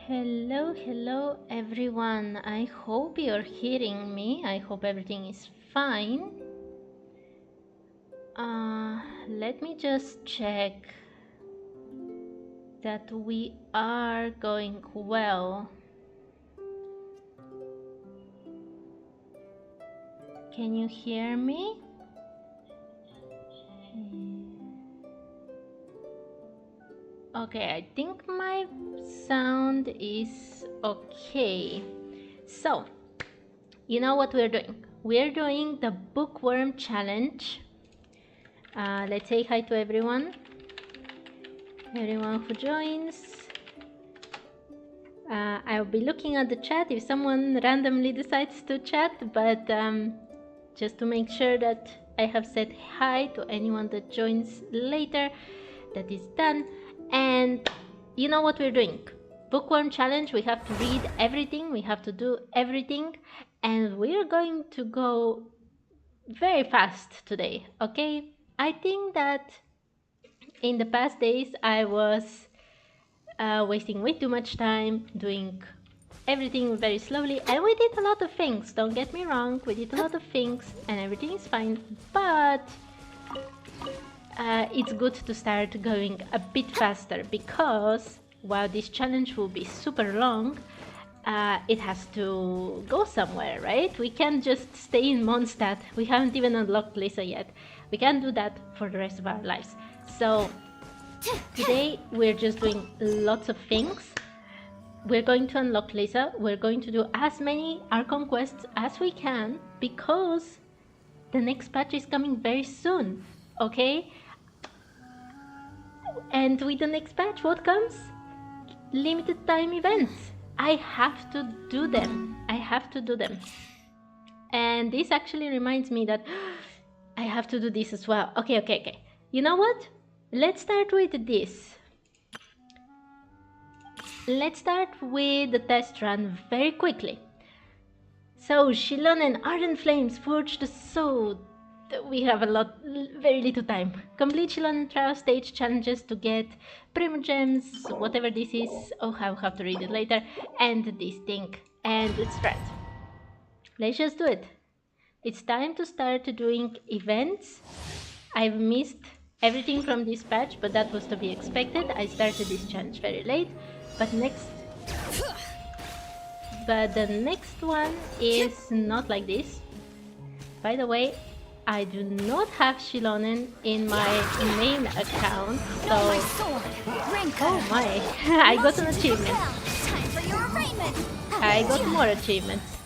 Hello everyone. I hope you're hearing me. I hope everything is fine. Let me just check that we are going well. Can you hear me? Okay, I think my sound is okay. So, you know what we're doing? We're doing the bookworm challenge. Let's say hi to everyone who joins. I'll be looking at the chat if someone randomly decides to chat, but just to make sure that I have said hi to anyone that joins later, that is done. And you know what we're doing? Bookworm challenge, we have to read everything, we have to do everything, and we're going to go very fast today, okay? I think that in the past days I was wasting way too much time doing everything very slowly, and we did a lot of things, don't get me wrong, we did a lot of things and everything is fine, but it's good to start going a bit faster, because while this challenge will be super long, it has to go somewhere, right? We can't just stay in Mondstadt. We haven't even unlocked Lisa yet. We can't do that for the rest of our lives. So today we're just doing lots of things. We're going to unlock Lisa. We're going to do as many Archon quests as we can, because the next patch is coming very soon, okay? And with the next patch, what comes? Limited time events. I have to do them. I have to do them. And this actually reminds me that I have to do this as well. Okay. You know what? Let's start with this. Let's start with the test run very quickly. So, Shilon and Ardent Flames forged the sword. We have very little time. Complete Shilon trial stage challenges to get Primo Gems, whatever this is. Oh, I'll have to read it later. And this thing. And let's start. Let's just do it. It's time to start doing events. I've missed everything from this patch, but that was to be expected. I started this challenge very late, but the next one is not like this. By the way, I do not have Shilonen in my main account, so... Oh my, I got an achievement. I got more achievements.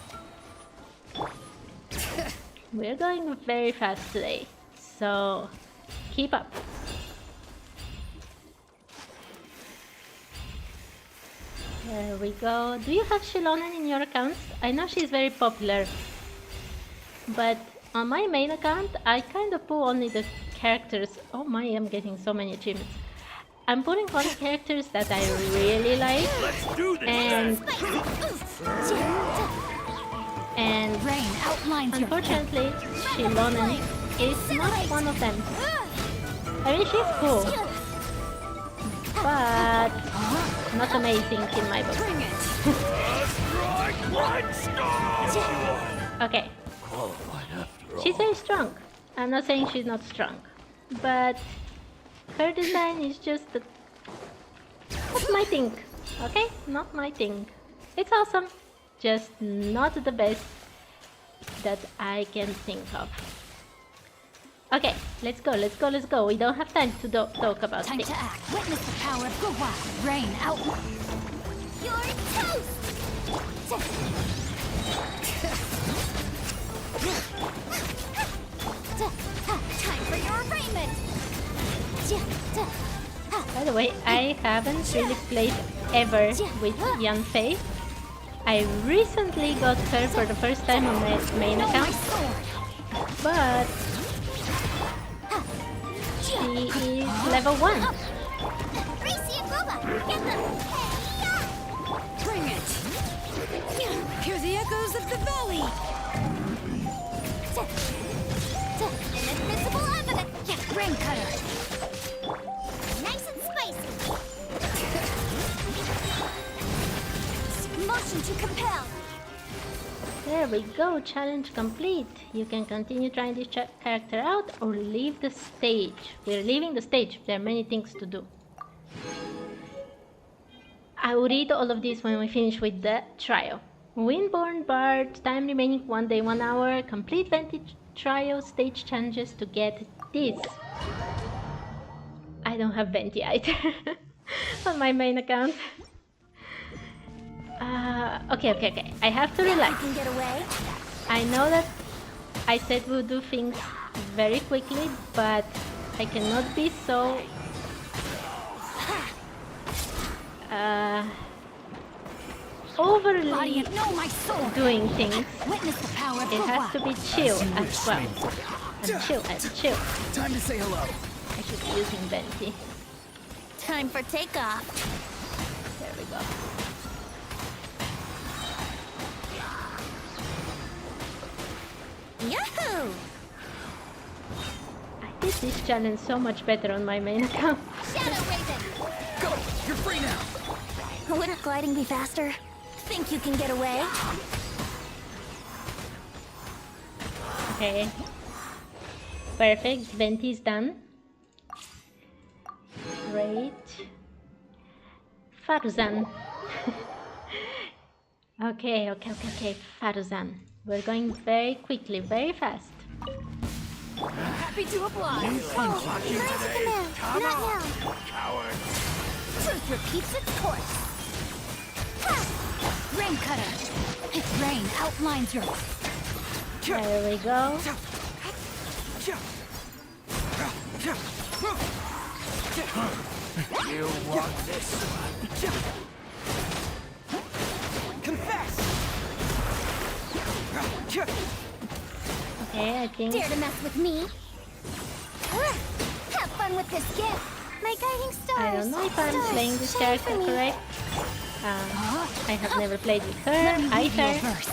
We're going very fast today, so keep up. There we go. Do you have Shilonen in your accounts? I know she's very popular, but on my main account, I kind of pull only the characters. Oh my, I'm getting so many achievements. I'm pulling only characters that I really like. And unfortunately, Shilonen is not one of them. I mean, she's cool, but not amazing in my book. Okay. She's very strong. I'm not saying she's not strong, but her design is just not my thing. Okay? Not my thing. It's awesome, just not the best that I can think of. Okay, let's go. We don't have time to talk about Time things. to act. Witness the power of BOOKWORM. Rain out. You're toast. Time for your arraignment. By the way, I haven't really played ever with Yanfei. I recently got her for the first time on my main account, but she is level 1. Bring it. Hear the echoes of the valley. Inadmissible evidence. Yeah, rain cutter. Nice and spicy. we go, challenge complete. You can continue trying this character out or leave the stage. We're leaving the stage, there are many things to do. I will read all of this when we finish with the trial. Windborn Bard, time remaining 1 day, 1 hour. Complete 20 trial stage challenges to get this. I don't have Venti either on my main account. Okay. I have to relax. You can get away. I know that I said we'll do things very quickly, but I cannot be so overly doing things. It has to be chill as well. And chill. Time to say hello. I should be using Venti. Time for takeoff. There we go. Yahoo! I did this challenge so much better on my main account. Shadow Raven! Go! You're free now! Wouldn't gliding be faster? Think you can get away? Okay. Perfect. Venti's done. Great. Faruzan. Okay. Faruzan. We're going very quickly, very fast. Happy to oblige. Emergency command. Not now. Coward! Truth repeats its course. Rain cutter. Its rain outlines your. There we go. You want this one? Confess! Okay, I think. Dare to mess with me? Have fun with this gift. My guiding stars. I don't know if I'm Stars, playing this shine character for me. correct. I have never played with her Let me read you a either. verse.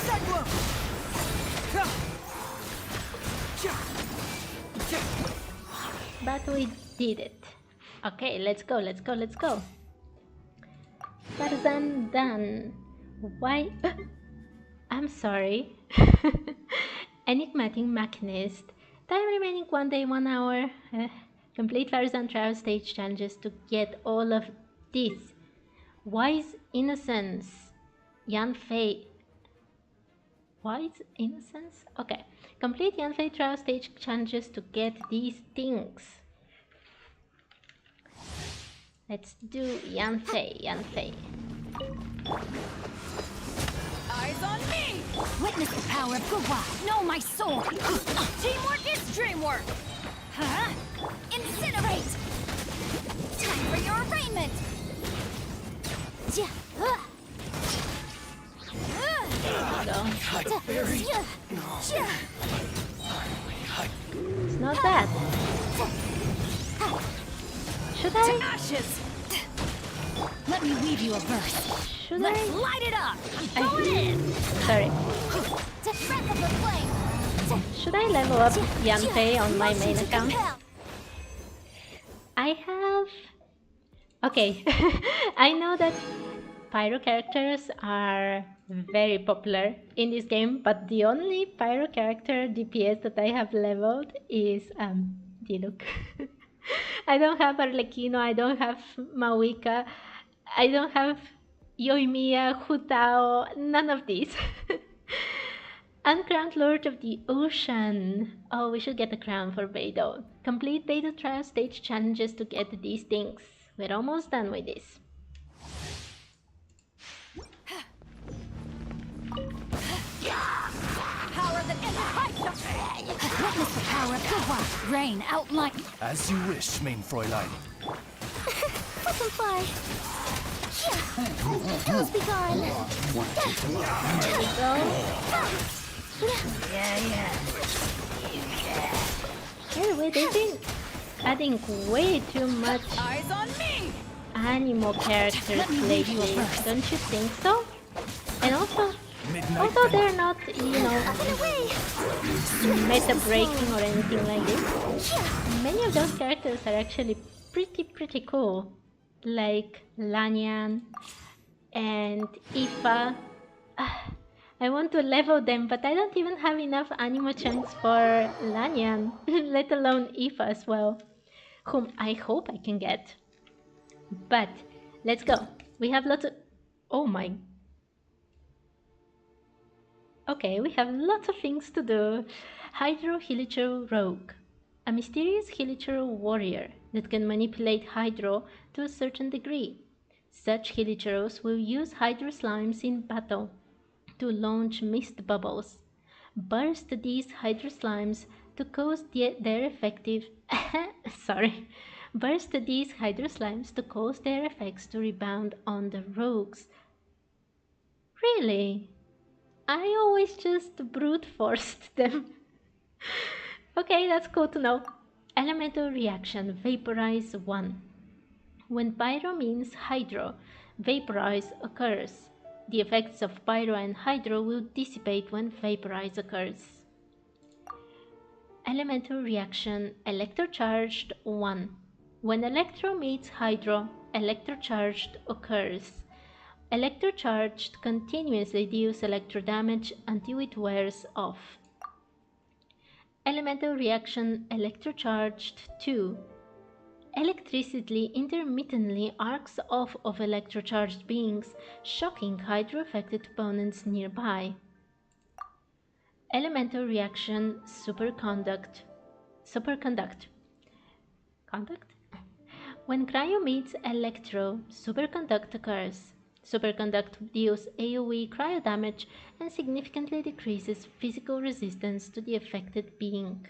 Cyclone! But we did it. Okay, let's go. Tarzan done. Why? I'm sorry. Enigmatic Machinist. Time remaining 1 day, 1 hour. Complete Tarzan trial stage challenges to get all of this. Wise Innocence. Yan Fei. Wise Innocence? Okay. Complete Yan Fei trial stage challenges to get these things. Let's do Yan Fei. Eyes on me! Witness the power of Gugwa. Know my soul. Teamwork is dreamwork. Huh? Incinerate! Time for your arraignment! It's not bad. Should I? Ashes! Let me weave you a verse. Should Let's I? light it up! I'm going in! Sorry. To breath of the flame! Should I level up Yan Fei on my main account? I have... Okay. I know that pyro characters are very popular in this game, but the only pyro character DPS that I have leveled is Diluc. I don't have Arlecchino, I don't have Mawika, I don't have Yoimiya, Hutao, none of these. Uncrowned Lord of the Ocean. Oh, we should get a crown for Beidou. Complete Beidou trial stage challenges to get these things. We're almost done with this. Power that witness the power of Gugwa. Rain outline. As you wish, main Fräulein. Let them fly. Those be gone. There we go. Anyway, they've been adding way too much Eyes on me. animal characters lately, don't you think so? And also, Midnight although they're not, you know, Up and away. meta breaking or anything like this, many of those characters are actually pretty cool, like Lanyan and Ifa. I want to level them, but I don't even have enough animo chunks for Lanyan, let alone Aoife as well, whom I hope I can get. But let's go. We have lots of... Oh my... Okay, we have lots of things to do. Hydro Hilichurl Rogue. A mysterious Hilichurl warrior that can manipulate Hydro to a certain degree. Such Hilichurls will use Hydro slimes in battle to launch mist bubbles. Burst these Hydro slimes to cause their effective... Sorry. Burst these Hydro slimes to cause their effects to rebound on the rogues. Really? I always just brute forced them. Okay, that's cool to know. Elemental reaction, vaporize 1. When pyro means hydro, vaporize occurs. The effects of pyro and hydro will dissipate when vaporize occurs. Elemental reaction, electrocharged 1. When electro meets hydro, electrocharged occurs. Electrocharged continuously deals electro damage until it wears off. Elemental reaction, electrocharged 2. Electricity intermittently arcs off of electrocharged beings, shocking hydro-affected opponents nearby. Elemental reaction, superconduct. Conduct? When cryo meets electro, superconduct occurs. Superconduct deals AoE cryo damage and significantly decreases physical resistance to the affected being.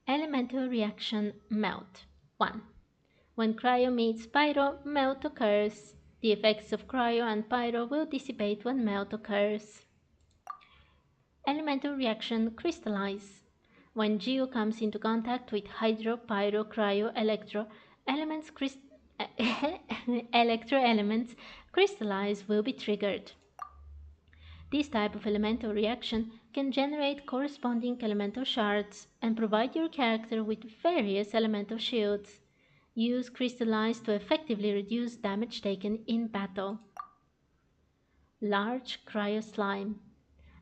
Elemental reaction, melt 1. When cryo meets pyro, melt occurs. The effects of cryo and pyro will dissipate when melt occurs. Elemental reaction, crystallize. When Geo comes into contact with hydro, pyro, cryo, electro elements crystallize will be triggered. This type of elemental reaction can generate corresponding elemental shards and provide your character with various elemental shields. Use crystallize to effectively reduce damage taken in battle. Large cryo slime.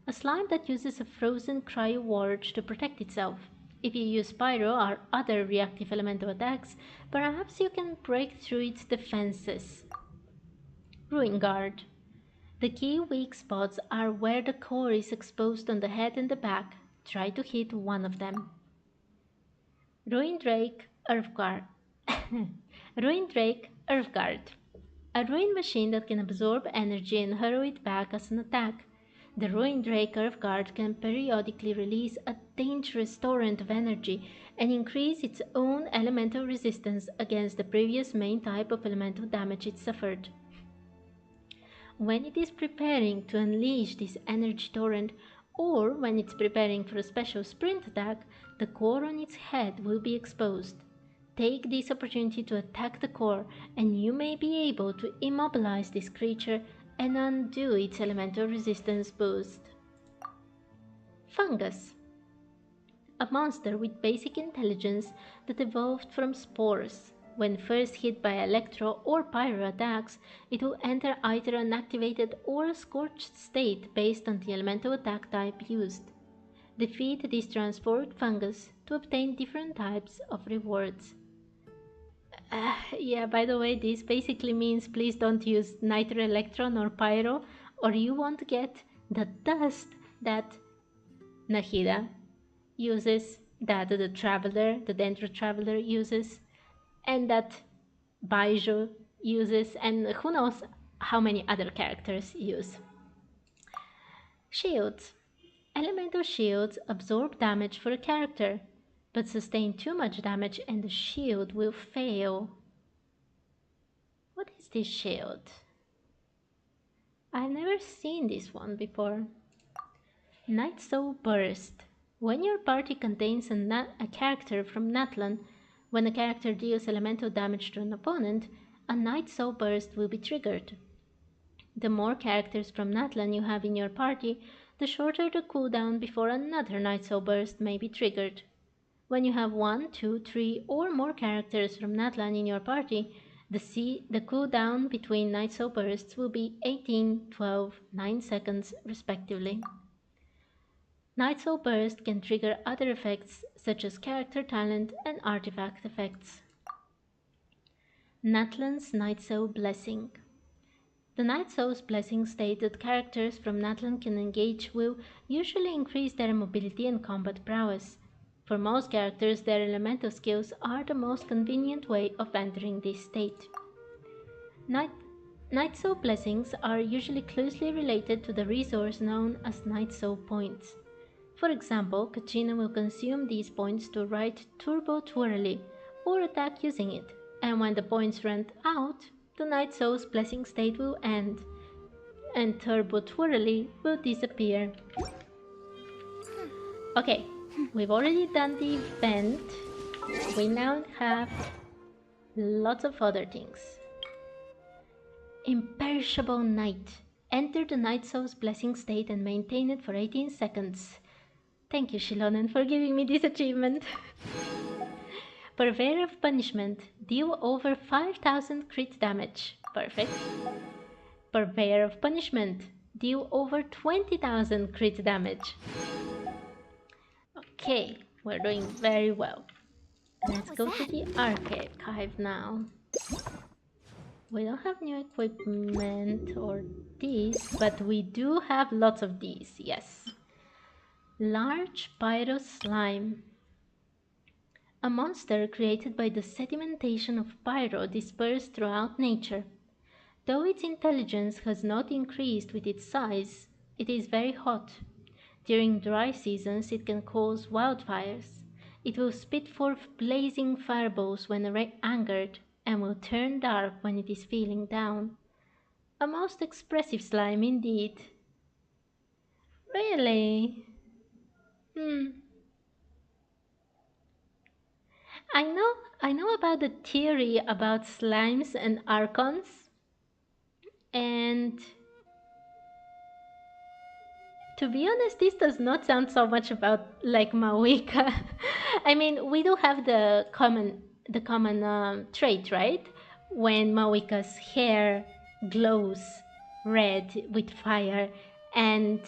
A slime that uses a frozen cryo ward to protect itself. If you use pyro or other reactive elemental attacks, perhaps you can break through its defenses. Ruin Guard. The key weak spots are where the core is exposed on the head and the back. Try to hit one of them. Ruin Drake Earthguard. Ruin Drake Earthguard. A ruin machine that can absorb energy and hurl it back as an attack. The Ruin Drake Earthguard can periodically release a dangerous torrent of energy and increase its own elemental resistance against the previous main type of elemental damage it suffered. When it is preparing to unleash this energy torrent, or when it's preparing for a special sprint attack, the core on its head will be exposed. Take this opportunity to attack the core, and you may be able to immobilize this creature and undo its elemental resistance boost. Fungus. A monster with basic intelligence that evolved from spores. When first hit by electro or pyro attacks, it will enter either an activated or a scorched state based on the elemental attack type used. Defeat this transformed fungus to obtain different types of rewards. Yeah, by the way, this basically means please don't use Nitro Electron or Pyro, or you won't get the dust that Nahida uses, that the Traveler, the Dendro Traveler uses, and that Baijo uses, and who knows how many other characters use. Shields. Elemental shields absorb damage for a character, but sustain too much damage and the shield will fail. What is this shield? I've never seen this one before. Night Soul Burst. When your party contains a character from Natlan, when a character deals elemental damage to an opponent, a Night Soul Burst will be triggered. The more characters from Natlan you have in your party, the shorter the cooldown before another Night Soul Burst may be triggered. When you have 1, 2, 3 or more characters from Natlan in your party, The cooldown between Night Soul bursts will be 18, 12, 9 seconds respectively. Night Soul burst can trigger other effects such as character talent and artifact effects. Natlan's Night Soul Blessing. The Night Soul's blessing state that characters from Natlan can engage will usually increase their mobility and combat prowess. For most characters, their elemental skills are the most convenient way of entering this state. Night Soul blessings are usually closely related to the resource known as Night Soul points. For example, Kachina will consume these points to ride Turbo Twirly or attack using it, and when the points run out, the Night Soul's blessing state will end, and Turbo Twirly will disappear. Okay, we've already done the event. We now have lots of other things. Imperishable Night. Enter the Night Soul's blessing state and maintain it for 18 seconds. Thank you, Shilonen, for giving me this achievement. Purveyor of Punishment. Deal over 5000 crit damage. Perfect. Purveyor of Punishment. Deal over 20,000 crit damage. Okay, we're doing very well. Let's go to the archive now. We don't have new equipment or these, but we do have lots of these, yes. Large Pyro Slime. A monster created by the sedimentation of pyro dispersed throughout nature. Though its intelligence has not increased with its size, it is very hot. During dry seasons, it can cause wildfires. It will spit forth blazing fireballs when angered, and will turn dark when it is feeling down. A most expressive slime indeed. Really? I know about the theory about slimes and archons, and to be honest, this does not sound so much about like Mawika. I mean, we do have the common trait, right? When Mawika's hair glows red with fire, and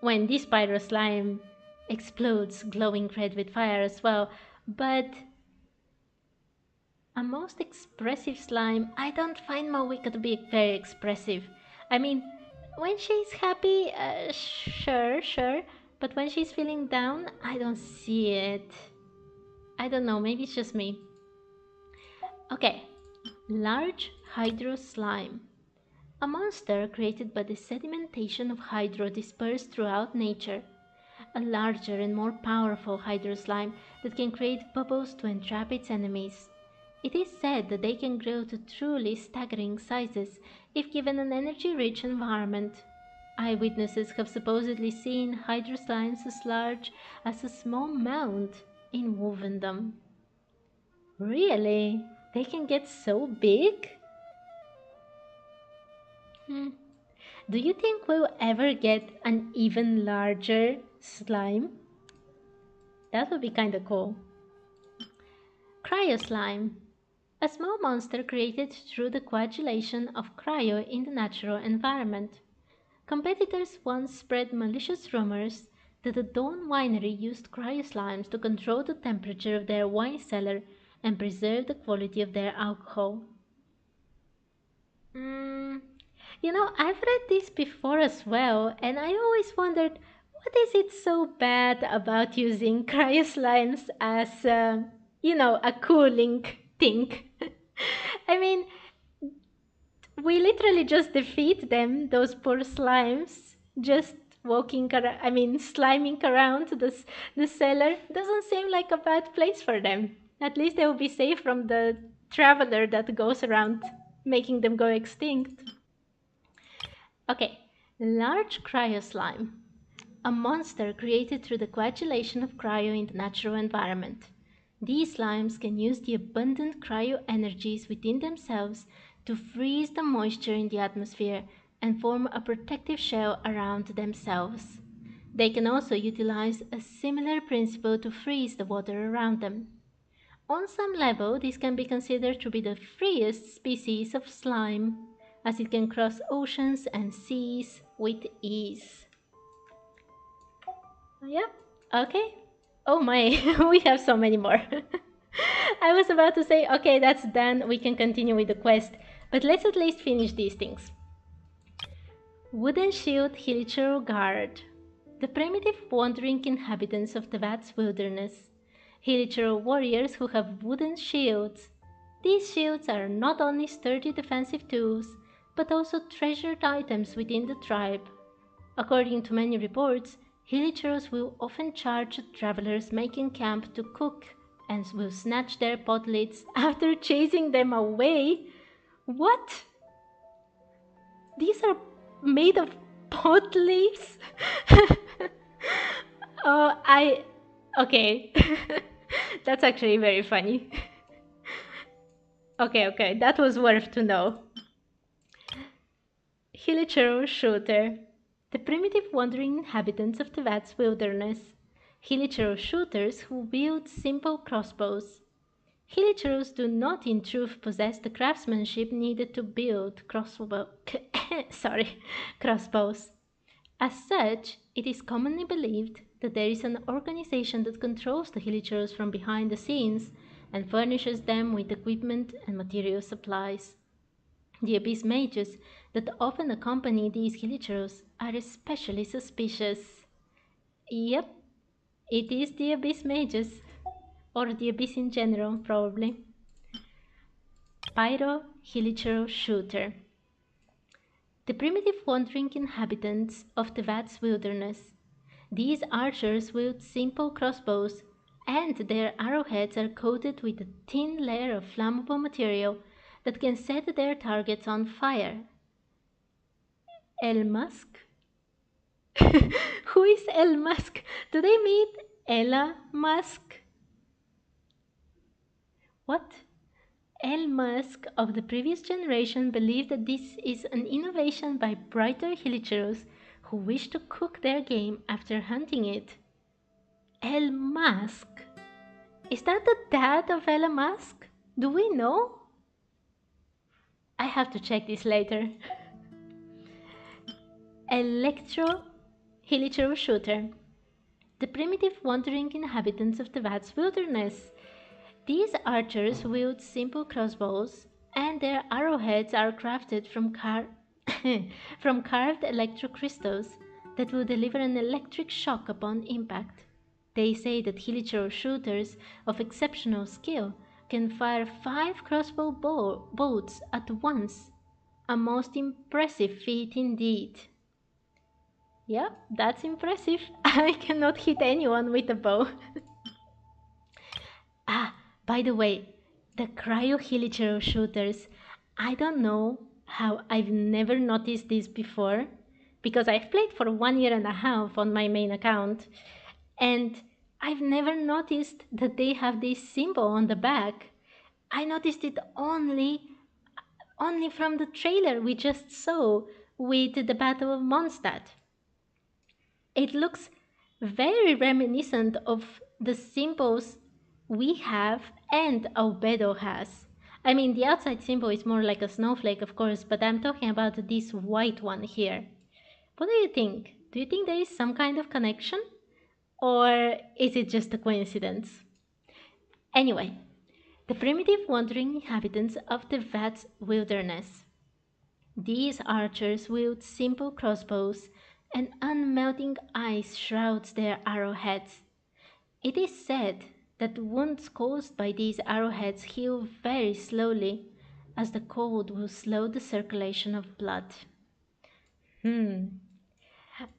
when this pyro slime explodes glowing red with fire as well. But a most expressive slime, I don't find Mawika to be very expressive. I mean, when she's happy, sure, but when she's feeling down, I don't see it. I don't know, maybe it's just me. Okay, Large Hydro Slime. A monster created by the sedimentation of hydro dispersed throughout nature. A larger and more powerful hydro slime that can create bubbles to entrap its enemies. It is said that they can grow to truly staggering sizes if given an energy-rich environment. Eyewitnesses have supposedly seen hydro slimes as large as a small mound in Wovendom. Really? They can get so big? Do you think we'll ever get an even larger slime? That would be kinda cool. Cryo Slime. A small monster created through the coagulation of cryo in the natural environment. Competitors once spread malicious rumors that the Dawn Winery used cryo slimes to control the temperature of their wine cellar and preserve the quality of their alcohol. You know, I've read this before as well, and I always wondered, what is it so bad about using cryo slimes as, a cooling thing? I mean, we literally just defeat them, those poor slimes, just sliming around the cellar. Doesn't seem like a bad place for them. At least they will be safe from the traveler that goes around making them go extinct. Okay, Large Cryo Slime. A monster created through the coagulation of cryo in the natural environment. These slimes can use the abundant cryo energies within themselves to freeze the moisture in the atmosphere and form a protective shell around themselves. They can also utilize a similar principle to freeze the water around them. On some level, this can be considered to be the freest species of slime, as it can cross oceans and seas with ease. Yeah, okay. Oh my, we have so many more. I was about to say, okay, that's done, we can continue with the quest, but let's at least finish these things. Wooden Shield Hilichurl Guard. The primitive wandering inhabitants of the vast wilderness. Hilichurl warriors who have wooden shields. These shields are not only sturdy defensive tools, but also treasured items within the tribe. According to many reports, Hilichurls will often charge travelers making camp to cook and will snatch their pot lids after chasing them away. What? These are made of pot leaves? Okay. That's actually very funny. Okay, that was worth to know. Hilichurl Shooter. The primitive wandering inhabitants of the vast wilderness. Hilichurl shooters who wield simple crossbows. Hilichurls do not in truth possess the craftsmanship needed to build crossbows. As such, it is commonly believed that there is an organization that controls the Hilichurls from behind the scenes and furnishes them with equipment and material supplies. The Abyss Mages that often accompany these Hilichurls are especially suspicious. Yep, it is the Abyss Mages, or the Abyss in general, probably. Pyro Hilichurl Shooter. The primitive wandering inhabitants of the vast wilderness. These archers wield simple crossbows, and their arrowheads are coated with a thin layer of flammable material that can set their targets on fire. El Musk? Who is El Musk? Do they mean Ella Musk? What? El Musk of the previous generation believed that this is an innovation by brighter Hilichurls who wish to cook their game after hunting it. El Musk? Is that the dad of Elon Musk? Do we know? I have to check this later. Electro Hilichurl Shooter. The primitive wandering inhabitants of the vast wilderness. These archers wield simple crossbows, and their arrowheads are crafted from carved electrocrystals that will deliver an electric shock upon impact. They say that Hilichurl shooters of exceptional skill can fire 5 crossbow bolts at once, a most impressive feat indeed. Yeah, that's impressive. I cannot hit anyone with a bow. By the way, the Cryo Hilichurl shooters, I don't know how I've never noticed this before, because I've played for 1 year and a half on my main account, and I've never noticed that they have this symbol on the back. I noticed it only from the trailer we just saw with the Battle of Mondstadt. It looks very reminiscent of the symbols we have and Albedo has. I mean, the outside symbol is more like a snowflake, of course, but I'm talking about this white one here. What do you think? Do you think there is some kind of connection? Or is it just a coincidence? Anyway, the primitive wandering inhabitants of the vast wilderness. These archers wield simple crossbows, and unmelting ice shrouds their arrowheads. It is said that wounds caused by these arrowheads heal very slowly, as the cold will slow the circulation of blood.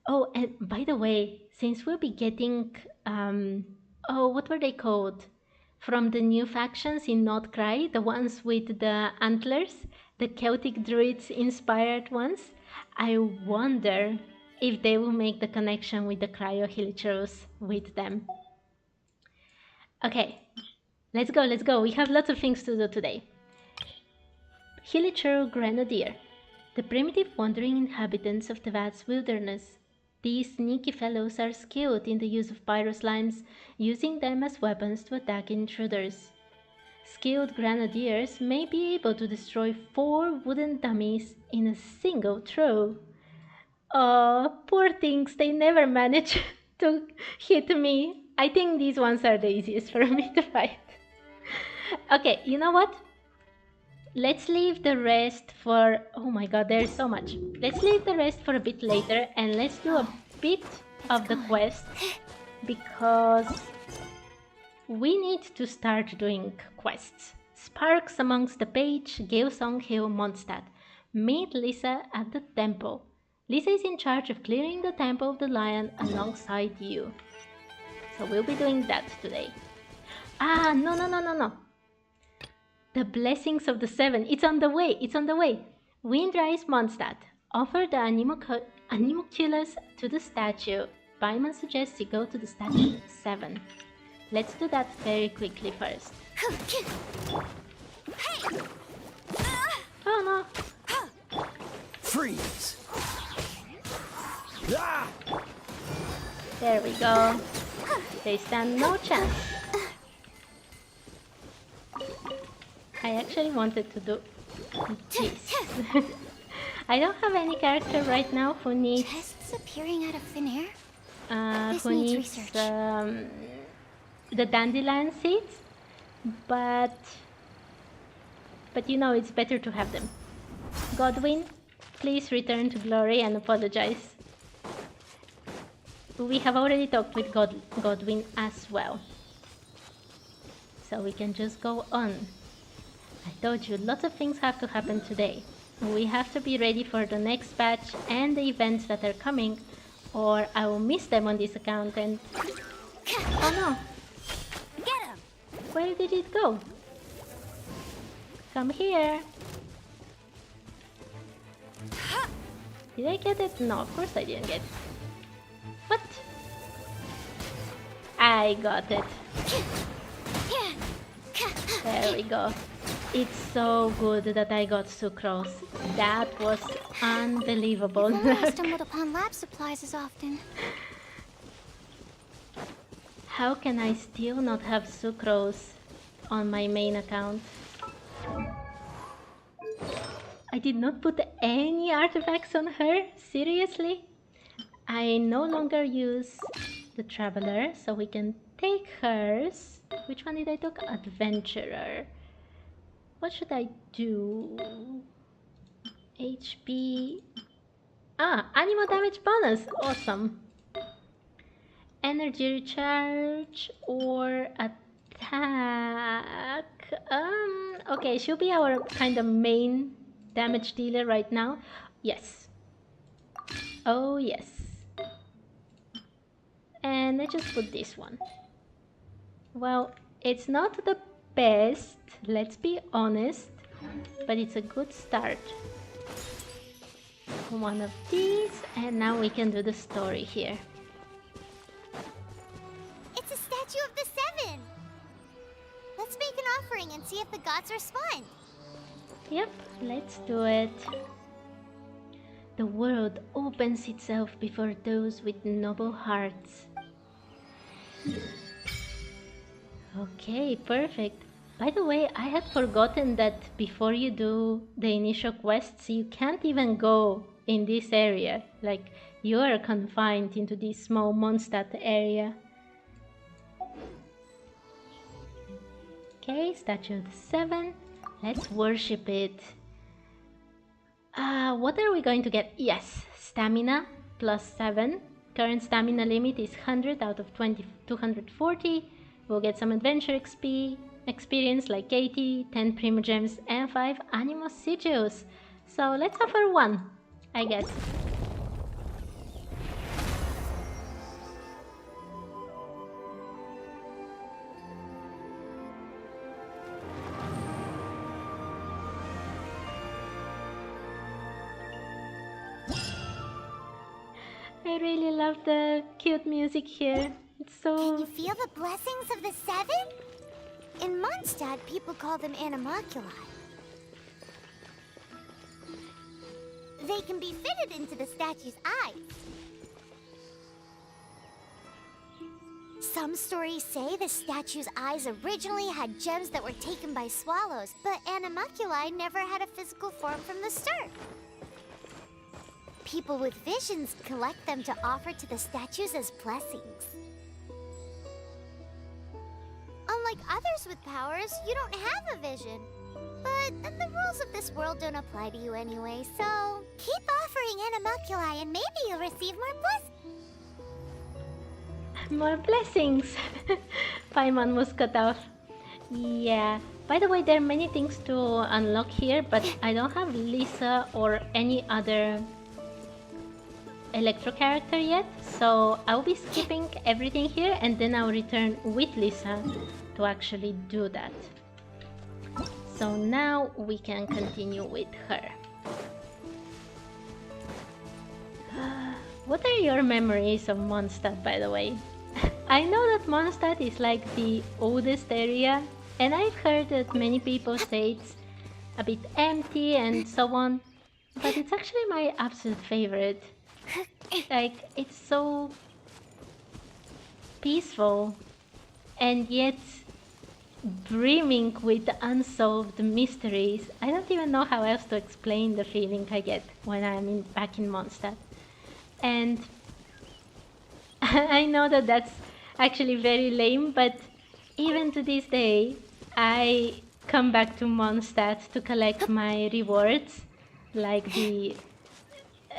Oh, and by the way, since we'll be getting, what were they called? From the new factions in Nordcry, the ones with the antlers, the Celtic Druids inspired ones, I wonder if they will make the connection with the Cryo Hilichurls with them. Okay, let's go. We have lots of things to do today. Hilichurl Grenadier. The primitive wandering inhabitants of the vast wilderness. These sneaky fellows are skilled in the use of pyroslimes, using them as weapons to attack intruders. Skilled grenadiers may be able to destroy 4 wooden dummies in a single throw. Oh, poor things, they never manage to hit me. I think these ones are the easiest for me to fight. Okay, you know what? Let's leave the rest for... Oh my god, there's so much. Let's leave the rest for a bit later and let's do a bit of the quest because we need to start doing quests. Sparks amongst the page, Galeson Hill, Mondstadt. Meet Lisa at the temple. Lisa is in charge of clearing the Temple of the Lion alongside you. So we'll be doing that today. Ah, no. The Blessings of the Seven. It's on the way. Windrise Mondstadt. Offer the Animalculus to the statue. Paimon suggests you go to the statue 7. Let's do that very quickly first. Oh no. Freeze! Ah! There we go. They stand no chance. I actually wanted to do this. I don't have any character right now who needs... Tests appearing out of thin air? who needs the dandelion seeds, but you know it's better to have them. Godwin, please return to glory and apologize. We have already talked with Godwin as well, so we can just go on. I told you, lots of things have to happen today. We have to be ready for the next batch and the events that are coming, or I will miss them on this account and... Oh no! Get him! Where did it go? Come here! Did I get it? No, of course I didn't get it. What? I got it. There we go. It's so good that I got sucrose. That was unbelievable. I stumbled upon lab supplies as often. How can I still not have sucrose on my main account? I did not put any artifacts on her? Seriously? I no longer use the Traveler, so we can take hers. Which one did I take? Adventurer. What should I do? HP... Ah, animal damage bonus! Awesome! Energy recharge or attack... Okay, she'll be our kind of main damage dealer right now. Yes. Oh yes. And let's just put this one. Well, it's not the best, let's be honest, but it's a good start. One of these, and now we can do the story here. It's a statue of the 7! Let's make an offering and see if the gods respond. Yep, let's do it. The world opens itself before those with noble hearts. Okay, perfect. By the way, I had forgotten that before you do the initial quests, you can't even go in this area. Like, you are confined into this small Mondstadt area. Okay, statue of the 7. Let's worship it. What are we going to get? Yes, stamina plus 7. Current stamina limit is 100 out of 240. We'll get some adventure XP, experience like 80, 10 primogems, and 5 animal sigils. So let's offer 1, I guess. I really love the cute music here. It's so... Can you feel the blessings of the 7? In Mondstadt, people call them animalculi. They can be fitted into the statue's eyes. Some stories say the statue's eyes originally had gems that were taken by swallows, but animalculi never had a physical form from the start. People with visions collect them to offer to the statues as blessings. Unlike others with powers, you don't have a vision. But the rules of this world don't apply to you anyway, so keep offering animalculi and maybe you'll receive more blessings. More blessings! Paimon was cut off. Yeah. By the way, there are many things to unlock here, but I don't have Lisa or any other Electro character yet, so I'll be skipping everything here and then I'll return with Lisa to actually do that. So now we can continue with her. What are your memories of Mondstadt, by the way? I know that Mondstadt is like the oldest area, and I've heard that many people say it's a bit empty and so on, but it's actually my absolute favorite. Like, it's so peaceful and yet brimming with unsolved mysteries. I don't even know how else to explain the feeling I get when I'm back in Mondstadt. And I know that that's actually very lame, but even to this day, I come back to Mondstadt to collect my rewards, like the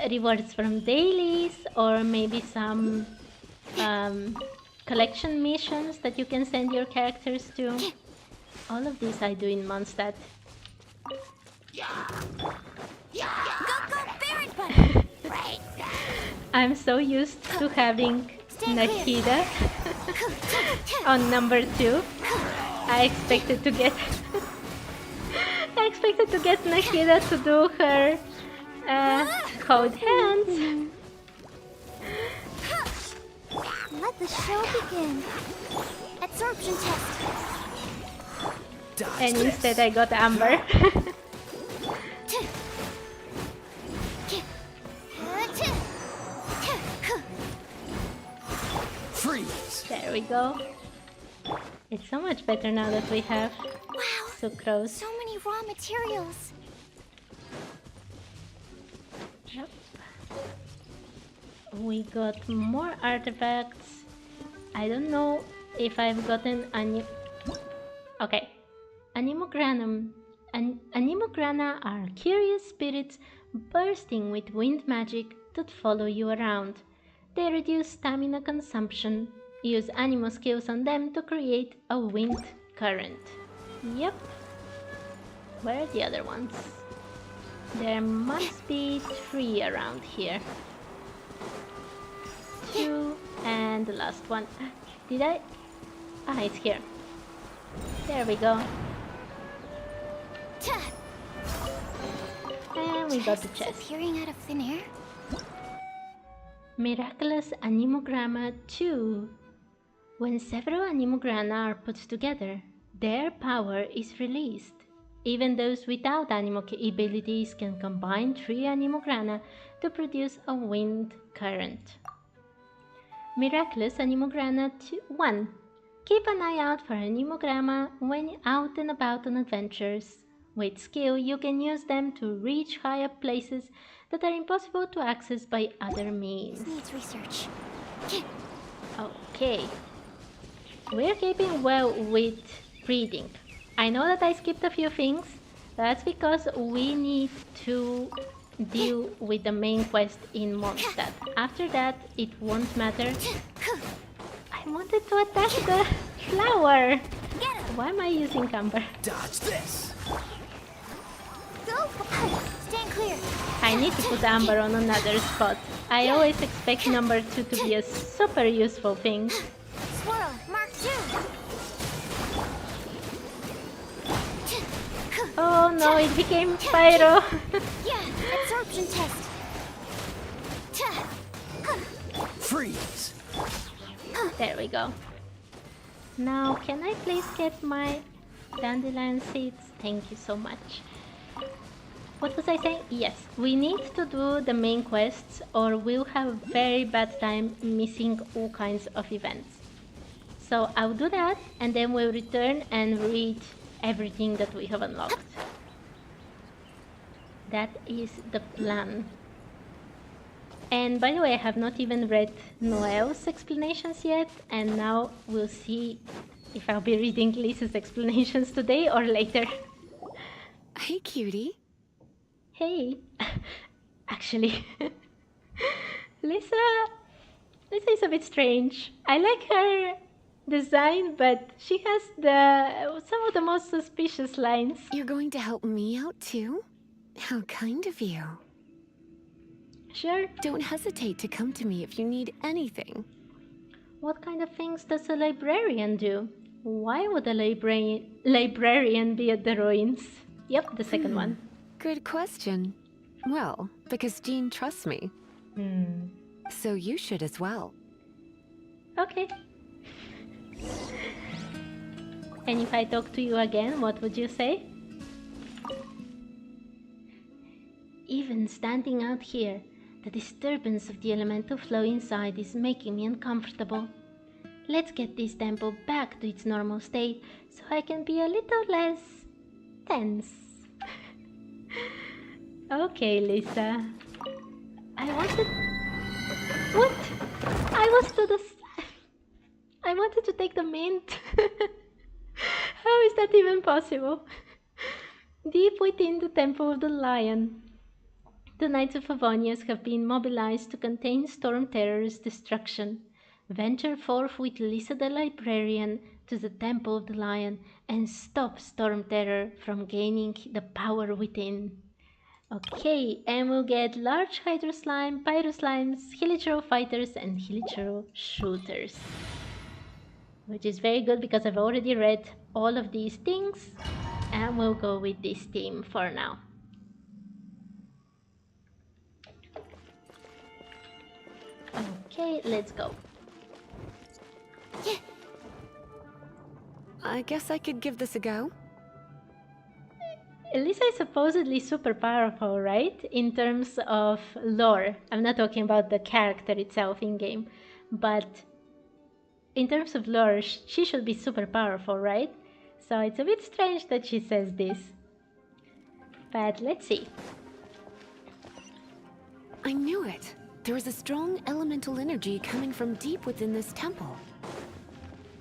rewards from dailies or maybe some collection missions that you can send your characters to. All of this I do in Mondstadt. I'm so used to having Nahida on number 2. I expected to get Nahida to do her Hold hands. Let the show begin. Absorption test. And instead I got Amber. Freeze. There we go. It's so much better now that we have Wow, sucrose. so many raw materials. Yep. We got more artifacts. I don't know if I've gotten any. Okay. Animograna are curious spirits bursting with wind magic that follow you around. They reduce stamina consumption. Use animo skills on them to create a wind current. Yep. Where are the other ones? There must be 3 around here. 2 and the last one. Did I? Ah, it's here. There we go. And we got the chest. Appearing out of thin air? Miraculous Animogramma 2. When several Animogramma are put together, their power is released. Even those without animo abilities can combine 3 Animogramma to produce a wind current. Miraculous Animogramma 1. Keep an eye out for Animogramma when out and about on adventures. With skill, you can use them to reach higher places that are impossible to access by other means. Needs research. Okay. We're keeping well with reading. I know that I skipped a few things. That's because we need to deal with the main quest in Mondstadt. After that, it won't matter. I wanted to attack the flower. Why am I using Amber? Dodge this. Go! Stand clear. I need to put Amber on another spot. I always expect number 2 to be a super useful thing. Swirl, mark 2. Oh no, it became Pyro. Yeah, absorption test. Freeze. There we go. Now, can I please get my dandelion seeds? Thank you so much. What was I saying? Yes, we need to do the main quests or we'll have a very bad time missing all kinds of events. So I'll do that, and then we'll return and read everything that we have unlocked. That is the plan. And by the way, I have not even read Noel's explanations yet, and now we'll see if I'll be reading Lisa's explanations today or later. Hey, cutie. Hey, actually, Lisa is a bit strange. I like her design, but she has some of the most suspicious lines. You're going to help me out too? How kind of you. Sure. Don't hesitate to come to me if you need anything. What kind of things does a librarian do? Why would a librarian be at the ruins? Yep, the second one. Good question. Well, because Jean trusts me. So you should as well. Okay. And if I talk to you again, what would you say? Even standing out here, the disturbance of the elemental flow inside is making me uncomfortable. Let's get this temple back to its normal state so I can be a little less tense. Okay, Lisa. I wanted... What? I wanted to take the mint. How is that even possible? Deep within the Temple of the Lion, the Knights of Favonius have been mobilized to contain Storm Terror's destruction. Venture forth with Lisa the Librarian to the Temple of the Lion and stop Storm Terror from gaining the power within. Okay, and we'll get large Hydro Slime, Pyro Slimes, Hilichurl Fighters, and Hilichurl Shooters. Which is very good because I've already read all of these things, and we'll go with this theme for now. Okay, let's go. I guess I could give this a go. Elisa is supposedly super powerful, right? In terms of lore. I'm not talking about the character itself in-game, but in terms of lore, she should be super powerful, right? So it's a bit strange that she says this. But let's see. I knew it. There is a strong elemental energy coming from deep within this temple.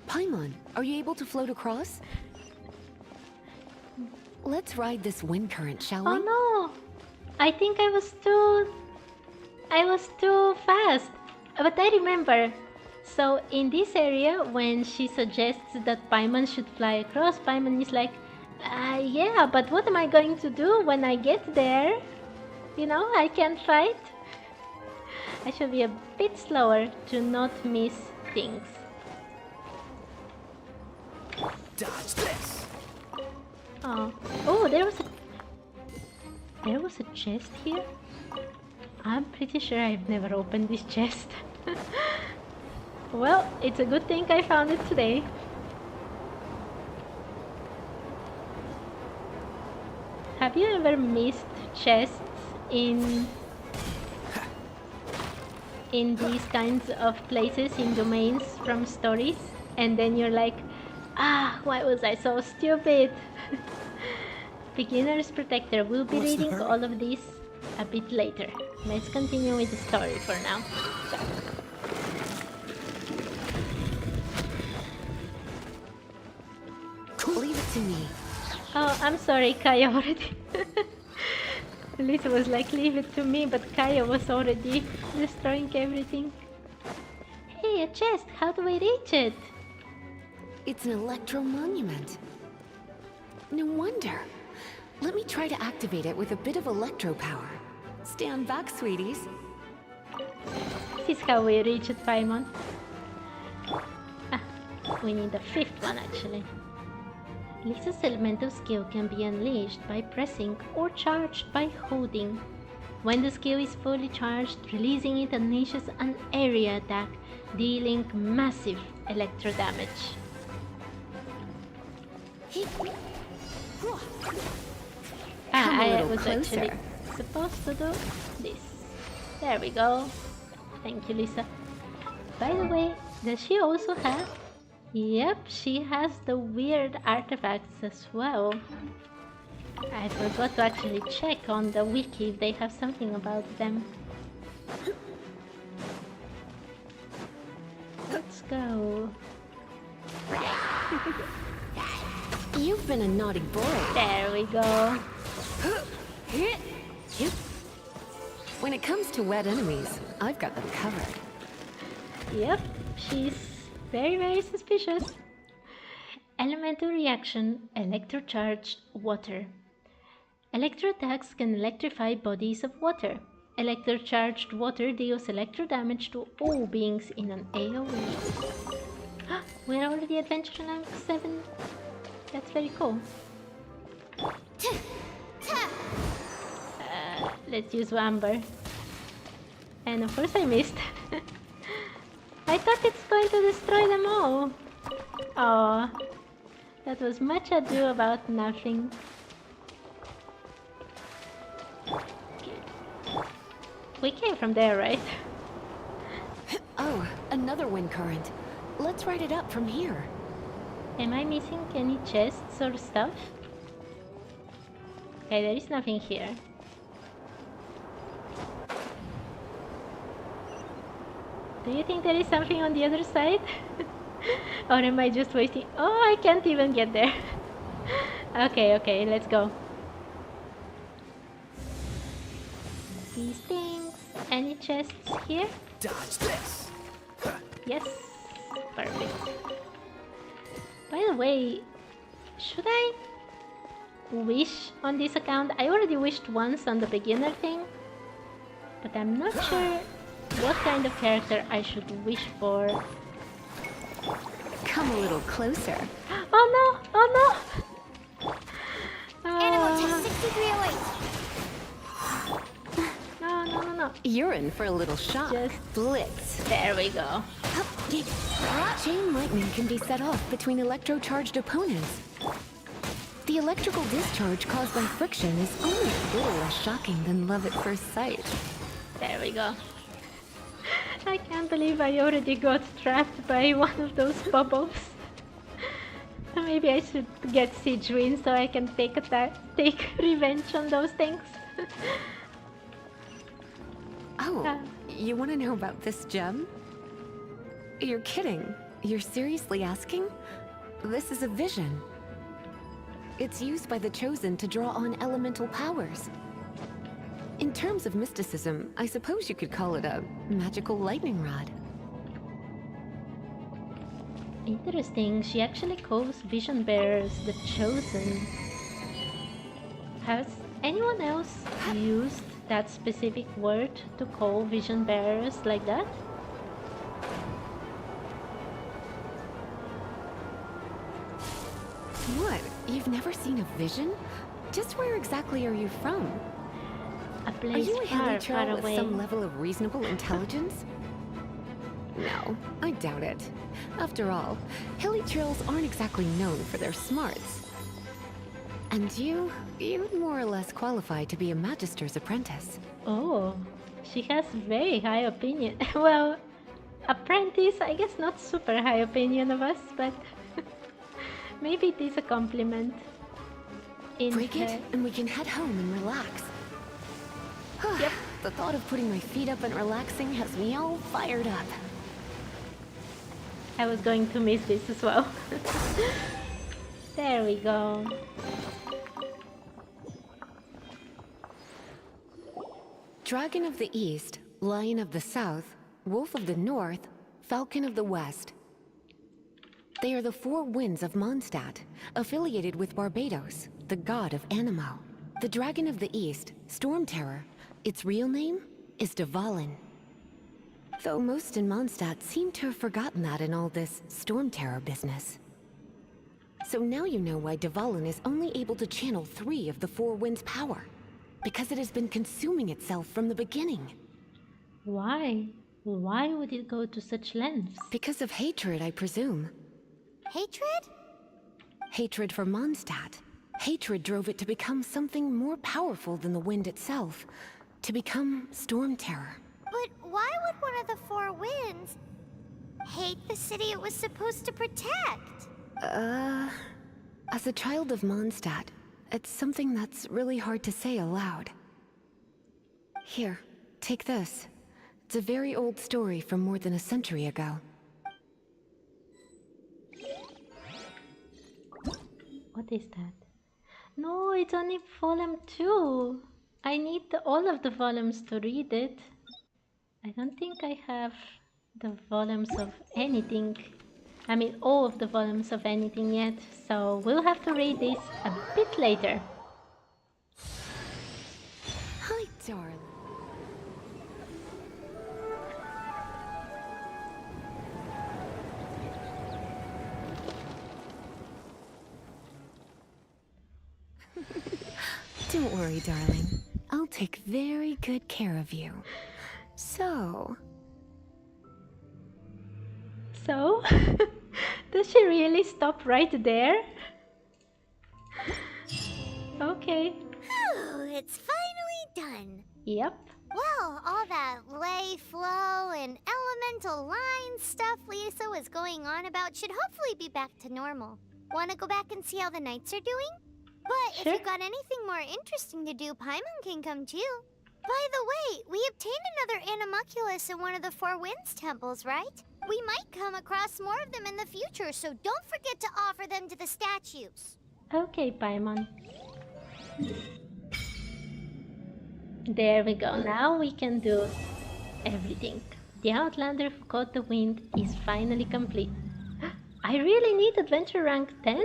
Paimon, are you able to float across? Let's ride this wind current, shall we? Oh no! I think I was too fast. But I remember. So in this area, when she suggests that Paimon should fly across, Paimon is like, yeah, but what am I going to do when I get there? You know, I can't fight. I should be a bit slower to not miss things. Dodge this. Oh, there was a chest here. I'm pretty sure I've never opened this chest. Well, it's a good thing I found it today. Have you ever missed chests in these kinds of places, in domains from stories, and then you're like, why was I so stupid? Beginner's Protector. We'll be reading all of these a bit later. Let's continue with the story for now. Leave it to me. Oh, I'm sorry, Kaya already. Lisa was like, leave it to me, but Kaya was already destroying everything. Hey, a chest! How do we reach it? It's an electro monument. No wonder. Let me try to activate it with a bit of electro power. Stand back, sweeties. This is how we reach it, Paimon. We need the fifth one, actually. Lisa's elemental skill can be unleashed by pressing or charged by holding. When the skill is fully charged, releasing it unleashes an area attack, dealing massive electro damage. I was actually supposed to do this. There we go. Thank you, Lisa. By the way, does she also have Yep, she has the weird artifacts as well. I forgot to actually check on the wiki if they have something about them. Let's go. You've been a naughty boy. There we go. When it comes to wet enemies, I've got them covered. Yep, she's very, very suspicious. Elemental reaction, electrocharged water. Electro attacks can electrify bodies of water. Electrocharged water deals electro damage to all beings in an AoE. We're already adventure rank 7. That's very cool. Let's use Wamber. And of course I missed. I thought it's going to destroy them all. Oh, that was much ado about nothing. We came from there, right? Oh, another wind current. Let's ride it up from here. Am I missing any chests or stuff? Okay, there is nothing here. Do you think there is something on the other side? Or am I just wasting? Oh, I can't even get there. Okay, let's go. These things. Any chests here? Dodge this. Yes. Perfect. By the way, should I wish on this account? I already wished once on the beginner thing, but I'm not sure what kind of character I should wish for. Come a little closer. Oh no! Oh no! Animal test 6308. No. You're in for a little shock. Just Blitz. there we go. Chain lightning can be set off between electrocharged opponents. The electrical discharge caused by friction is only a little less shocking than love at first sight. There we go. I can't believe I already got trapped by one of those bubbles. Maybe I should get Siege Win so I can take revenge on those things. Oh, you want to know about this gem? You're kidding. You're seriously asking? This is a vision. It's used by the Chosen to draw on elemental powers. In terms of mysticism, I suppose you could call it a magical lightning rod. Interesting, she actually calls vision bearers the Chosen. Has anyone else used that specific word to call vision bearers like that? What? You've never seen a vision? Just where exactly are you from? A Are place you a far, far Hilly with away. some level of reasonable intelligence? No, I doubt it. After all, Hilly Trills aren't exactly known for their smarts. And you'd more or less qualify to be a Magister's apprentice. Oh, she has very high opinion. Well, apprentice, I guess not super high opinion of us, but maybe it is a compliment. Break it, and we can head home and relax. Yep. The thought of putting my feet up and relaxing has me all fired up. I was going to miss this as well. There we go. Dragon of the East, Lion of the South, Wolf of the North, Falcon of the West. They are the four winds of Mondstadt, affiliated with Barbados, the god of Anemo. The Dragon of the East, Storm Terror, its real name is Dvalin. Though most in Mondstadt seem to have forgotten that in all this Storm Terror business. So now you know why Dvalin is only able to channel 3 of the four winds' power. Because it has been consuming itself from the beginning. Why? Why would it go to such lengths? Because of hatred, I presume. Hatred? Hatred for Mondstadt. Hatred drove it to become something more powerful than the wind itself. To become Storm Terror. But why would one of the four winds... hate the city it was supposed to protect? As a child of Mondstadt, it's something that's really hard to say aloud. Here, take this. It's a very old story from more than a century ago. What is that? No, it's only volume 2. I need all of the volumes to read it. I don't think I have the volumes of anything. I mean, all of the volumes of anything yet, so we'll have to read this a bit later. Hi, darling. Don't worry, darling. I'll take very good care of you. So, does she really stop right there? Okay. Whew, it's finally done. Yep. Well, all that lay, flow, and elemental line stuff Lisa was going on about should hopefully be back to normal. Want to go back and see how the knights are doing? But Sure. if you've got anything more interesting to do, Paimon can come too. By the way, we obtained another Animalculus in one of the Four Winds temples, right? We might come across more of them in the future, so don't forget to offer them to the statues. Okay, Paimon. There we go. Now we can do everything. The Outlander who caught the wind is finally complete. I really need adventure rank 10?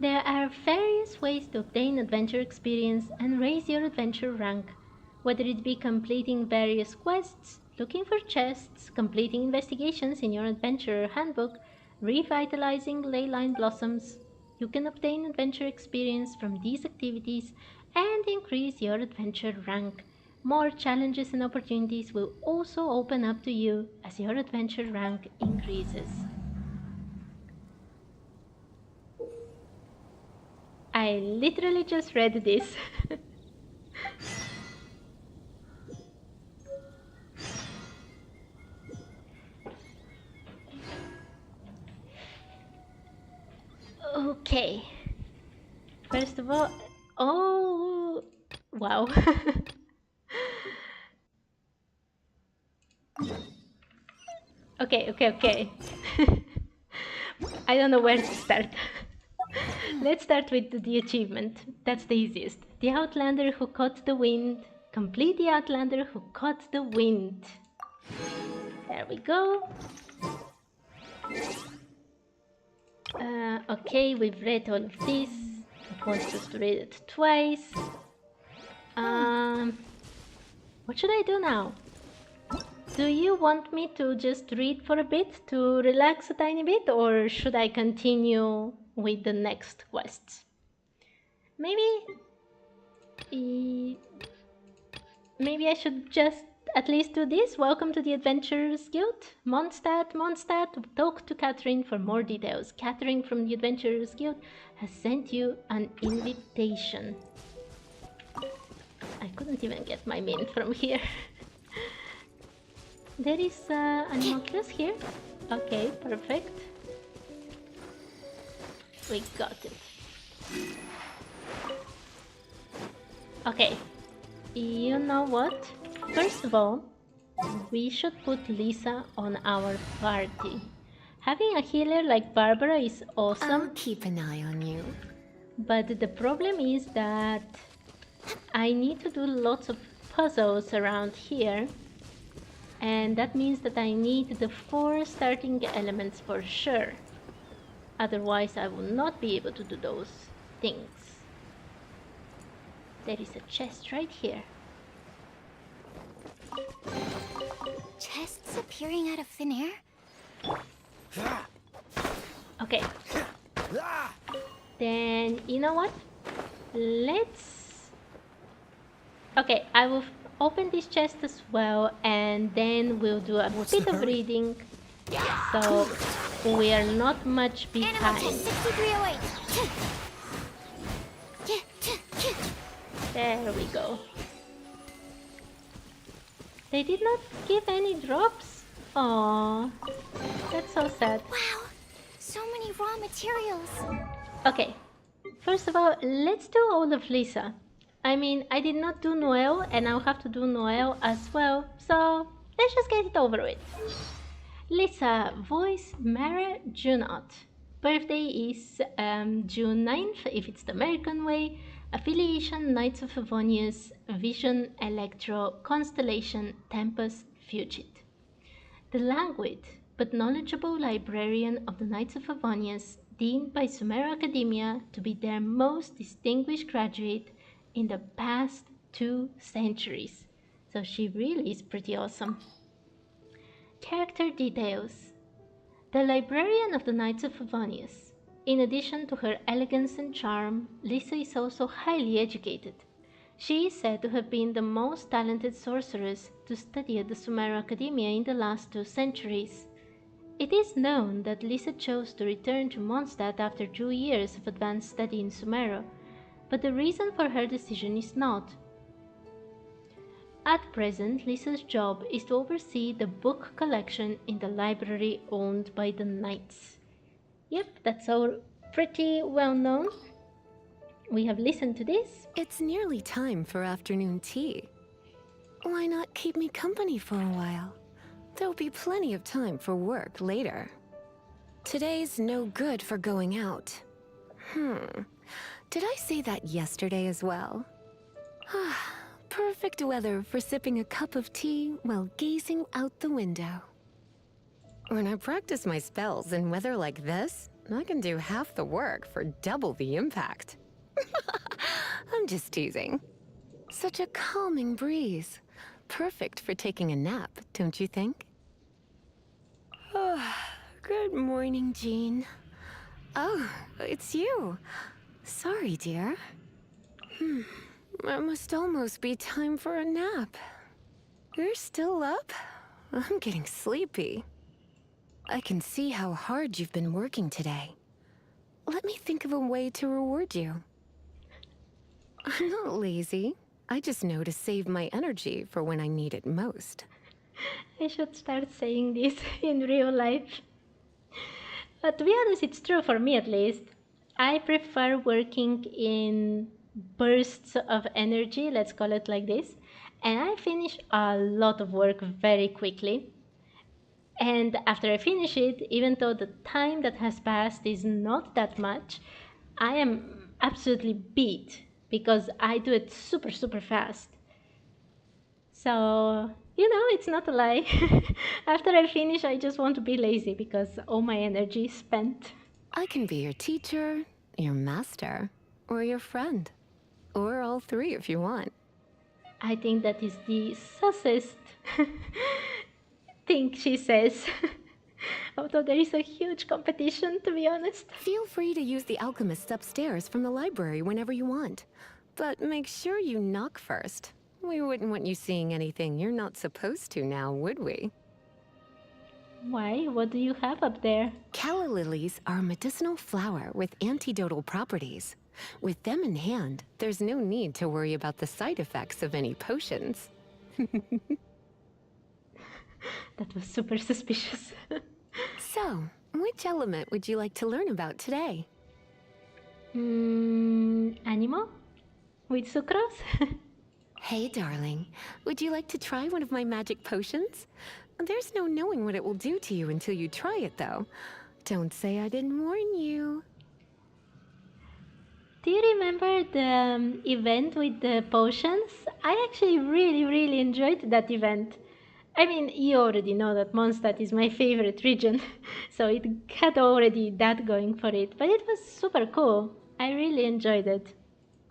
There are various ways to obtain adventure experience and raise your adventure rank, whether it be completing various quests, looking for chests, completing investigations in your adventurer handbook, revitalizing leyline blossoms. You can obtain adventure experience from these activities and increase your adventure rank. More challenges and opportunities will also open up to you as your adventure rank increases. I literally just read this. Okay. First of all, oh, wow. Okay. I don't know where to start. Let's start with the achievement. That's the easiest. The Outlander who caught the wind. Complete the Outlander who caught the wind. There we go. Okay, we've read all of this. It wants us to read it twice. What should I do now? Do you want me to just read for a bit to relax a tiny bit, or should I continue with the next quests? Maybe I should just at least do this. Welcome to the Adventurers Guild. Mondstadt, talk to Catherine for more details. Catherine from the Adventurers Guild has sent you an invitation. I couldn't even get my mint from here. There is an Oculus here. Okay, perfect. We got it. Okay, you know what? First of all, we should put Lisa on our party. Having a healer like Barbara is awesome. I'll keep an eye on you. But the problem is that I need to do lots of puzzles around here. And that means that I need the 4 starting elements for sure. Otherwise, I will not be able to do those things. There is a chest right here. Chests appearing out of thin air? Okay. Then, you know what? Let's... Okay, I will open this chest as well, and then we'll do a bit of reading. So, we are not much Animal behind. test 6308. There we go. They did not give any drops? Aww, that's so sad. Wow, so many raw materials. Okay, first of all, let's do all of Lisa. I mean, I did not do Noel, and I'll have to do Noel as well, so let's just get it over with. Lisa, voice Mara Junot. Birthday is June 9th, if it's the American way. Affiliation Knights of Favonius, Vision, Electro, Constellation, Tempest, Fugit. The languid but knowledgeable librarian of the Knights of Favonius, deemed by Sumeru Academia to be their most distinguished graduate in the past 2 centuries. So she really is pretty awesome. Character details. The librarian of the Knights of Favonius. In addition to her elegance and charm, Lisa is also highly educated. She is said to have been the most talented sorceress to study at the Sumeru Academia in the last 2 centuries. It is known that Lisa chose to return to Mondstadt after 2 years of advanced study in Sumeru, but the reason for her decision is not. At present, Lisa's job is to oversee the book collection in the library owned by the Knights. Yep, that's all pretty well known. We have listened to this. It's nearly time for afternoon tea. Why not keep me company for a while? There'll be plenty of time for work later. Today's no good for going out. Did I say that yesterday as well? Perfect weather for sipping a cup of tea while gazing out the window. When I practice my spells in weather like this, I can do half the work for double the impact. I'm just teasing. Such a calming breeze. Perfect for taking a nap, don't you think? Good morning, Jean. Oh, it's you. Sorry, dear. It must almost be time for a nap. You're still up? I'm getting sleepy. I can see how hard you've been working today. Let me think of a way to reward you. I'm not lazy. I just know to save my energy for when I need it most. I should start saying this in real life. But to be honest, it's true for me at least. I prefer working in bursts of energy, let's call it like this, and I finish a lot of work very quickly. And after I finish it, even though the time that has passed is not that much, I am absolutely beat because I do it super fast. So, it's not a lie. After I finish, I just want to be lazy because all my energy is spent. I can be your teacher, your master, or your friend. Or all 3 if you want. I think that is the sussest thing she says. Although there is a huge competition, to be honest. Feel free to use the alchemists upstairs from the library whenever you want. But make sure you knock first. We wouldn't want you seeing anything you're not supposed to now, would we? Why? What do you have up there? Calla lilies are a medicinal flower with antidotal properties. With them in hand, there's no need to worry about the side effects of any potions. That was super suspicious. So, which element would you like to learn about today? Animal? With sucrose? Hey, darling. Would you like to try one of my magic potions? There's no knowing what it will do to you until you try it, though. Don't say I didn't warn you. Do you remember the event with the potions? I actually really enjoyed that event. I mean, you already know that Mondstadt is my favorite region, so it had already that going for it, but it was super cool. I really enjoyed it.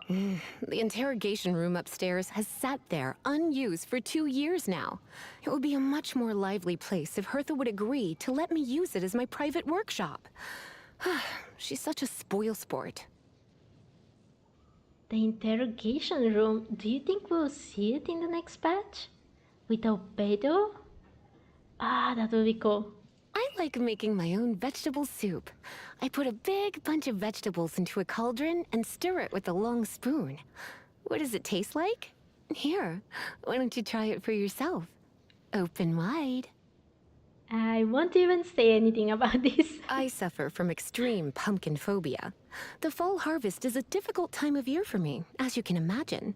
The interrogation room upstairs has sat there unused for 2 years now. It would be a much more lively place if Hertha would agree to let me use it as my private workshop. She's such a spoilsport. The interrogation room, do you think we'll see it in the next patch? With Albedo? That would be cool. I like making my own vegetable soup. I put a big bunch of vegetables into a cauldron and stir it with a long spoon. What does it taste like? Here, why don't you try it for yourself? Open wide. I won't even say anything about this. I suffer from extreme pumpkin phobia. The fall harvest is a difficult time of year for me, as you can imagine.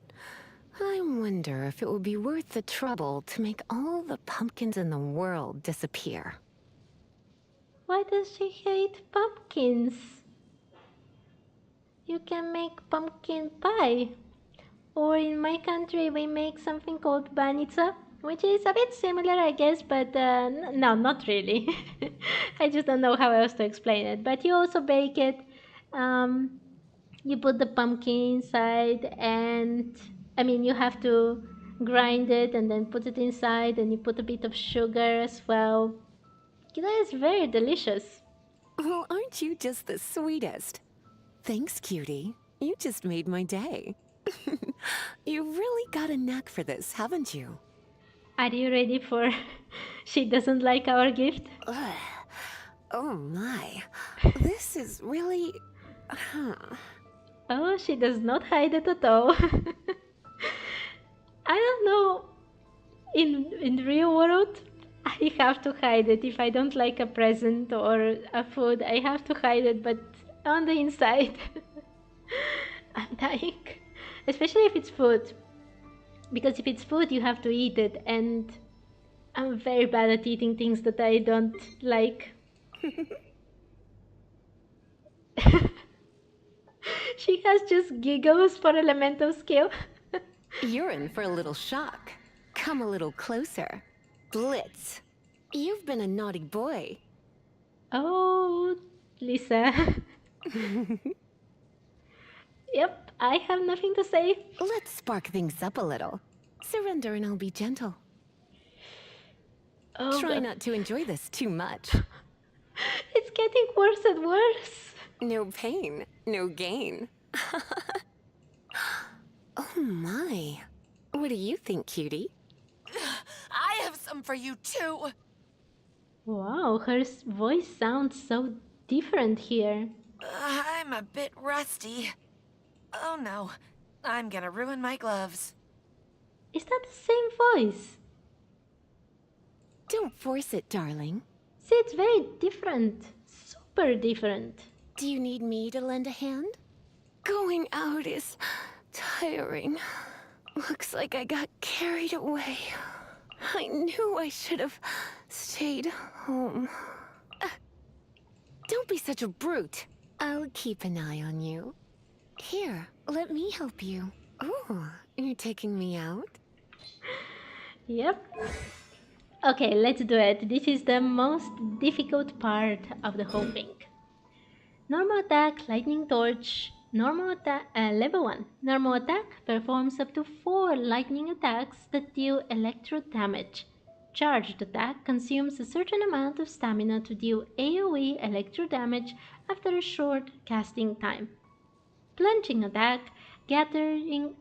I wonder if it would be worth the trouble to make all the pumpkins in the world disappear. Why does she hate pumpkins? You can make pumpkin pie. Or in my country, we make something called banitsa, which is a bit similar, I guess, but no, not really. I just don't know how else to explain it. But you also bake it. Um, you put the pumpkin inside, and I mean, you have to grind it and then put it inside, and you put a bit of sugar as well. That is very delicious. Well, aren't you just the sweetest? Thanks, cutie. You just made my day. You really got a knack for this, haven't you? Are you ready for she doesn't like our gift? Ugh. Oh my. This is really... Oh, she does not hide it at all. I don't know. In the real world, I have to hide it. If I don't like a present or a food, I have to hide it, but on the inside, I'm dying. Especially if it's food. Because if it's food, you have to eat it, and I'm very bad at eating things that I don't like. She has just giggles for elemental skill. You're in for a little shock. Come a little closer. Blitz. You've been a naughty boy. Oh, Lisa. Yep, I have nothing to say. Let's spark things up a little. Surrender and I'll be gentle. Oh, Try God. not to enjoy this too much. It's getting worse and worse. No pain, no gain. Oh my. What do you think, cutie? I have some for you too. Wow, her voice sounds so different here. I'm a bit rusty. Oh no, I'm gonna ruin my gloves. Is that the same voice? Don't force it, darling. See, it's very different. Super different. Do you need me to lend a hand? Going out is tiring. Looks like I got carried away. I knew I should have stayed home. Don't be such a brute. I'll keep an eye on you. Here, let me help you. Oh, you're taking me out? Yep. Okay, let's do it. This is the most difficult part of the whole thing. Normal attack, lightning torch. Normal attack, level 1. Normal attack performs up to 4 lightning attacks that deal electro damage. Charged attack consumes a certain amount of stamina to deal AoE electro damage after a short casting time. Plunging attack, gathering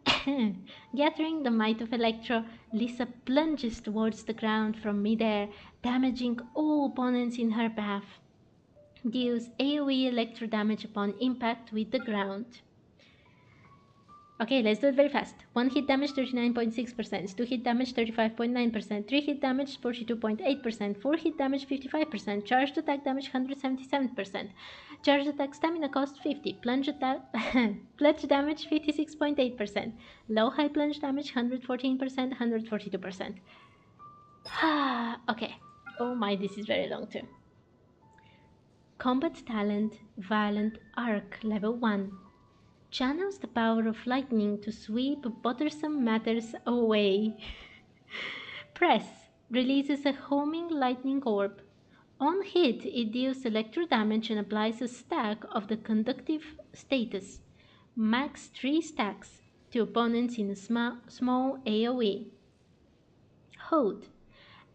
the might of Electro, Lisa plunges towards the ground from midair, damaging all opponents in her path. Deals AoE electro damage upon impact with the ground. Okay, let's do it very fast. 1 hit damage 39.6%, 2 hit damage 35.9%, 3 hit damage 42.8%, 4 hit damage 55%, charged attack damage 177%, charged attack stamina cost 50, plunge damage 56.8%, low high plunge damage 114%, 142%. Okay, oh my, this is very long too. Combat talent, Violent Arc, level 1. Channels the power of lightning to sweep bothersome matters away. Press releases a homing lightning orb. On hit, it deals electro damage and applies a stack of the conductive status. Max 3 stacks to opponents in a small AoE. Hoard.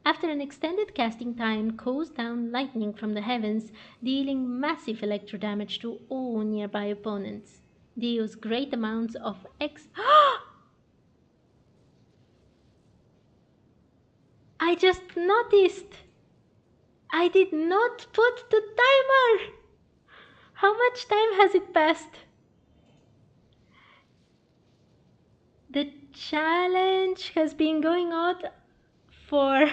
After an extended casting time, calls down lightning from the heavens, dealing massive electro damage to all nearby opponents. Deals great amounts of I just noticed! I did not put the timer! How much time has it passed? The challenge has been going on for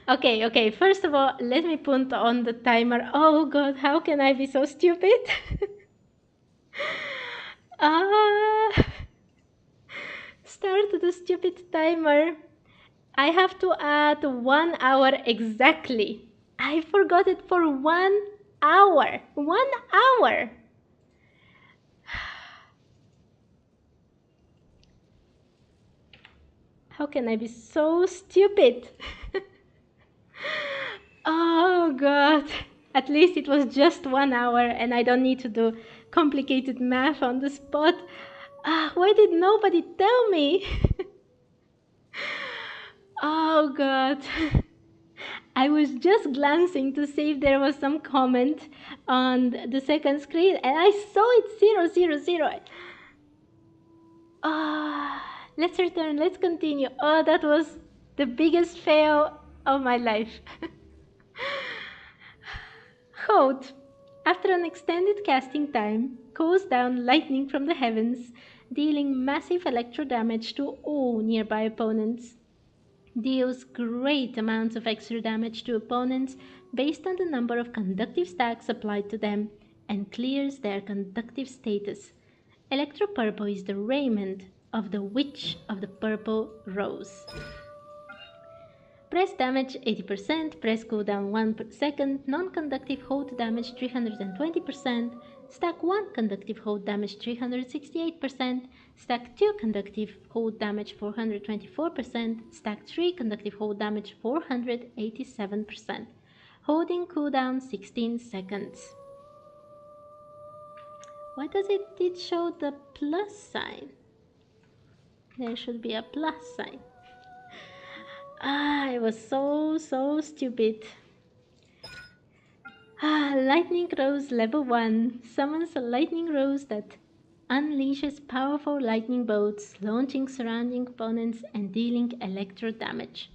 Okay. First of all, let me put on the timer. Oh God, how can I be so stupid? Ah, start the stupid timer. I have to add 1 hour exactly. I forgot it for 1 hour. 1 hour. How can I be so stupid? Oh God. At least it was just 1 hour and I don't need to do complicated math on the spot. Why did nobody tell me? Oh God. I was just glancing to see if there was some comment on the second screen and I saw it 000. Let's return, let's continue. Oh, that was the biggest fail of my life. Hoard, after an extended casting time, calls down lightning from the heavens, dealing massive electro damage to all nearby opponents. Deals great amounts of extra damage to opponents based on the number of conductive stacks applied to them, and clears their conductive status. Electro Purple is the raiment of the Witch of the Purple Rose. Press damage 80%, press cooldown 1 second, non-conductive hold damage 320%, stack 1 conductive hold damage 368%, stack 2 conductive hold damage 424%, stack 3 conductive hold damage 487%. Holding cooldown 16 seconds. Why does it show the plus sign? There should be a plus sign. I was so stupid. Lightning Rose level 1 summons a lightning rose that unleashes powerful lightning bolts, launching surrounding opponents and dealing electro damage.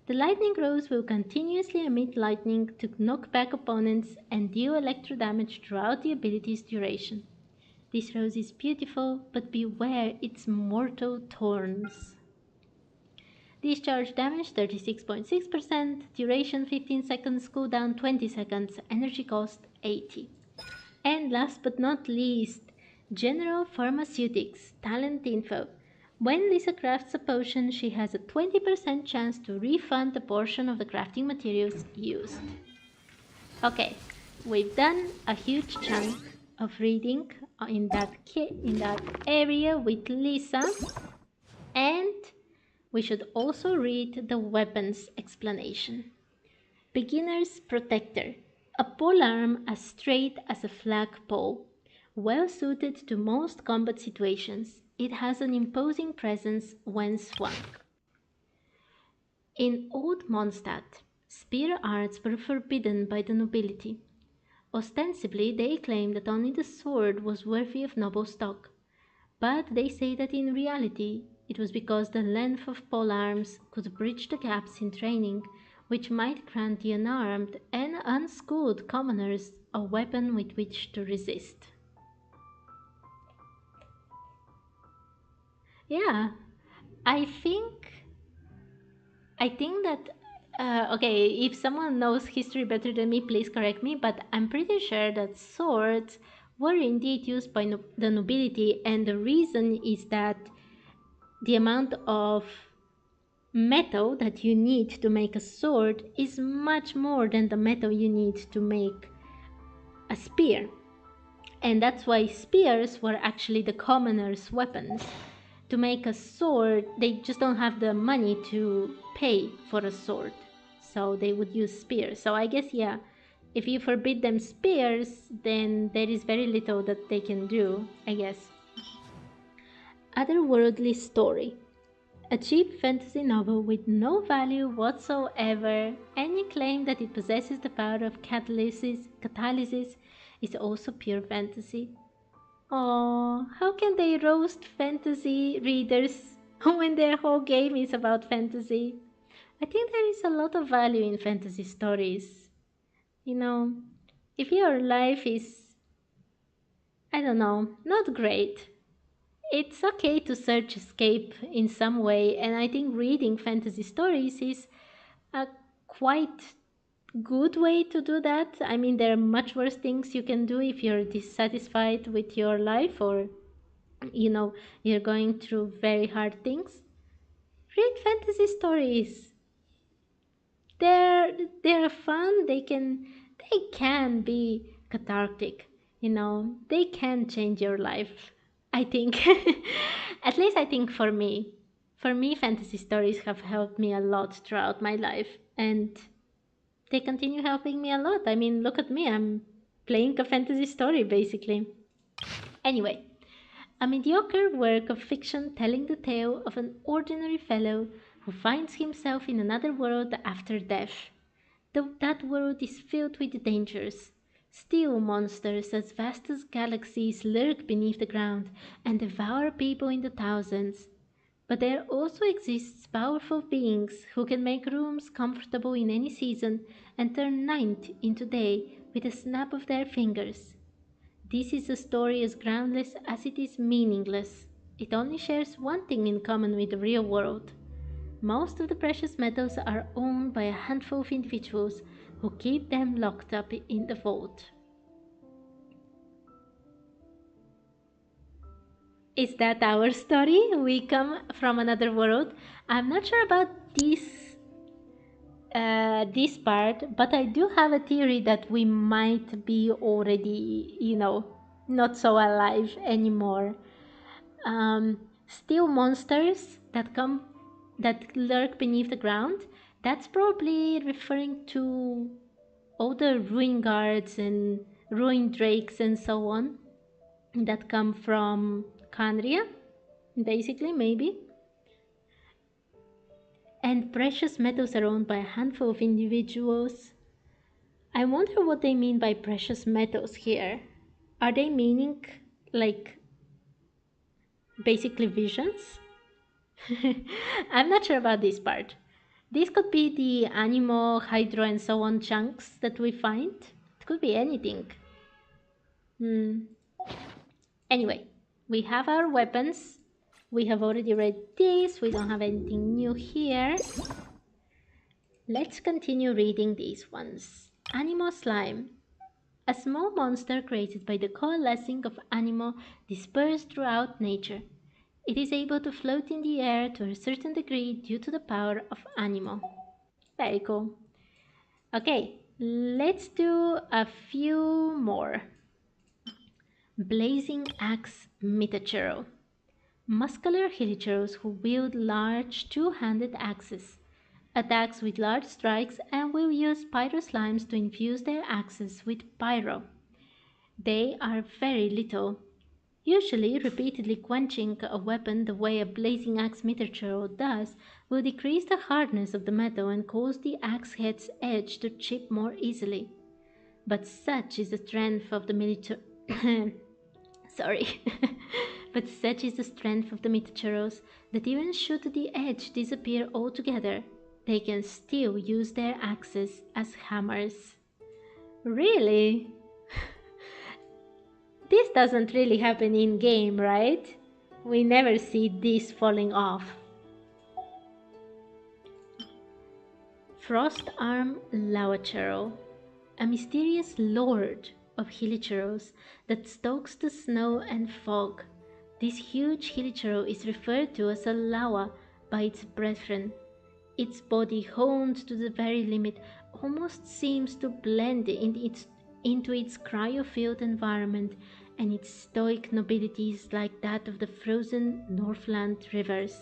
The lightning rose will continuously emit lightning to knock back opponents and deal electro damage throughout the ability's duration. This rose is beautiful, but beware its mortal thorns. Discharge damage 36.6%, duration 15 seconds, cooldown 20 seconds, energy cost 80. And last but not least, General Pharmaceutics talent info. When Lisa crafts a potion, she has a 20% chance to refund a portion of the crafting materials used. Okay, we've done a huge chunk of reading in that area with Lisa, and we should also read the weapons explanation. Beginner's Protector. A polearm as straight as a flagpole. Well suited to most combat situations. It has an imposing presence when swung. In Old Mondstadt, spear arts were forbidden by the nobility. Ostensibly, they claimed that only the sword was worthy of noble stock. But they say that in reality, it was because the length of polearms could bridge the gaps in training, which might grant the unarmed and unschooled commoners a weapon with which to resist. Yeah, I think that okay, if someone knows history better than me, please correct me, but I'm pretty sure that swords were indeed used by the nobility, and the reason is that the amount of metal that you need to make a sword is much more than the metal you need to make a spear. And that's why spears were actually the commoners' weapons. To make a sword, they just don't have the money to pay for a sword, so they would use spears. So I guess, yeah, if you forbid them spears, then there is very little that they can do, I guess. Otherworldly Story. A cheap fantasy novel with no value whatsoever. Any claim that it possesses the power of catalysis is also pure fantasy. Oh, how can they roast fantasy readers when their whole game is about fantasy? I think there is a lot of value in fantasy stories. You know, if your life is, I don't know, not great, it's okay to search escape in some way, and I think reading fantasy stories is a quite good way to do that. I mean, there are much worse things you can do if you're dissatisfied with your life, or you're going through very hard things. Read fantasy stories. They're fun. They can be cathartic. They can change your life, I think. At least I think for me fantasy stories have helped me a lot throughout my life, and they continue helping me a lot. I mean, look at me, I'm playing a fantasy story basically. Anyway, a mediocre work of fiction telling the tale of an ordinary fellow who finds himself in another world after death. Though that world is filled with dangers. Still, monsters as vast as galaxies lurk beneath the ground and devour people in the thousands. But there also exists powerful beings who can make rooms comfortable in any season and turn night into day with a snap of their fingers. This is a story as groundless as it is meaningless. It only shares one thing in common with the real world. Most of the precious metals are owned by a handful of individuals who keep them locked up in the vault. Is that our story? We come from another world. I'm not sure about this part, but I do have a theory that we might be already, not so alive anymore. Still monsters that lurk beneath the ground. That's probably referring to all the ruin guards and ruin drakes and so on that come from Kandria, basically, maybe. And precious metals are owned by a handful of individuals. I wonder what they mean by precious metals here. Are they meaning like basically visions? I'm not sure about this part. This could be the animal, hydro, and so on chunks that we find. It could be anything. Anyway, we have our weapons. We have already read this. We don't have anything new here. Let's continue reading these ones. Animal slime. A small monster created by the coalescing of animal dispersed throughout nature. It is able to float in the air to a certain degree due to the power of animal. Very cool. Okay, let's do a few more. Blazing Axe Mitachero. Muscular hilicheros who wield large two-handed axes. Attacks with large strikes and will use pyro slimes to infuse their axes with pyro. They are very little. Usually, repeatedly quenching a weapon the way a blazing axe Mitachero does will decrease the hardness of the metal and cause the axe head's edge to chip more easily. But such is the strength of the But such is the strength of the Mitacheros that even should the edge disappear altogether, they can still use their axes as hammers. Really? This doesn't really happen in game, right? We never see this falling off. Frost Arm Lawachero, a mysterious lord of hilicheros that stokes the snow and fog. This huge hilichero is referred to as a lawa by its brethren. Its body honed to the very limit almost seems to blend into its cryo-filled environment, and its stoic nobility is like that of the frozen Northland rivers.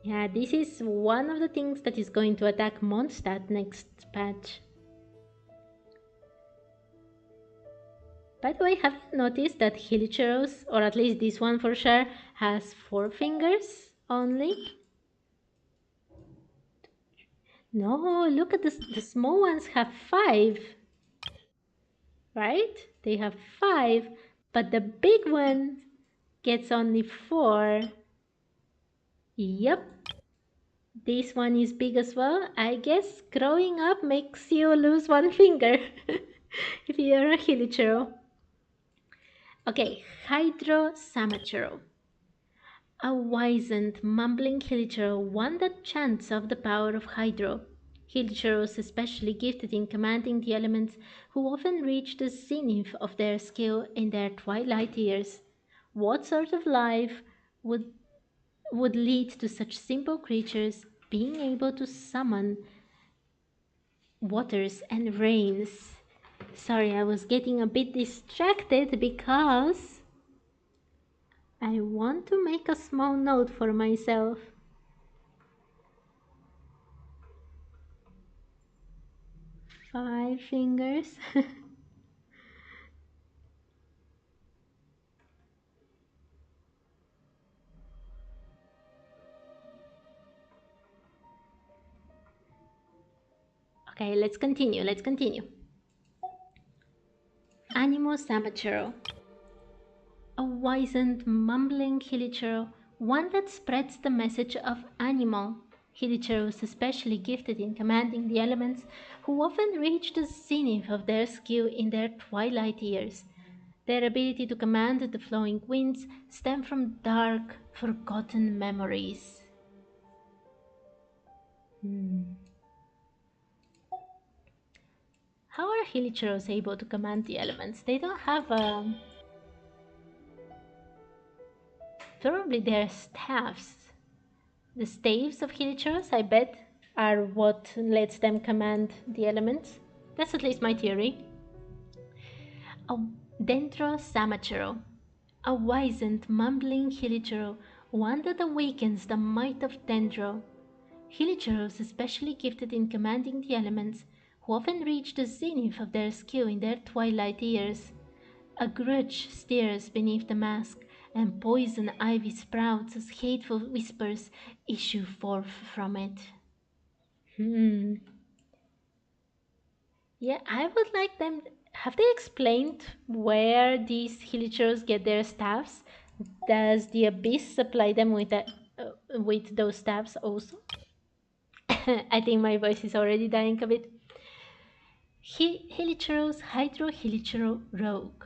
Yeah, this is one of the things that is going to attack Mondstadt next patch. By the way, have you noticed that hilicheros, or at least this one for sure, has 4 fingers only? No, look at this. The small ones have 5. Right? They have 5, but the big one gets only 4. Yep. This one is big as well. I guess growing up makes you lose 1 finger if you're a hilichero. Okay, Hydro Samachero. A wizened, mumbling Hilichurl, one that chants of the power of Hydro. Hilichurls especially gifted in commanding the elements, who often reach the zenith of their skill in their twilight years. What sort of life would lead to such simple creatures being able to summon waters and rains? Sorry, I was getting a bit distracted because I want to make a small note for myself. Five fingers. Okay, let's continue. Animo Samachero. A wizened, mumbling Hilichurl, one that spreads the message of animal. Hilichurls especially gifted in commanding the elements, who often reach the zenith of their skill in their twilight years. Their ability to command the flowing winds stem from dark, forgotten memories. How are Hilichurls able to command the elements? They don't have a... Probably their staffs. The staves of Hilichurls, I bet, are what lets them command the elements. That's at least my theory. A Dendro Samachero. A wizened, mumbling Hilichurl, one that awakens the might of Dendro. Hilichurls especially gifted in commanding the elements, who often reach the zenith of their skill in their twilight years. A grudge stirs beneath the mask, and poison ivy sprouts as hateful whispers issue forth from it. Yeah, I would like them... Have they explained where these Hilichurls get their staffs? Does the Abyss supply them with those staffs also? I think my voice is already dying a bit. Hilichurls Hydro Hilichurl Rogue.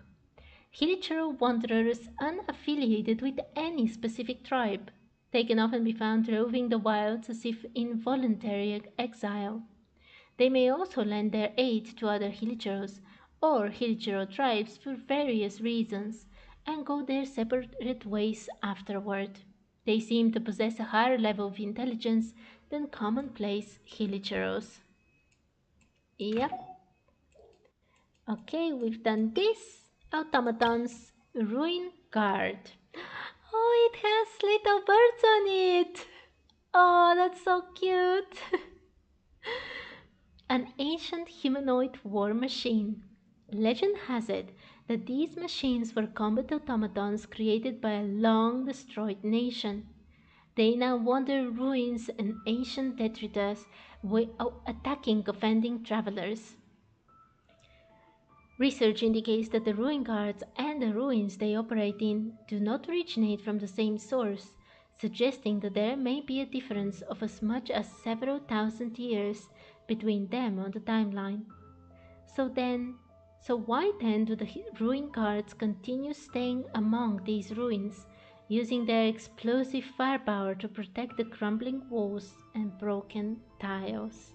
Hilichurl wanderers unaffiliated with any specific tribe. They can often be found roving the wilds as if in voluntary exile. They may also lend their aid to other Hilichurls or Hilichurl tribes for various reasons and go their separate ways afterward. They seem to possess a higher level of intelligence than commonplace Hilichurls. Yep. Okay, we've done this. Automaton's Ruin Guard. Oh, it has little birds on it. Oh, that's so cute. An ancient humanoid war machine. Legend has it that these machines were combat automatons created by a long destroyed nation. They now wander ruins and ancient detritus, attacking offending travelers. Research indicates that the ruin guards and the ruins they operate in do not originate from the same source, suggesting that there may be a difference of as much as several thousand years between them on the timeline. So why then do the ruin guards continue staying among these ruins, using their explosive firepower to protect the crumbling walls and broken tiles?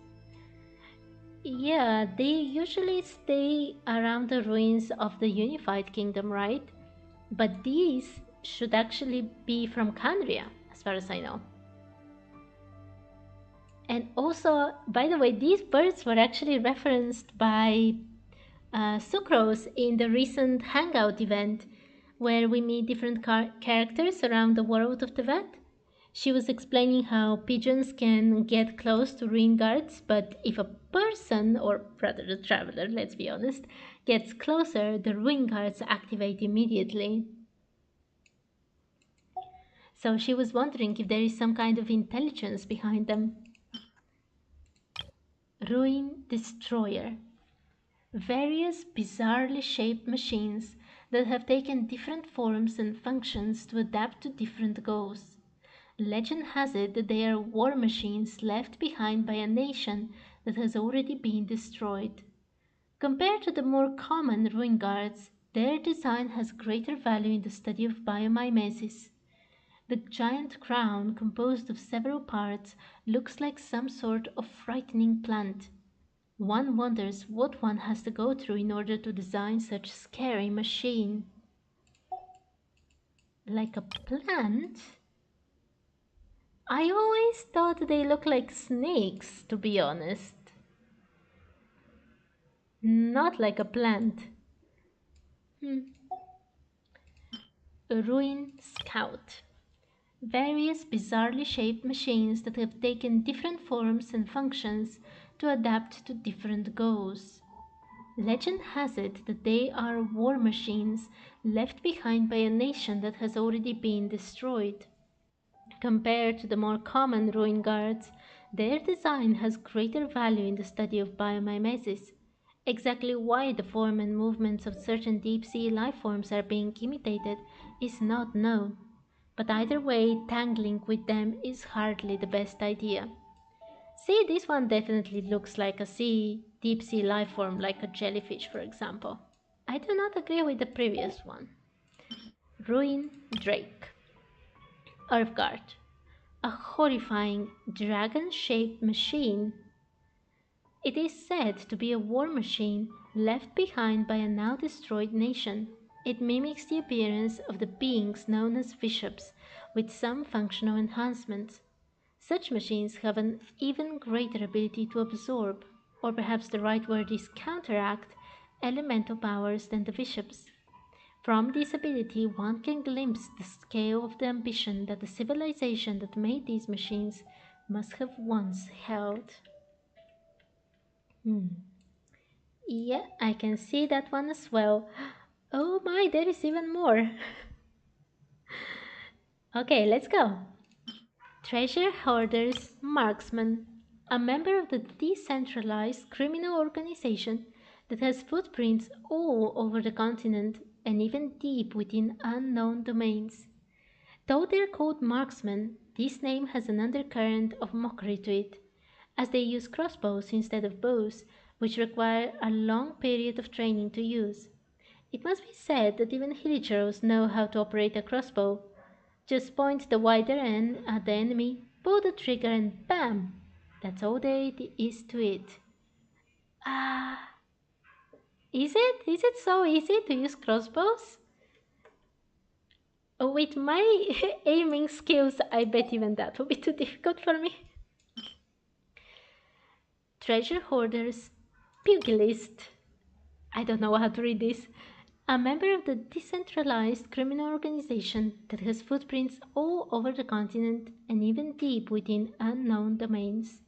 Yeah, they usually stay around the ruins of the Unified Kingdom, right? But these should actually be from Kandria, as far as I know. And also, by the way, these birds were actually referenced by Sucrose in the recent Hangout event, where we meet different characters around the world of the vet. She was explaining how pigeons can get close to ruin guards, but if a person, or rather the traveler, let's be honest, gets closer, the ruin guards activate immediately. So she was wondering if there is some kind of intelligence behind them. Ruin Destroyer. Various bizarrely shaped machines that have taken different forms and functions to adapt to different goals. Legend has it that they are war machines left behind by a nation that has already been destroyed. Compared to the more common ruin guards, their design has greater value in the study of biomimesis. The giant crown, composed of several parts, looks like some sort of frightening plant. One wonders what one has to go through in order to design such a scary machine. Like a plant? I always thought they look like snakes, to be honest. Not like a plant. A ruin scout. Various bizarrely shaped machines that have taken different forms and functions to adapt to different goals. Legend has it that they are war machines left behind by a nation that has already been destroyed. Compared to the more common ruin guards, their design has greater value in the study of biomimesis. Exactly why the form and movements of certain deep-sea life forms are being imitated is not known, but either way, tangling with them is hardly the best idea. See, this one definitely looks like a deep sea life form, like a jellyfish, for example. I do not agree with the previous one. Ruin Drake. Earthguard. A horrifying dragon-shaped machine. It is said to be a war machine left behind by a now destroyed nation. It mimics the appearance of the beings known as bishops, with some functional enhancements. Such machines have an even greater ability to absorb, or perhaps the right word is counteract, elemental powers than the bishops. From this ability, one can glimpse the scale of the ambition that the civilization that made these machines must have once held. Yeah, I can see that one as well. Oh my, there is even more. Okay, let's go. Treasure Hoarders Marksman, a member of the decentralized criminal organization that has footprints all over the continent and even deep within unknown domains. Though they're called marksmen, this name has an undercurrent of mockery to it, as they use crossbows instead of bows, which require a long period of training to use. It must be said that even villagers know how to operate a crossbow. Just point the wider end at the enemy, pull the trigger, and bam! That's all there is to it. Ah, is it? Is it so easy to use crossbows? With my aiming skills, I bet even that will be too difficult for me. Treasure Hoarders Pugilist. I don't know how to read this. A member of the decentralized criminal organization that has footprints all over the continent and even deep within unknown domains.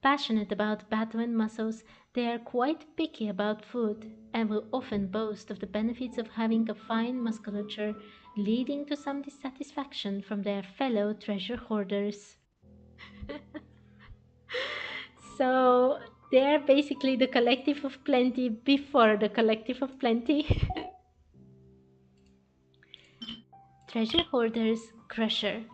Passionate about battle and muscles, they are quite picky about food and will often boast of the benefits of having a fine musculature, leading to some dissatisfaction from their fellow treasure hoarders. So they are basically the collective of plenty before the collective of plenty. Treasure Hoarders Crusher,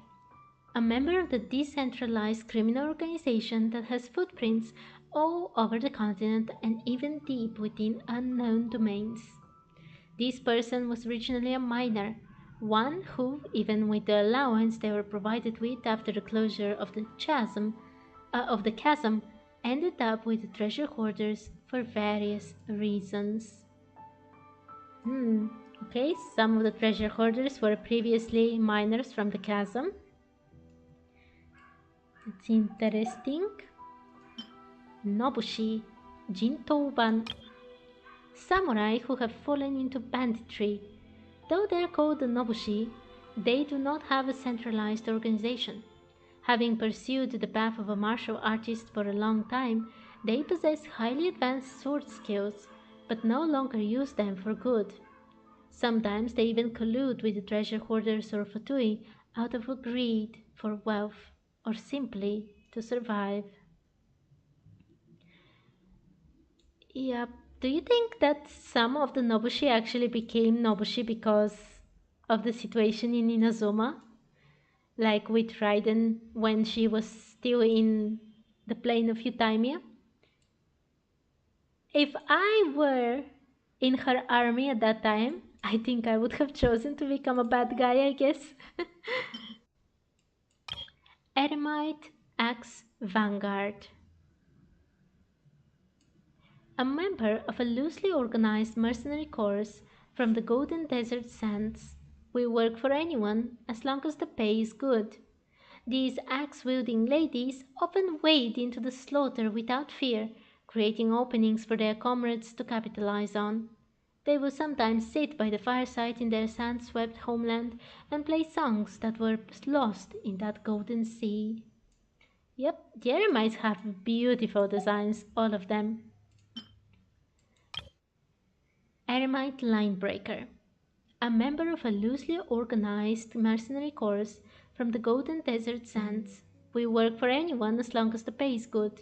a member of the decentralized criminal organization that has footprints all over the continent and even deep within unknown domains. This person was originally a miner, one who, even with the allowance they were provided with after the closure of the chasm, ended up with the treasure hoarders for various reasons. Okay, some of the treasure hoarders were previously miners from the chasm. It's interesting. Nobushi, Jintouban, samurai who have fallen into banditry. Though they are called the Nobushi, they do not have a centralized organization. Having pursued the path of a martial artist for a long time, they possess highly advanced sword skills, but no longer use them for good. Sometimes they even collude with the treasure hoarders or fatui out of a greed for wealth or simply to survive. Yep. Do you think that some of the Nobushi actually became Nobushi because of the situation in Inazuma? Like with Raiden when she was still in the plane of Euthymia? If I were in her army at that time, I think I would have chosen to become a bad guy, I guess. Eremite Axe Vanguard. A member of a loosely organized mercenary corps from the Golden Desert Sands. We work for anyone as long as the pay is good. These axe-wielding ladies often wade into the slaughter without fear, creating openings for their comrades to capitalize on. They will sometimes sit by the fireside in their sand-swept homeland and play songs that were lost in that golden sea. Yep, the Eremites have beautiful designs, all of them. Eremite Linebreaker. A member of a loosely organized mercenary corps from the Golden Desert Sands. We work for anyone as long as the pay is good.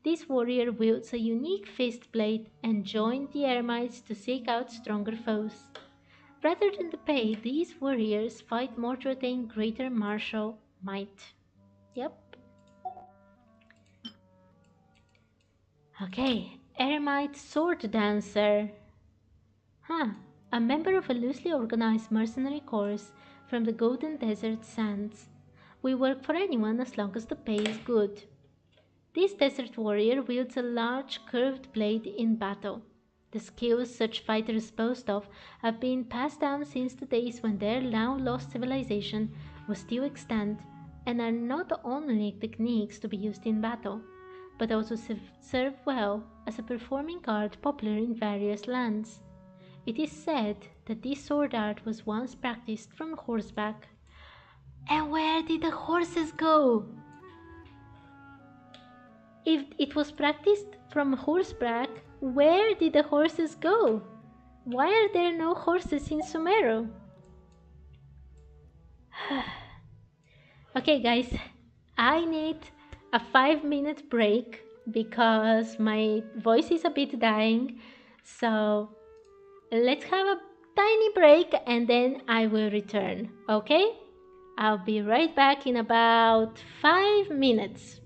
This warrior wields a unique fist blade and joined the Eremites to seek out stronger foes. Rather than the pay, these warriors fight more to attain greater martial might. Yep. Okay, Eremite Sword Dancer. Huh. A member of a loosely organized mercenary corps from the Golden Desert Sands. We work for anyone as long as the pay is good. This desert warrior wields a large curved blade in battle. The skills such fighters boast of have been passed down since the days when their now lost civilization was still extant, and are not only techniques to be used in battle, but also serve well as a performing art popular in various lands. It is said that this sword art was once practiced from horseback. And where did the horses go? If it was practiced from horseback, where did the horses go? Why are there no horses in Sumeru? Okay guys, I need a 5-minute break because my voice is a bit dying. So let's have a tiny break and then I will return, okay? I'll be right back in about 5 minutes.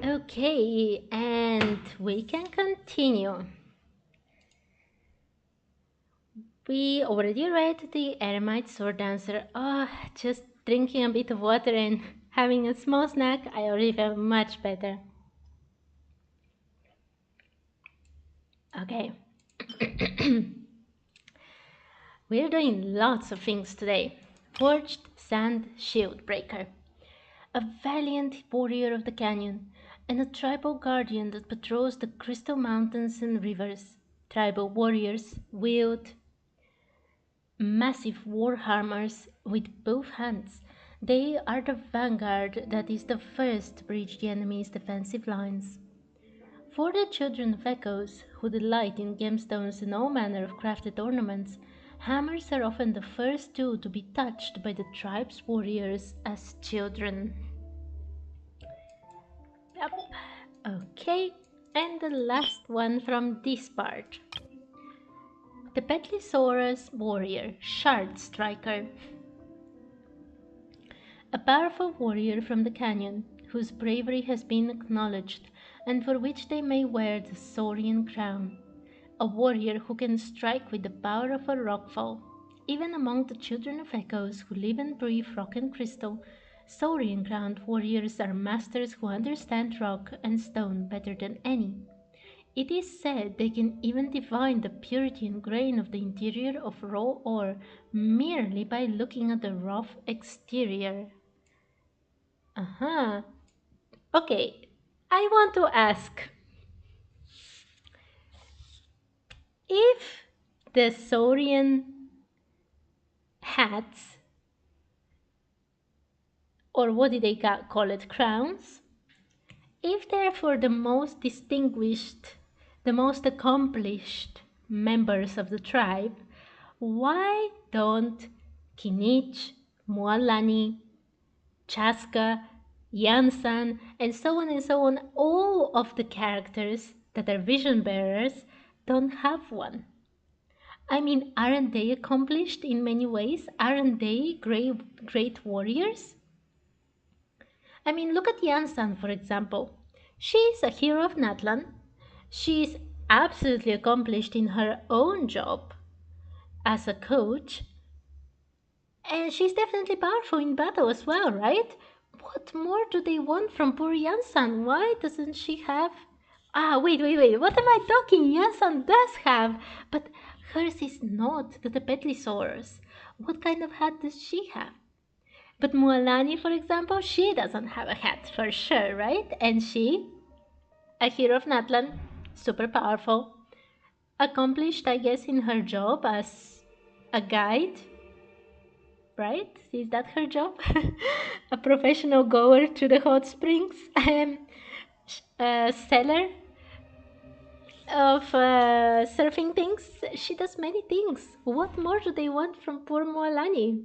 Okay, and we can continue. We already read the Eremite Sword Dancer. Oh, just drinking a bit of water and having a small snack, I already feel much better. Okay. We're doing lots of things today. Forged Sand Shield Breaker, a valiant warrior of the canyon, and a tribal guardian that patrols the crystal mountains and rivers. Tribal warriors wield massive war hammers with both hands. They are the vanguard that is the first to breach the enemy's defensive lines. For the children of echoes, who delight in gemstones and all manner of crafted ornaments, hammers are often the first tool to be touched by the tribe's warriors as children. Yep. Okay, and the last one from this part. The Petlisaurus warrior, Shard Striker. A powerful warrior from the canyon, whose bravery has been acknowledged, and for which they may wear the Saurian crown. A warrior who can strike with the power of a rockfall. Even among the children of echoes who live and breathe rock and crystal, Saurian crowned warriors are masters who understand rock and stone better than any. It is said they can even divine the purity and grain of the interior of raw ore merely by looking at the rough exterior. Okay, I want to ask, if the Saurian hats, or what did they call it, crowns, if they're for the most distinguished, the most accomplished members of the tribe, why don't Kinich, Mualani, Chaska, Yansan, and so on, all of the characters that are vision bearers don't have one? I mean, aren't they accomplished in many ways? Aren't they great warriors? I mean, look at Yansan, for example. She's a hero of Natlan. She's absolutely accomplished in her own job as a coach. And she's definitely powerful in battle as well, right? What more do they want from poor Yansan? Why doesn't she have... wait. What am I talking? Yansan does have, but hers is not the Petlisaurus. What kind of hat does she have? But Mualani, for example, she doesn't have a hat for sure, right? And she, a hero of Natlan, super powerful, accomplished, I guess, in her job as a guide, right? Is that her job? A professional goer to the hot springs, a seller of surfing things. She does many things. What more do they want from poor Mualani?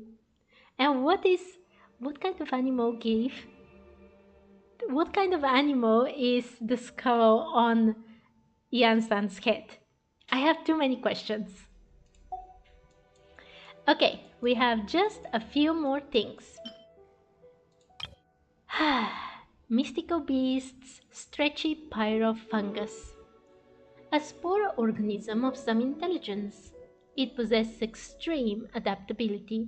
And what kind of animal gave? What kind of animal is the skull on Yansan's head? I have too many questions. Okay, we have just a few more things. Mystical beasts, stretchy pyrofungus. A spore organism of some intelligence. It possesses extreme adaptability.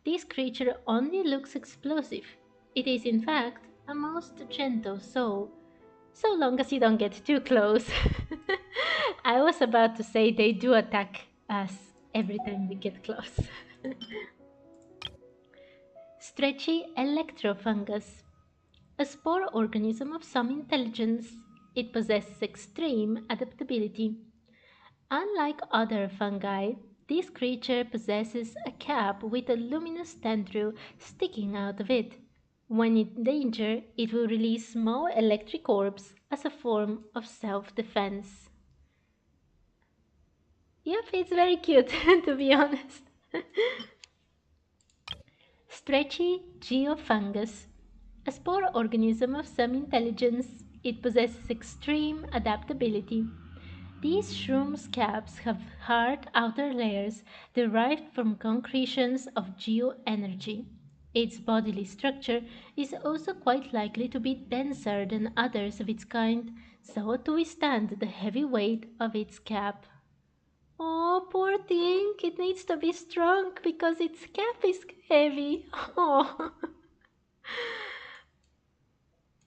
This creature only looks explosive. It is in fact a most gentle soul, so long as you don't get too close. I was about to say they do attack us every time we get close. Stretchy electrofungus. A spore organism of some intelligence. It possesses extreme adaptability. Unlike other fungi, this creature possesses a cap with a luminous tendril sticking out of it. When in danger, it will release small electric orbs as a form of self-defense. Yep, it's very cute, to be honest. Stretchy geofungus. A spore organism of some intelligence, it possesses extreme adaptability. These shrooms caps have hard outer layers derived from concretions of geoenergy. Its bodily structure is also quite likely to be denser than others of its kind, so to withstand the heavy weight of its cap. Oh, poor thing, it needs to be strong because its cap is heavy. Oh,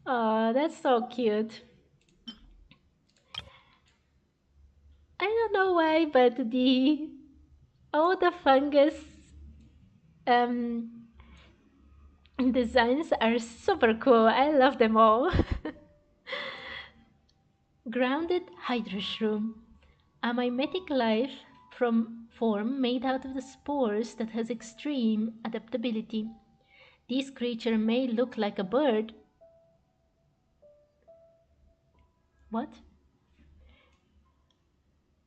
oh, that's so cute. I don't know why, but the fungus um designs are super cool. I love them all. Grounded Hydroshroom, a mimetic life from form made out of the spores that has extreme adaptability. This creature may look like a bird. What?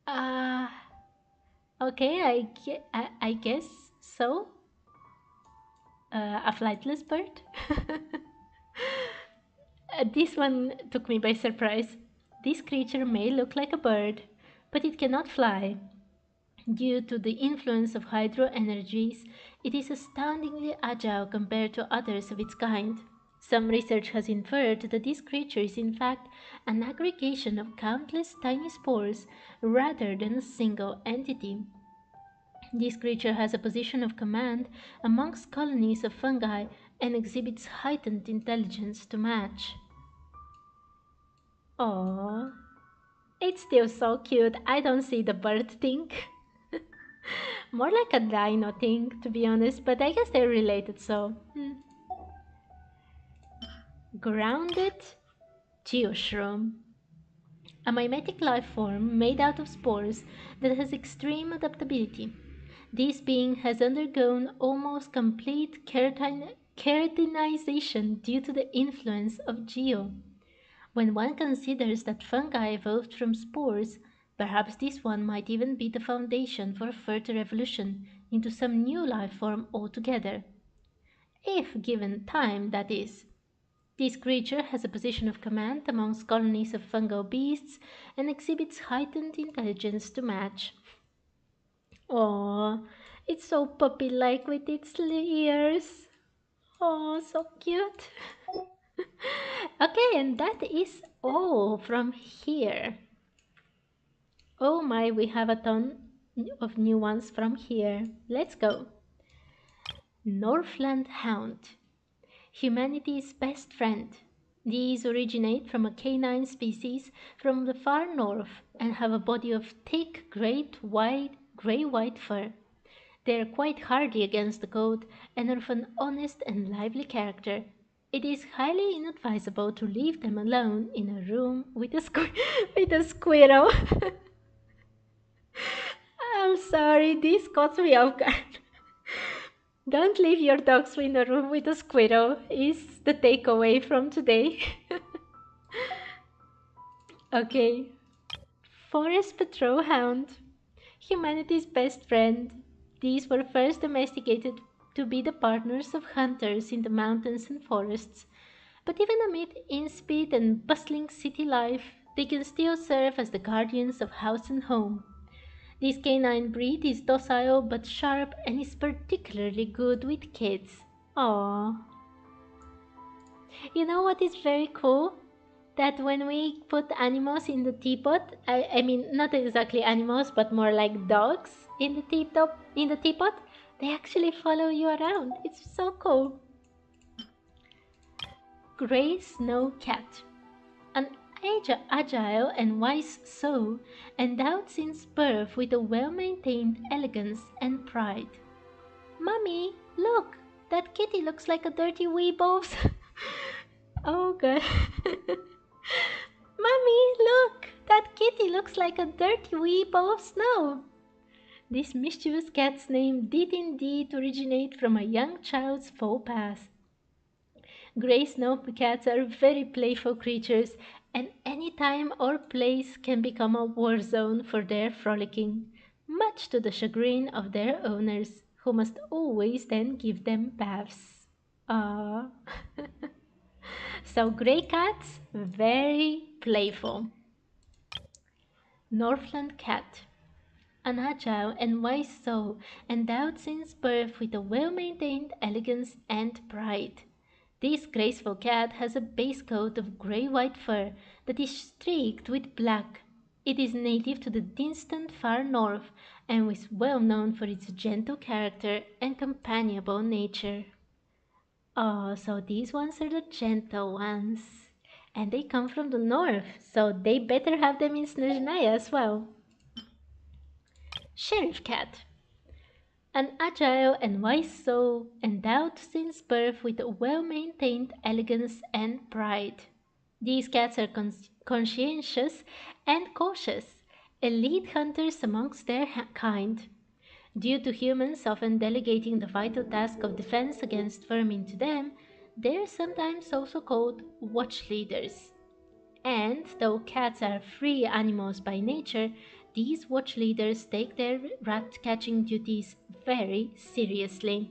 Uh, okay, I guess so. A flightless bird? This one took me by surprise. This creature may look like a bird, but it cannot fly. Due to the influence of hydro energies, it is astoundingly agile compared to others of its kind. Some research has inferred that this creature is in fact an aggregation of countless tiny spores rather than a single entity. This creature has a position of command amongst colonies of fungi and exhibits heightened intelligence to match. Aww, it's still so cute. I don't see the bird thing. More like a dino thing, to be honest, but I guess they're related, so. Grounded Geoshroom, a mimetic life form made out of spores that has extreme adaptability. This being has undergone almost complete keratinization due to the influence of Geo. When one considers that fungi evolved from spores, perhaps this one might even be the foundation for further evolution into some new life form altogether. If given time, that is. This creature has a position of command amongst colonies of fungal beasts and exhibits heightened intelligence to match. Oh, it's so puppy-like with its ears. Oh, so cute. Okay, and that is all from here. Oh my, we have a ton of new ones from here. Let's go. Northland Hound, humanity's best friend. These originate from a canine species from the far north and have a body of thick grey-white fur. They are quite hardy against the cold and are of an honest and lively character. It is highly inadvisable to leave them alone in a room with a squirrel. I'm sorry, this caught me off guard. Don't leave your dogs in a room with a squirrel is the takeaway from today. Okay. Forest Patrol Hound, humanity's best friend. These were first domesticated to be the partners of hunters in the mountains and forests. But even amid in-speed and bustling city life, they can still serve as the guardians of house and home. This canine breed is docile but sharp and is particularly good with kids. Aww. You know what is very cool? That when we put animals in the teapot, I mean not exactly animals but more like dogs in the teapot, they actually follow you around. It's so cool. Grey Snow Cat, an agile and wise soul, endowed since birth with a well-maintained elegance and pride. Mummy, look! That kitty looks like a dirty weebles. Oh god. Mummy, look! That kitty looks like a dirty wee ball of snow. This mischievous cat's name did indeed originate from a young child's faux pas. Grey snow cats are very playful creatures, and any time or place can become a war zone for their frolicking, much to the chagrin of their owners, who must always then give them baths. Ah. So grey cats, very playful. Northland Cat, An agile and wise soul, endowed since birth with a well-maintained elegance and pride. This graceful cat has a base coat of grey-white fur that is streaked with black. It is native to the distant far north and is well known for its gentle character and companionable nature. Oh, so these ones are the gentle ones. And they come from the north, so they better have them in Snezhnaya as well. Sheriff Cat. An agile and wise soul, endowed since birth with a well-maintained elegance and pride. These cats are conscientious and cautious, elite hunters amongst their kind. Due to humans often delegating the vital task of defense against vermin to them, they are sometimes also called watch leaders. And though cats are free animals by nature, these watch leaders take their rat-catching duties very seriously.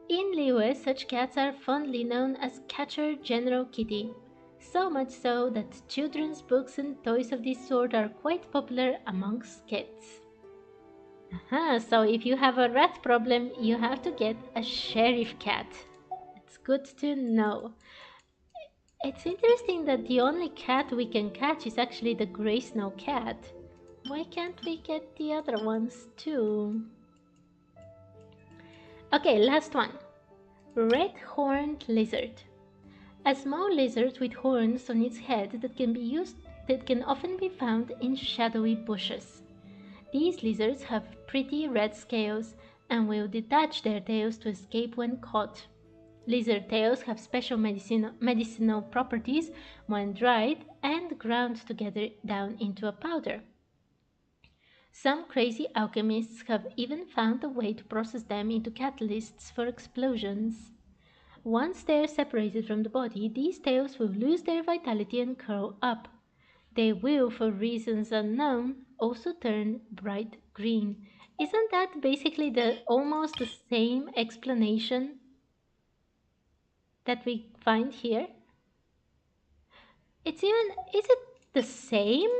In Liyue, such cats are fondly known as Catcher General Kitty, so much so that children's books and toys of this sort are quite popular amongst kids. So if you have a rat problem, you have to get a sheriff cat. It's good to know. It's interesting that the only cat we can catch is actually the gray snow cat. Why can't we get the other ones too? Okay, last one. Red-horned lizard. A small lizard with horns on its head that can often be found in shadowy bushes. These lizards have pretty red scales and will detach their tails to escape when caught. Lizard tails have special medicinal properties when dried and ground together down into a powder. Some crazy alchemists have even found a way to process them into catalysts for explosions. Once they are separated from the body, these tails will lose their vitality and curl up. They will, for reasons unknown, also turn bright green. Isn't that basically almost the same explanation that we find here? Is it the same?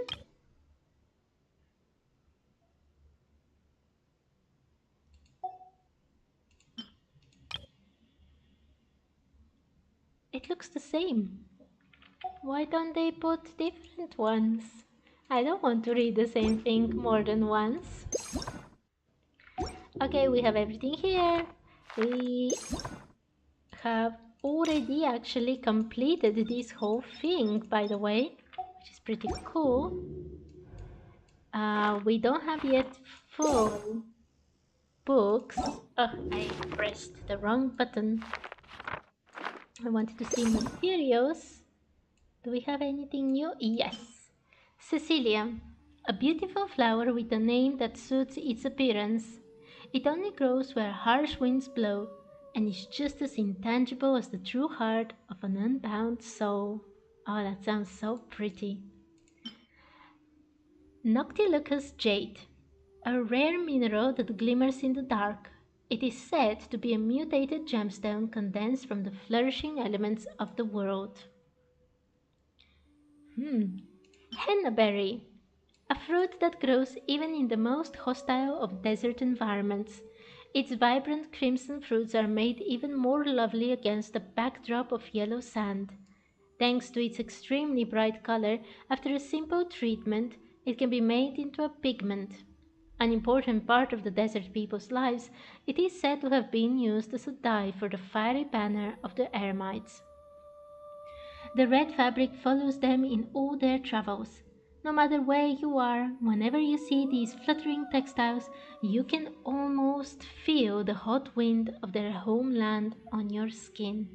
It looks the same. Why don't they put different ones? I don't want to read the same thing more than once. Okay, we have everything here. We have already actually completed this whole thing, by the way, which is pretty cool. We don't have yet full books. Oh, I pressed the wrong button. I wanted to see materials. Do we have anything new? Yes. Cecilia, a beautiful flower with a name that suits its appearance. It only grows where harsh winds blow, and is just as intangible as the true heart of an unbound soul. Oh, that sounds so pretty. Noctilucous jade, a rare mineral that glimmers in the dark. It is said to be a mutated gemstone condensed from the flourishing elements of the world. Hennaberry, a fruit that grows even in the most hostile of desert environments. Its vibrant crimson fruits are made even more lovely against a backdrop of yellow sand. Thanks to its extremely bright color, after a simple treatment, it can be made into a pigment. An important part of the desert people's lives, it is said to have been used as a dye for the fiery banner of the Eremites. The red fabric follows them in all their travels. No matter where you are, whenever you see these fluttering textiles, you can almost feel the hot wind of their homeland on your skin.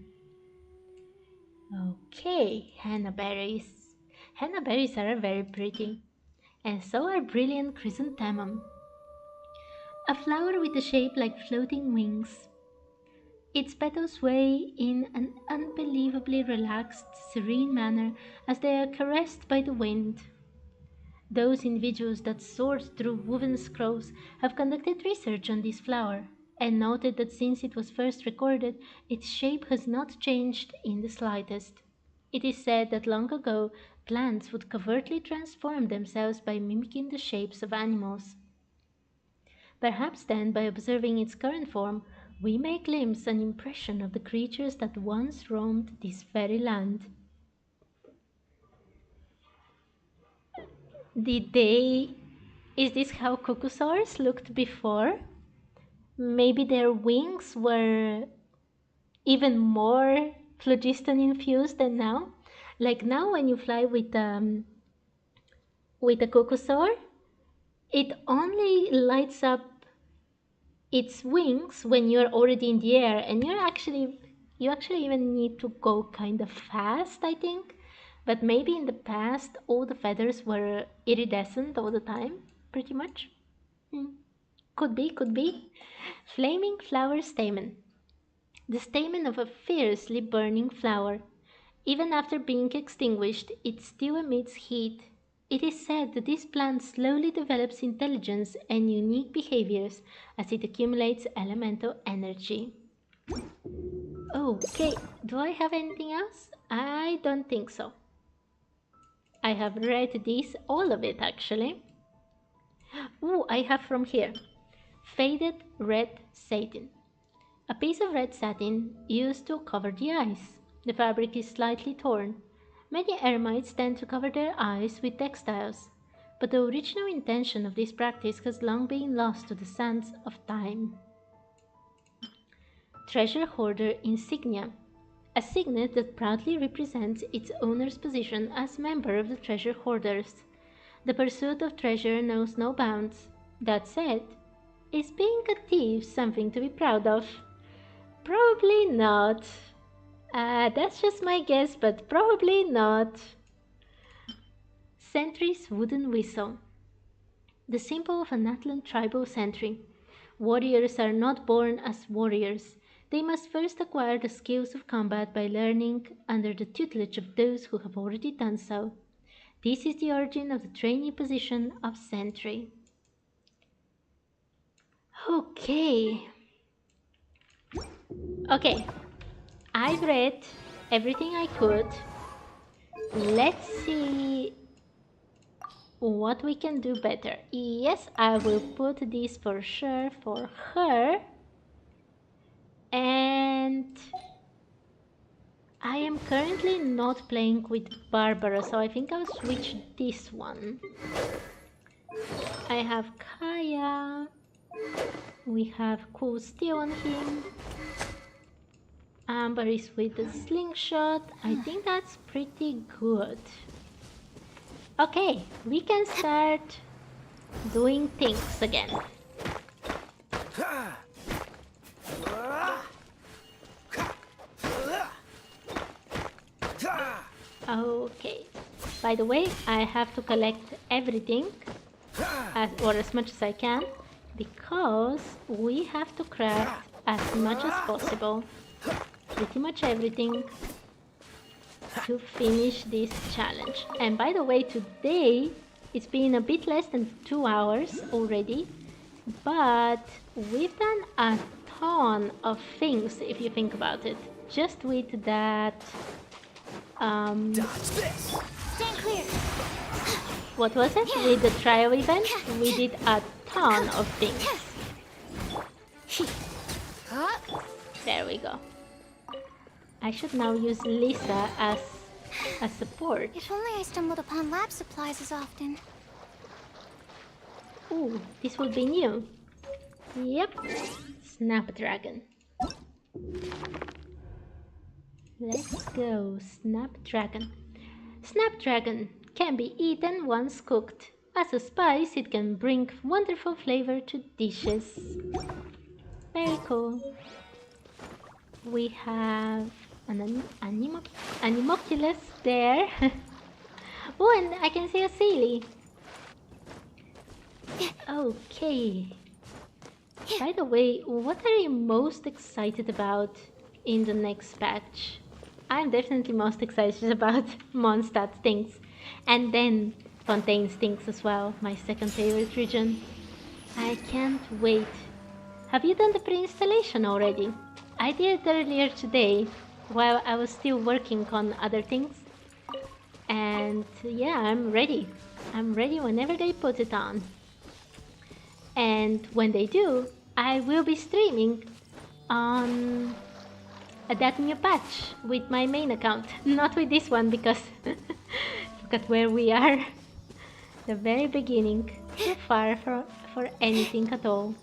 Okay, henna berries. Henna berries are very pretty, and so are brilliant chrysanthemum. A flower with a shape like floating wings. Its petals sway in an unbelievably relaxed, serene manner as they are caressed by the wind. Those individuals that sort through woven scrolls have conducted research on this flower and noted that since it was first recorded, its shape has not changed in the slightest. It is said that long ago, plants would covertly transform themselves by mimicking the shapes of animals. Perhaps then, by observing its current form, we may glimpse an impression of the creatures that once roamed this very land. Is this how Cocosaurs looked before? Maybe their wings were even more phlogiston infused than now? Like now when you fly with a Cocosaur, it only lights up its wings when you're already in the air, and you actually even need to go kind of fast, I think. But maybe in the past all the feathers were iridescent all the time, pretty much. Could be. Flaming flower stamen. The stamen of a fiercely burning flower. Even after being extinguished, it still emits heat. It is said that this plant slowly develops intelligence and unique behaviors as it accumulates elemental energy. Okay, do I have anything else? I don't think so. I have read this, all of it actually. Ooh, I have from here. Faded red satin. A piece of red satin used to cover the eyes. The fabric is slightly torn. Many eremites tend to cover their eyes with textiles, but the original intention of this practice has long been lost to the sands of time. Treasure Hoarder Insignia. A signet that proudly represents its owner's position as member of the Treasure Hoarders. The pursuit of treasure knows no bounds. That said, is being a thief something to be proud of? Probably not. That's just my guess, but probably not. Sentry's wooden whistle. The symbol of an Atlan tribal sentry. Warriors are not born as warriors. They must first acquire the skills of combat by learning under the tutelage of those who have already done so. This is the origin of the trainee position of sentry. Okay, I've read everything I could. Let's see what we can do better. Yes, I will put this for sure for her. And I am currently not playing with Barbara, so I think I'll switch this one. I have Kaya. We have cool steel on him. Amber is with the slingshot. I think that's pretty good. Okay, we can start doing things again. Okay, by the way, I have to collect everything as much as I can, because we have to craft as much as possible, pretty much everything, to finish this challenge. And by the way, today it's been a bit less than 2 hours already, but we've done a ton of things if you think about it. Just with that Stand clear. what was it? With the trial event, we did a ton of things. There we go. I should now use Lisa as a support. If only I stumbled upon lab supplies as often. Ooh, this will be new. Yep, Snapdragon. Let's go, Snapdragon. Snapdragon can be eaten once cooked. As a spice, it can bring wonderful flavor to dishes. Very cool. We have an Animoculus there. Oh, and I can see a Sealy. Okay. By the way, what are you most excited about in the next patch? I'm definitely most excited about Mondstadt things, and then Fontaine's things as well, my second favorite region. I can't wait. Have you done the pre-installation already? I did it earlier today, while I was still working on other things. And yeah, I'm ready. I'm ready whenever they put it on. And when they do, I will be streaming on that new patch with my main account. Not with this one because look at where we are. The very beginning. Too far for anything at all.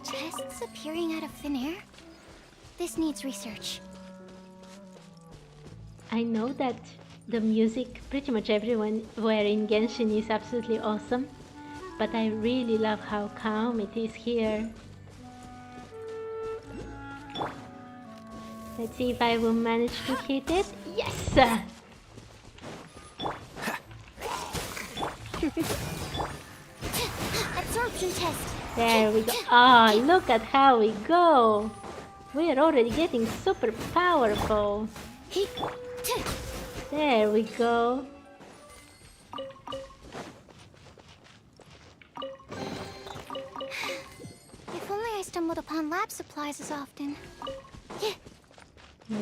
Chests appearing out of thin air? This needs research. I know that the music pretty much everywhere in Genshin is absolutely awesome, but I really love how calm it is here. Let's see if I will manage to hit it. Yes! Absorption test. There we go. Ah, look at how we go. We're already getting super powerful. There we go. If only I stumbled upon lab supplies as often.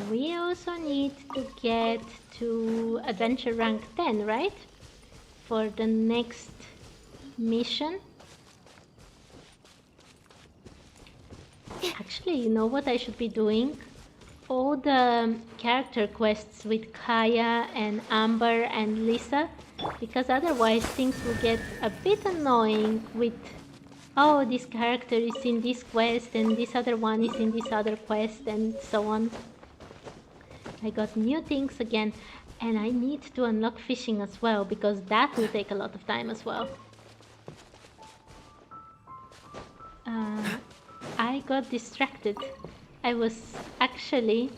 We also need to get to adventure rank 10, right? For the next mission. Actually, you know what I should be doing? All the character quests with Kaya and Amber and Lisa, because otherwise things will get a bit annoying with, oh, this character is in this quest and this other one is in this other quest and so on. I got new things again, and I need to unlock fishing as well, because that will take a lot of time as well. I got distracted. I was actually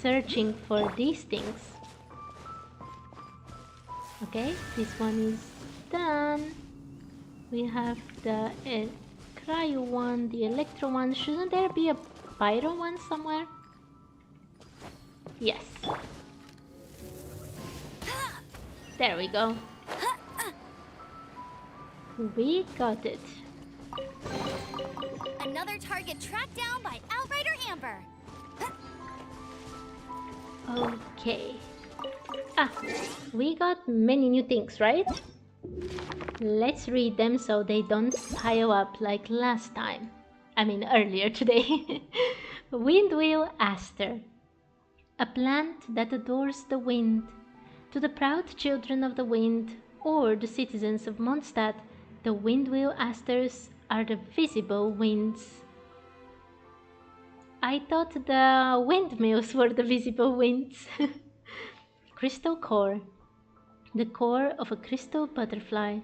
searching for these things. Okay, this one is done. We have the cryo one, the electro one. Shouldn't there be a pyro one somewhere? Yes. There we go. We got it. Another target tracked down by Outrider Amber. Okay. Ah, we got many new things, right? Let's read them so they don't pile up like last time. I mean, earlier today. Windwheel Aster. A plant that adores the wind. To the proud children of the wind, or the citizens of Mondstadt, the Windwheel Asters are the visible winds. I thought the windmills were the visible winds. Crystal core. The core of a crystal butterfly.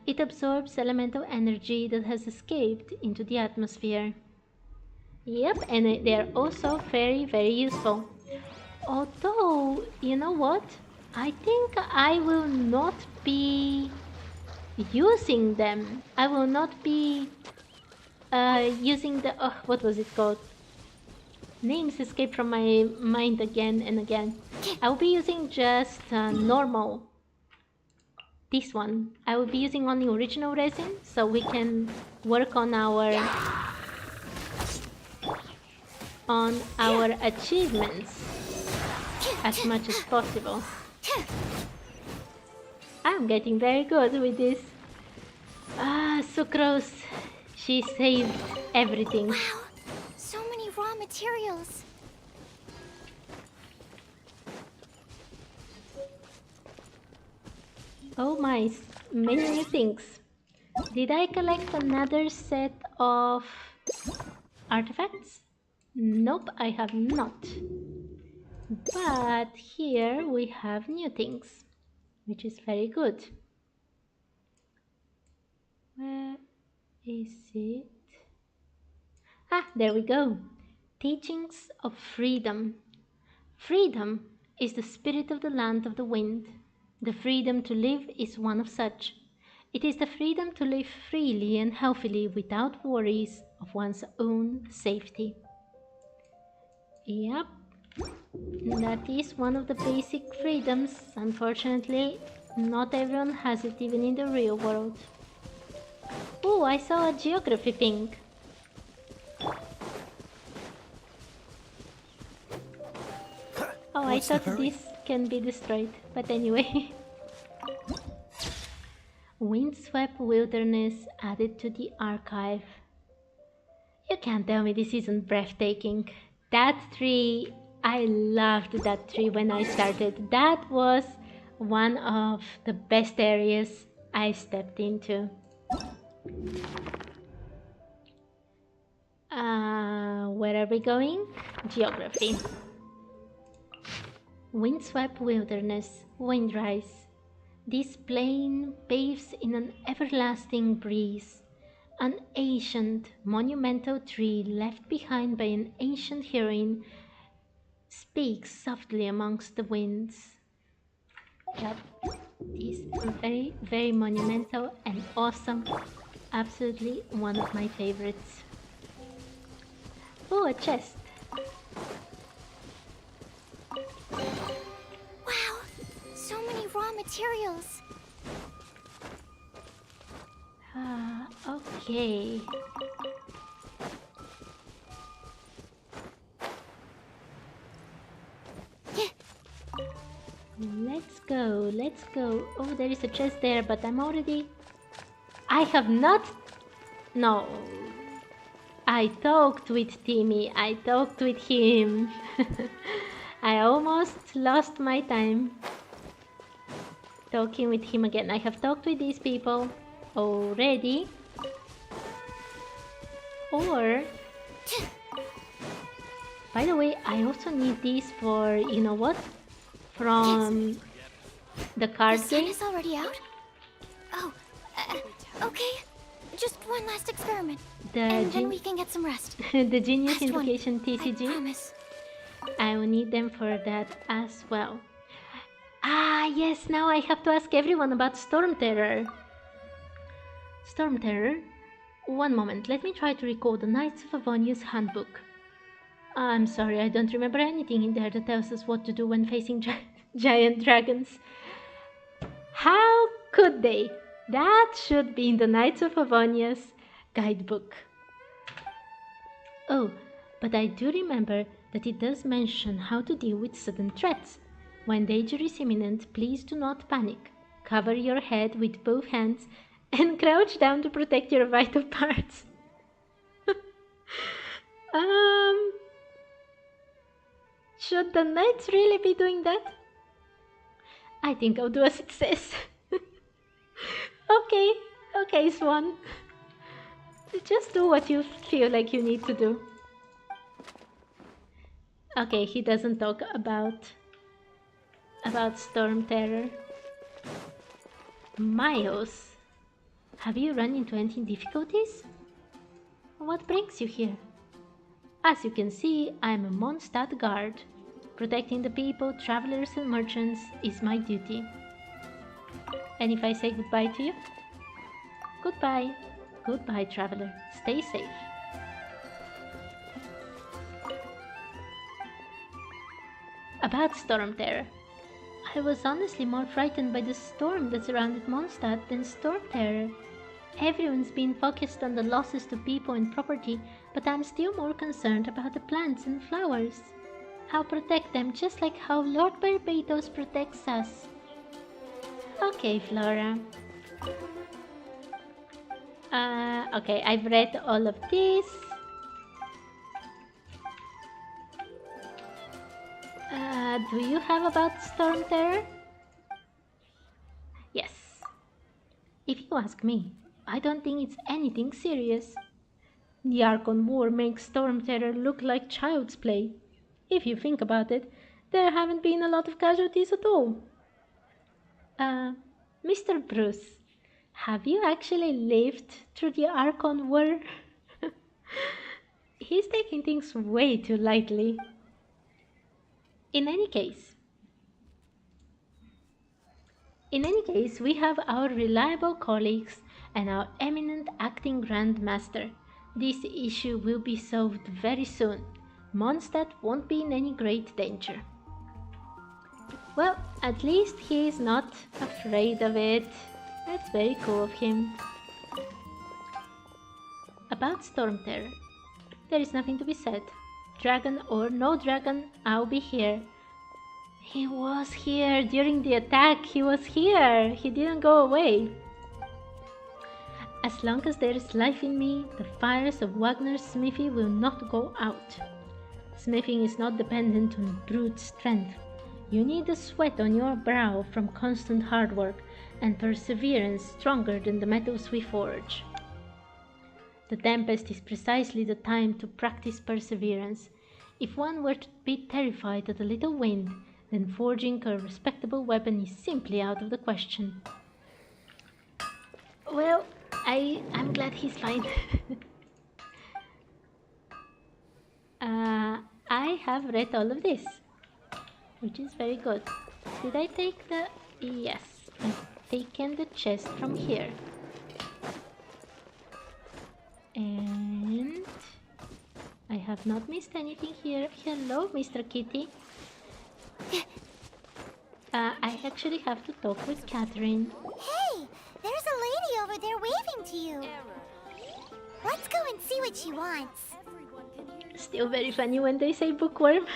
It absorbs elemental energy that has escaped into the atmosphere. Yep, and they're also very, very useful. Although, you know what? I think I will not be using them. I will not be using the... Oh, what was it called? Names escape from my mind again and again. I will be using just normal. This one. I will be using only original resin, so we can work on our achievements as much as possible. I'm getting very good with this. Ah, Sucrose. She saved everything. Wow, so many raw materials. Oh my, many new things. Did I collect another set of artifacts? Nope, I have not. But here we have new things, which is very good. Where is it? Ah, there we go. Teachings of Freedom. Freedom is the spirit of the land of the wind. The freedom to live is one of such. It is the freedom to live freely and healthily without worries of one's own safety. Yep, that is one of the basic freedoms. Unfortunately, Not everyone has it, even in the real world. Oh, I saw a geography thing. Oh, I thought this can be destroyed, but anyway. Windswept Wilderness added to the archive. You can't tell me this isn't breathtaking. That tree, I loved that tree when I started. That was one of the best areas I stepped into. Where are we going? Geography. Windswept Wilderness, Windrise. This plain bathes in an everlasting breeze. An ancient, monumental tree left behind by an ancient heroine speaks softly amongst the winds. Yep, this is very, very monumental and awesome. Absolutely one of my favorites. Oh, a chest. Wow, so many raw materials. Okay. Let's go, let's go. Oh, there is a chest there, but I'm already... I have not... No. I talked with Timmy, I talked with him. I almost lost my time talking with him again. I have talked with these people already. Or... By the way, I also need these for, you know what? From the card The sun game. is already out? Oh, okay. Just one last experiment. And then we can get some rest. The Genius Last one. Invocation I TCG. promise. I will need them for that as well. Ah, yes, now I have to ask everyone about Storm Terror. Storm Terror? One moment, let me try to recall the Knights of Avonia's handbook. I'm sorry, I don't remember anything in there that tells us what to do when facing giant dragons. How could they? That should be in the Knights of Avonia's guidebook. Oh, but I do remember that it does mention how to deal with sudden threats. When danger is imminent, please do not panic. Cover your head with both hands and crouch down to protect your vital parts. Should the knights really be doing that? I think I'll do as it says. Okay, Swan. Just do what you feel like you need to do. Okay, he doesn't talk about Storm Terror. Miles, have you run into any difficulties? What brings you here? As you can see, I am a Mondstadt guard. Protecting the people, travelers and merchants is my duty. And if I say goodbye to you? Goodbye. Goodbye, traveler. Stay safe. About Storm Terror. I was honestly more frightened by the storm that surrounded Mondstadt than Storm Terror. Everyone's been focused on the losses to people and property, but I'm still more concerned about the plants and flowers. I'll protect them just like how Lord Barbados protects us. Okay, Flora. Okay, I've read all of this. Do you have about Storm Terror? Yes. If you ask me, I don't think it's anything serious. The Archon War makes Storm Terror look like child's play. If you think about it, there haven't been a lot of casualties at all. Mr. Bruce, have you actually lived through the Archon War? He's taking things way too lightly. In any case, we have our reliable colleagues and our eminent acting Grand Master. This issue will be solved very soon. Mondstadt won't be in any great danger. Well, at least he is not afraid of it. That's very cool of him. About Storm Terror. There is nothing to be said. Dragon or no dragon, I'll be here. He was here during the attack. He was here. He didn't go away. As long as there is life in me, the fires of Wagner's smithy will not go out. Smithing is not dependent on brute strength. You need the sweat on your brow from constant hard work and perseverance stronger than the metals we forge. The Tempest is precisely the time to practice perseverance. If one were to be terrified at a little wind, then forging a respectable weapon is simply out of the question. Well, I'm glad he's fine. I have read all of this, which is very good. Did I take the... Yes, I've taken the chest from here. And I have not missed anything here. Hello, Mr. Kitty. I actually have to talk with Catherine. Hey, there's a lady over there waving to you. Let's go and see what she wants. Still very funny when they say bookworm.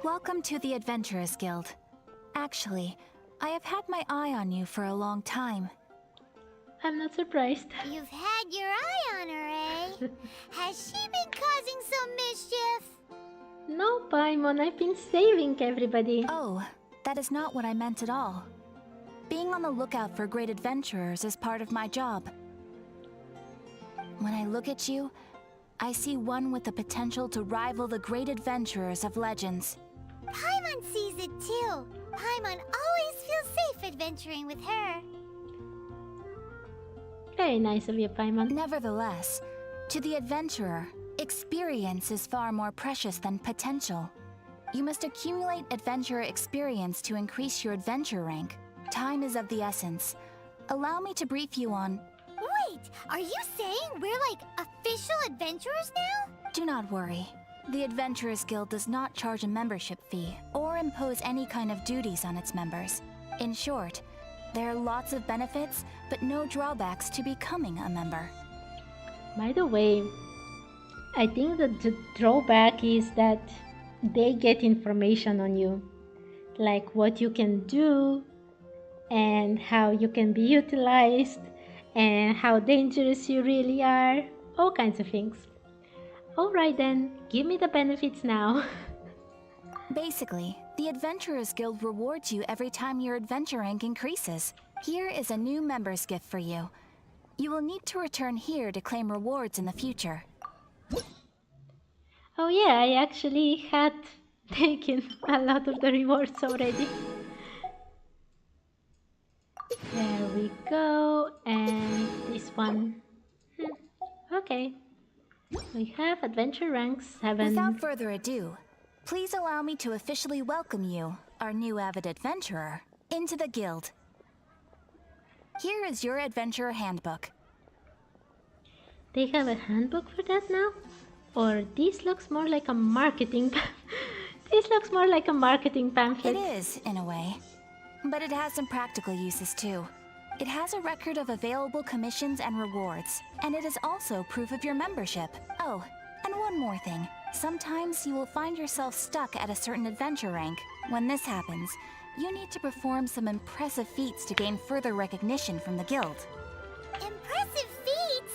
Welcome to the Adventurers Guild. Actually, I have had my eye on you for a long time. I'm not surprised. You've had your eye on her, eh? Has she been causing some mischief? No, Paimon, I've been saving everybody. Oh, that is not what I meant at all. Being on the lookout for great adventurers is part of my job. When I look at you, I see one with the potential to rival the great adventurers of legends. Paimon sees it too. Paimon always feels safe adventuring with her. Very nice of you, Paimon. Nevertheless, to the adventurer, experience is far more precious than potential. You must accumulate adventurer experience to increase your adventure rank. Time is of the essence. Allow me to brief you on... Wait, are you saying we're like official adventurers now? Do not worry. The Adventurers Guild does not charge a membership fee or impose any kind of duties on its members. In short, there are lots of benefits, but no drawbacks to becoming a member. By the way, I think that the drawback is that they get information on you. Like what you can do, and how you can be utilized, and how dangerous you really are. All kinds of things. Alright then, give me the benefits now. Basically, the Adventurers Guild rewards you every time your adventure rank increases. Here is a new member's gift for you. You will need to return here to claim rewards in the future. Oh yeah, I actually had taken a lot of the rewards already. There we go, and this one. Okay. We have adventure rank 7. Without further ado, please allow me to officially welcome you, our new avid adventurer, into the guild. Here is your adventurer handbook. They have a handbook for that now? Or this looks more like a marketing this looks more like a marketing pamphlet. It is, in a way. But it has some practical uses too. It has a record of available commissions and rewards, and it is also proof of your membership. Oh, and one more thing. Sometimes you will find yourself stuck at a certain adventure rank. When this happens, you need to perform some impressive feats to gain further recognition from the guild. Impressive feats?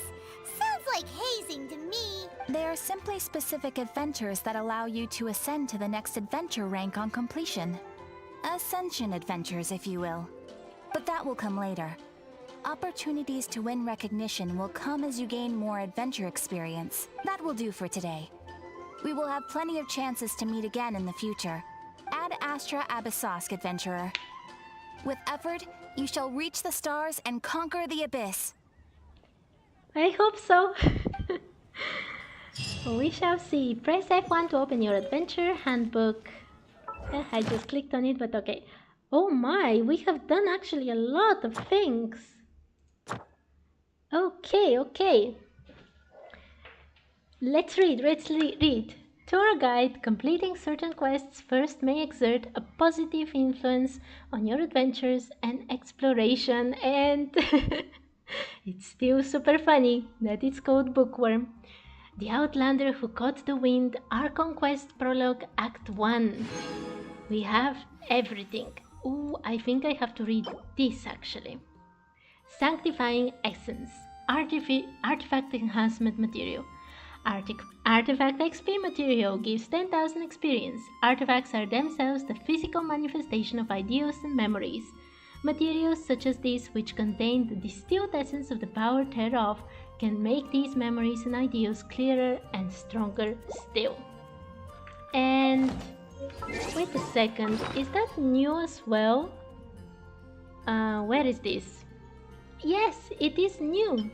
Sounds like hazing to me. They are simply specific adventures that allow you to ascend to the next adventure rank on completion. Ascension adventures, if you will. But that will come later. Opportunities to win recognition will come as you gain more adventure experience. That will do for today. We will have plenty of chances to meet again in the future. Ad Astra Abyssosk, adventurer. With effort, you shall reach the stars and conquer the abyss. I hope so. We shall see. Press F1 to open your adventure handbook. I just clicked on it, but okay. Oh my, we have done actually a lot of things. Okay. Let's read. Tour guide, completing certain quests first may exert a positive influence on your adventures and exploration, and it's still super funny that it's called Bookworm. The Outlander Who Caught the Wind, our Conquest Prologue, Act 1. We have everything. Ooh, I think I have to read this actually. Sanctifying Essence, Artifact Enhancement Material. Artifact XP material gives 10,000 experience. Artifacts are themselves the physical manifestation of ideals and memories. Materials such as these, which contain the distilled essence of the power thereof, can make these memories and ideals clearer and stronger still. And wait a second, is that new as well? Where is this? Yes, it is new.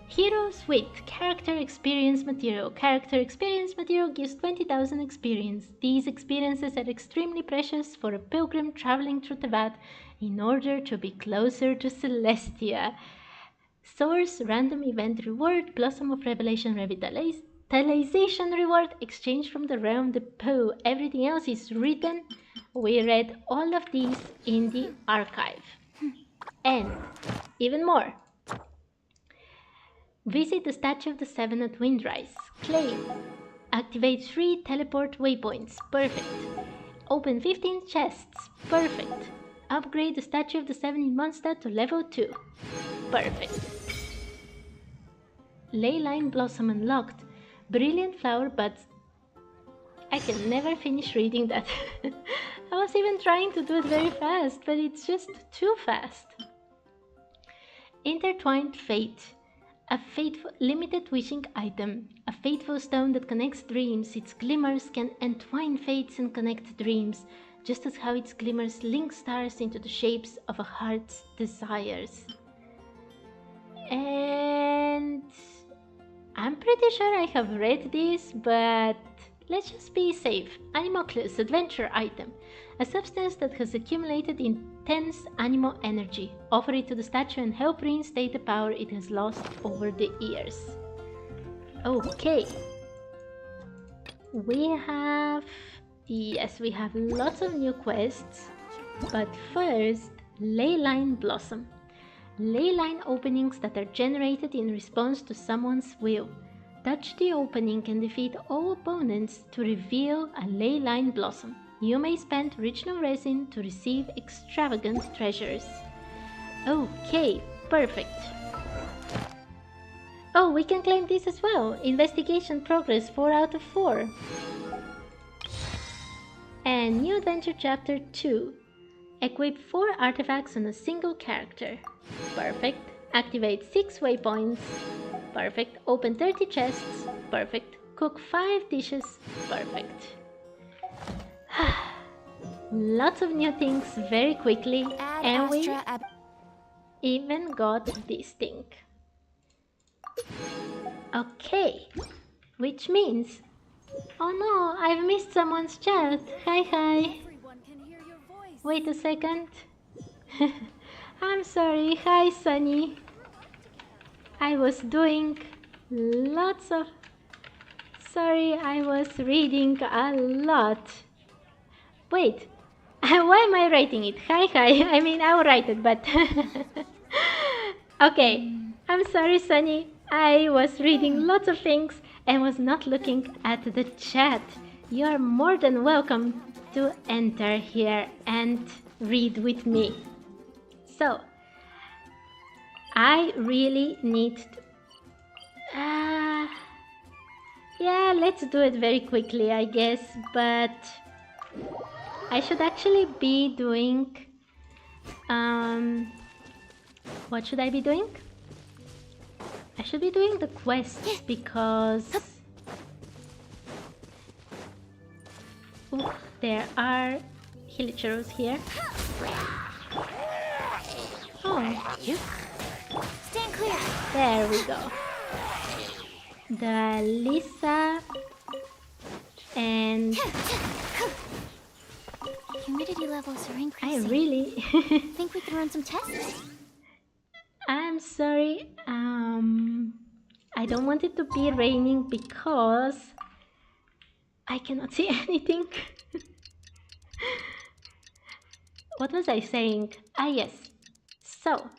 Heroes with Character Experience Material. Character Experience Material gives 20,000 experience. These experiences are extremely precious for a pilgrim traveling through Teyvat in order to be closer to Celestia. Source, Random Event Reward, Blossom of Revelation Revitalization Reward, Exchange from the Realm Depot. Everything else is written. We read all of these in the archive. And even more. Visit the Statue of the Seven at Windrise. Claim. Activate 3 teleport waypoints. Perfect. Open 15 chests. Perfect. Upgrade the Statue of the Seven in Mondstadt to level 2. Perfect. Leyline Blossom unlocked. Brilliant flower buds. I can never finish reading that. I was even trying to do it very fast, but it's just too fast. Intertwined Fate. A fateful, limited wishing item. A fateful stone that connects dreams. Its glimmers can entwine fates and connect dreams, just as how its glimmers link stars into the shapes of a heart's desires. And I'm pretty sure I have read this, but let's just be safe. Animoclus, adventure item. A substance that has accumulated intense animal energy. Offer it to the statue and help reinstate the power it has lost over the years. Okay. We have lots of new quests. But first, Leyline Blossom. Leyline openings that are generated in response to someone's will. Touch the opening and defeat all opponents to reveal a Leyline Blossom. You may spend original resin to receive extravagant treasures. Okay, perfect. Oh, we can claim this as well. Investigation progress 4 out of 4. And new adventure chapter 2. Equip 4 artifacts on a single character. Perfect. Activate 6 waypoints. Perfect. Open 30 chests. Perfect. Cook 5 dishes. Perfect. Lots of new things very quickly, and we even got this thing. Okay, which means, oh no, I've missed someone's chat. Hi. Wait a second. I'm sorry. Hi, Sunny. I was doing lots of... Sorry, I was reading a lot. Wait, why am I writing it? Hi. I mean, I'll write it, but... Okay, I'm sorry, Sunny. I was reading lots of things and was not looking at the chat. You are more than welcome to enter here and read with me. So, I really need to... yeah, let's do it very quickly, I guess, but I should actually be doing... what should I be doing? I should be doing the quests because... Ooh, there are hilichurros here. Oh, Stand clear. there we go. The Lisa and Humidity levels are I increasing. really Think we can run some tests? I'm sorry, I don't want it to be raining because I cannot see anything. What was I saying? Ah, yes. So,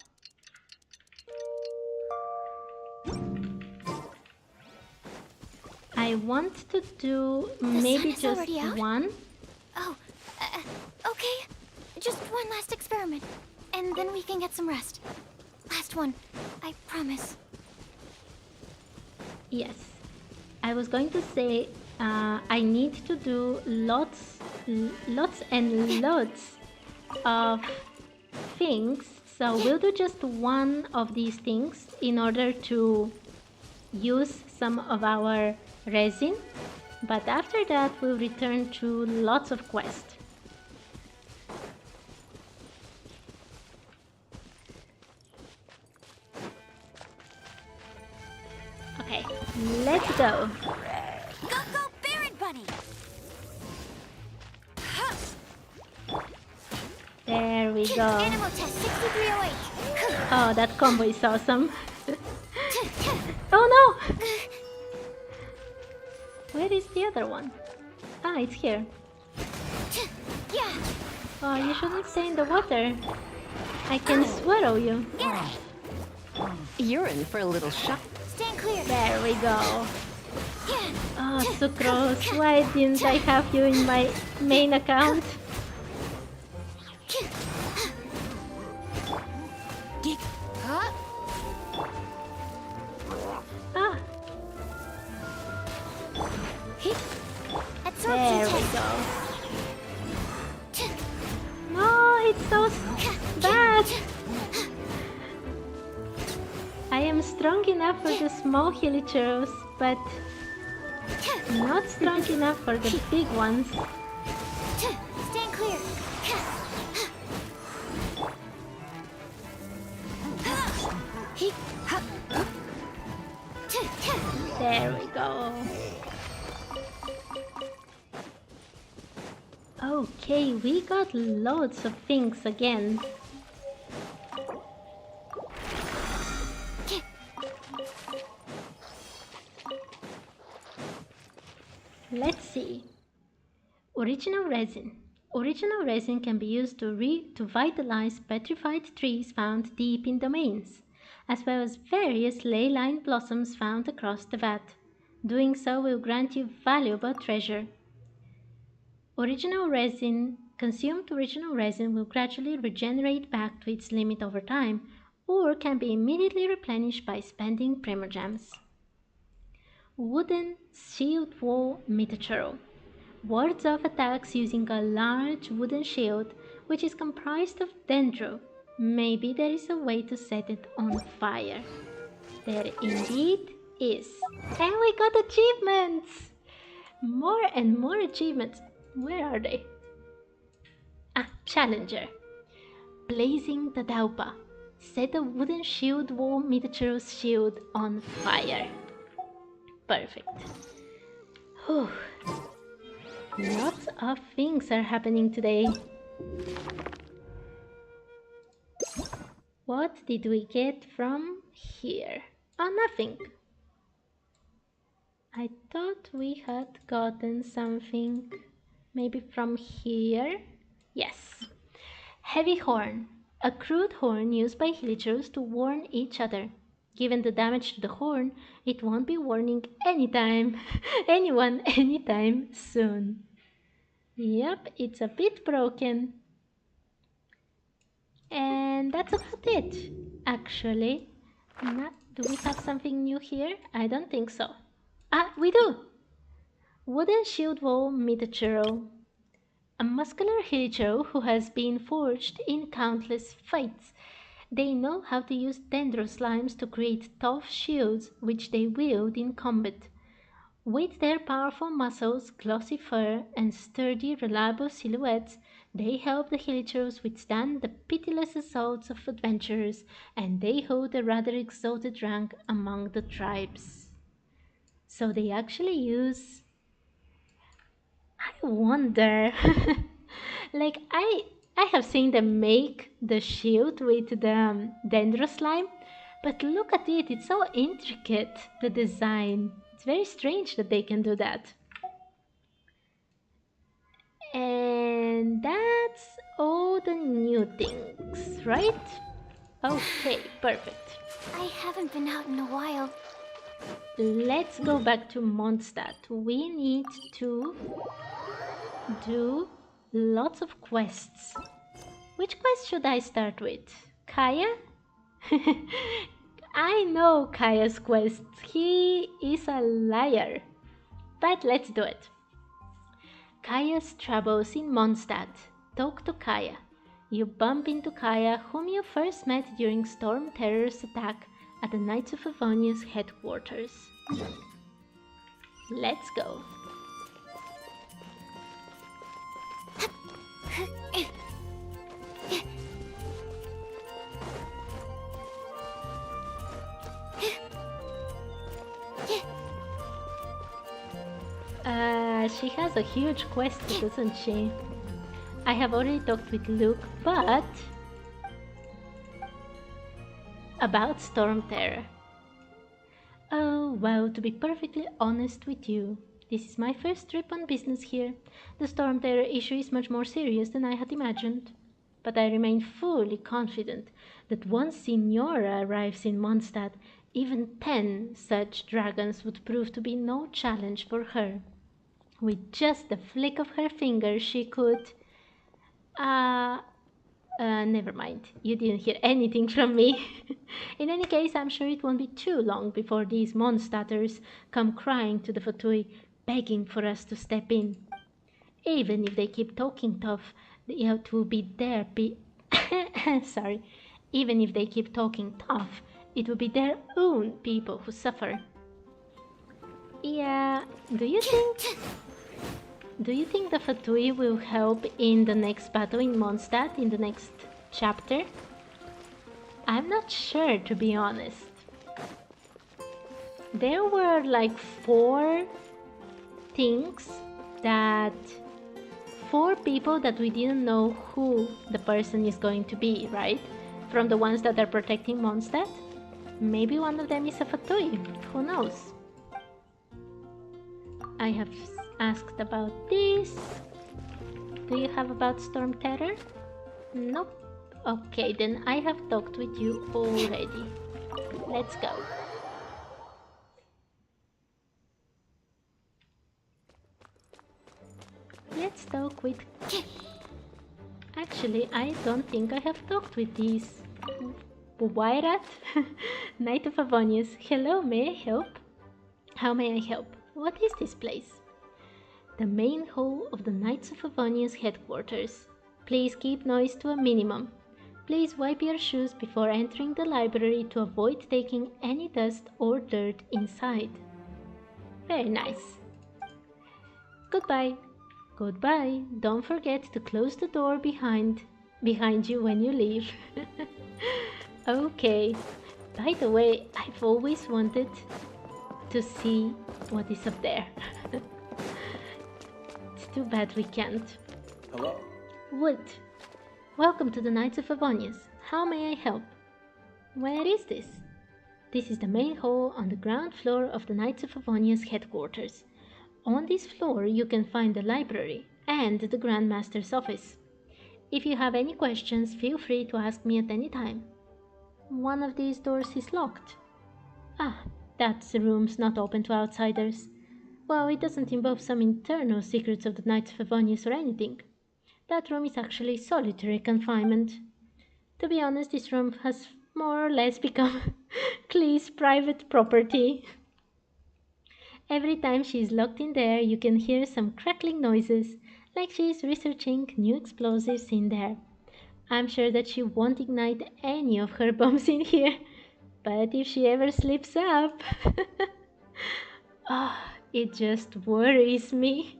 I want to do maybe sun is just already out? one. Oh, okay. Just one last experiment, and then we can get some rest. Last one, I promise. Yes. I was going to say I need to do lots and lots of things. So we'll do just one of these things in order to use some of our resin. But after that, we'll return to lots of quests. Okay, let's go. Go, Baron Bunny! There we go. Animal test 6308. Oh, that combo is awesome. Oh no! Where is the other one? Ah, it's here. Yeah, Oh, you shouldn't stay in the water. I can swallow you. You're in for a little shock. stand clear. There we go. Yeah. Oh, Sucrose, why didn't I have you in my main account? Huh? Ah, Absorption there we test. go. No, it's so bad. I am strong enough for the small hilichurros, but not strong enough for the big ones. Stand clear. There we go. Okay, we got loads of things again. Let's see. Original resin. Original resin can be used to vitalize petrified trees found deep in domains, as well as various ley-lined blossoms found across the vat. Doing so will grant you valuable treasure. Consumed original resin will gradually regenerate back to its limit over time, or can be immediately replenished by spending Primogems. Wooden shield wall miniature. Wards off attacks using a large wooden shield, which is comprised of dendro. Maybe there is a way to set it on fire. There indeed is. And we got achievements! More and more achievements. Where are they? Ah, Challenger. Blazing the Daupa. Set a wooden shield wall miniature's shield on fire. Perfect. Whew. Lots of things are happening today. What did we get from here? Oh, nothing. I thought we had gotten something maybe from here. Yes. Heavy horn. A crude horn used by hilichurros to warn each other. Given the damage to the horn, it won't be warning anytime, anyone anytime soon. Yep, it's a bit broken. And that's about it. Actually, do we have something new here? I don't think so. Ah, we do! Wooden shield wall Mitachuro. A muscular hilichurro who has been forged in countless fights. They know how to use dendro slimes to create tough shields which they wield in combat. With their powerful muscles, glossy fur, and sturdy, reliable silhouettes, they help the hilichurros withstand the pitiless assaults of adventurers, and they hold a rather exalted rank among the tribes. So they actually use... I wonder... like, I have seen them make the shield with the dendro slime, but look at it, it's so intricate, the design. It's very strange that they can do that. the new things, right? Okay, perfect. I haven't been out in a while. Let's go back to Mondstadt. We need to do lots of quests. Which quest should I start with? Kaya? I know Kaya's quest. He is a liar. But let's do it. Kaya's travels in Mondstadt. Talk to Kaya. You bump into Kaya, whom you first met during Storm Terror's attack at the Knights of Favonia's headquarters. Let's go. She has a huge quest, doesn't she? I have already talked with Luke, but about Storm Terror. Oh, well, to be perfectly honest with you, this is my first trip on business here. The Storm Terror issue is much more serious than I had imagined. But I remain fully confident that once Signora arrives in Mondstadt, even 10 such dragons would prove to be no challenge for her. With just a flick of her finger, she could... never mind. You didn't hear anything from me. In any case, I'm sure it won't be too long before these Mondstadters come crying to the Fatui, begging for us to step in. Even if they keep talking tough, it will be their sorry. Even if they keep talking tough, it will be their own people who suffer. Yeah, do you think the Fatui will help in the next battle in Mondstadt, in the next chapter? I'm not sure, to be honest. There were like 4 things that... 4 people that we didn't know who the person is going to be, right? From the ones that are protecting Mondstadt? Maybe one of them is a Fatui, who knows? I have asked about this. Do you have about Storm Terror? Nope. Okay, then I have talked with you already. Let's go. Let's talk with... Actually, I don't think I have talked with these. Wairat? Knight of Favonius. Hello, may I help? How may I help? What is this place? The main hall of the Knights of Favonia's headquarters. Please keep noise to a minimum. Please wipe your shoes before entering the library to avoid taking any dust or dirt inside. Very nice. Goodbye. Goodbye. Don't forget to close the door behind you when you leave. Okay. By the way, I've always wanted to see what is up there. It's too bad we can't. Hello. Wood. Welcome to the Knights of Favonius. How may I help? Where is this? This is the main hall on the ground floor of the Knights of Favonius headquarters. On this floor you can find the library and the Grand Master's office. If you have any questions, feel free to ask me at any time. One of these doors is locked. Ah, that room's not open to outsiders. Well, it doesn't involve some internal secrets of the Knights of Favonius or anything. That room is actually solitary confinement. To be honest, this room has more or less become Klee's private property. Every time she is locked in there, you can hear some crackling noises, like she is researching new explosives in there. I'm sure that she won't ignite any of her bombs in here, but if she ever slips up... it just worries me.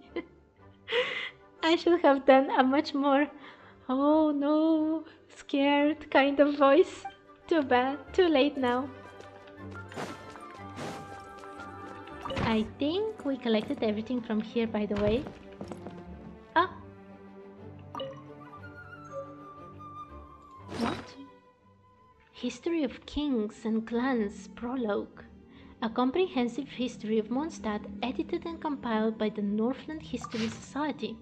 I should have done a much more, oh no, scared kind of voice. Too bad, too late now. I think we collected everything from here, by the way. Ah! What? History of Kings and Clans Prologue. A comprehensive history of Mondstadt edited and compiled by the Northland History Society.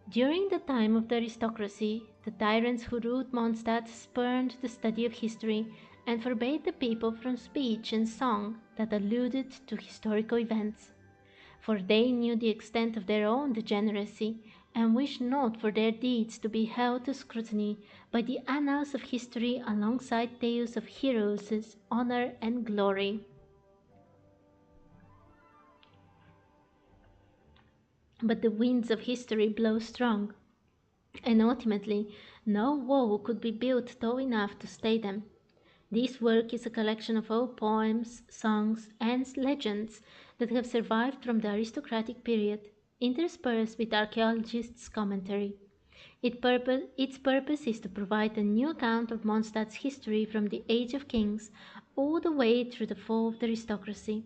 During the time of the aristocracy, the tyrants who ruled Mondstadt spurned the study of history and forbade the people from speech and song that alluded to historical events. For they knew the extent of their own degeneracy, and wished not for their deeds to be held to scrutiny by the annals of history alongside tales of heroes' honor and glory. But the winds of history blow strong, and ultimately no wall could be built tall enough to stay them. This work is a collection of old poems, songs, and legends that have survived from the aristocratic period, interspersed with archaeologists' commentary. Its purpose is to provide a new account of Mondstadt's history from the Age of Kings all the way through the fall of the aristocracy.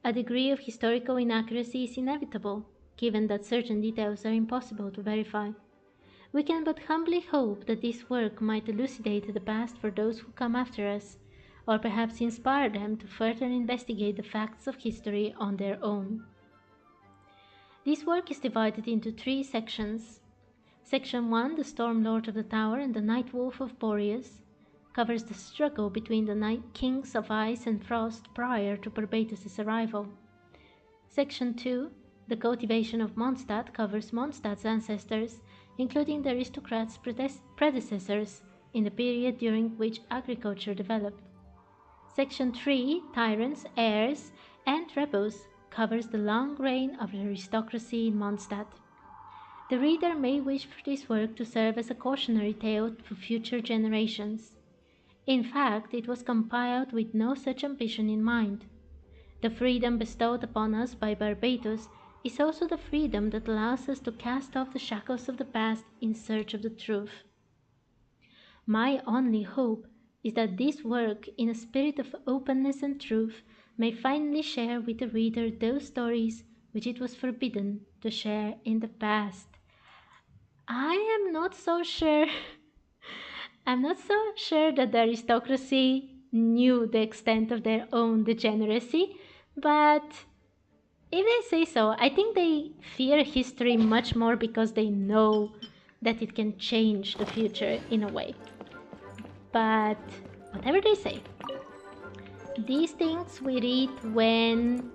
A degree of historical inaccuracy is inevitable, given that certain details are impossible to verify. We can but humbly hope that this work might elucidate the past for those who come after us, or perhaps inspire them to further investigate the facts of history on their own. This work is divided into 3 sections. Section 1, The Storm Lord of the Tower and the Night Wolf of Boreas, covers the struggle between the Night Kings of Ice and Frost prior to Barbatos' arrival. Section 2, The Cultivation of Mondstadt, covers Mondstadt's ancestors, including the aristocrats' predecessors, in the period during which agriculture developed. Section 3, Tyrants, Heirs, and Rebels, covers the long reign of the aristocracy in Mondstadt. The reader may wish for this work to serve as a cautionary tale for future generations. In fact, it was compiled with no such ambition in mind. The freedom bestowed upon us by Barbatos is also the freedom that allows us to cast off the shackles of the past in search of the truth. My only hope is that this work, in a spirit of openness and truth, may finally share with the reader those stories which it was forbidden to share in the past. I am not so sure. I'm not so sure that the aristocracy knew the extent of their own degeneracy, but if they say so, I think they fear history much more because they know that it can change the future in a way. But whatever they say, these things we read when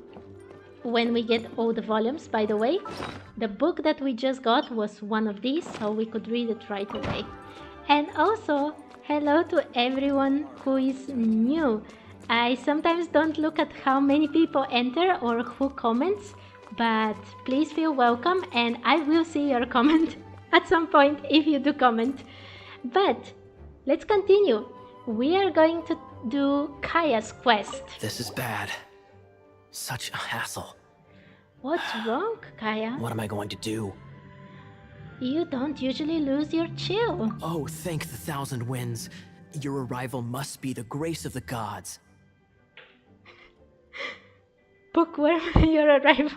we get all the volumes. By the way, the book that we just got was one of these, so we could read it right away. And also, hello to everyone who is new. I sometimes don't look at how many people enter or who comments, but please feel welcome and I will see your comment at some point if you do comment. But let's continue. We are going to do Kaya's quest. This is bad. Such a hassle. What's wrong, Kaya? What am I going to do? You don't usually lose your chill. Oh, thank the thousand winds. Your arrival must be the grace of the gods. Bookworm, your arrival.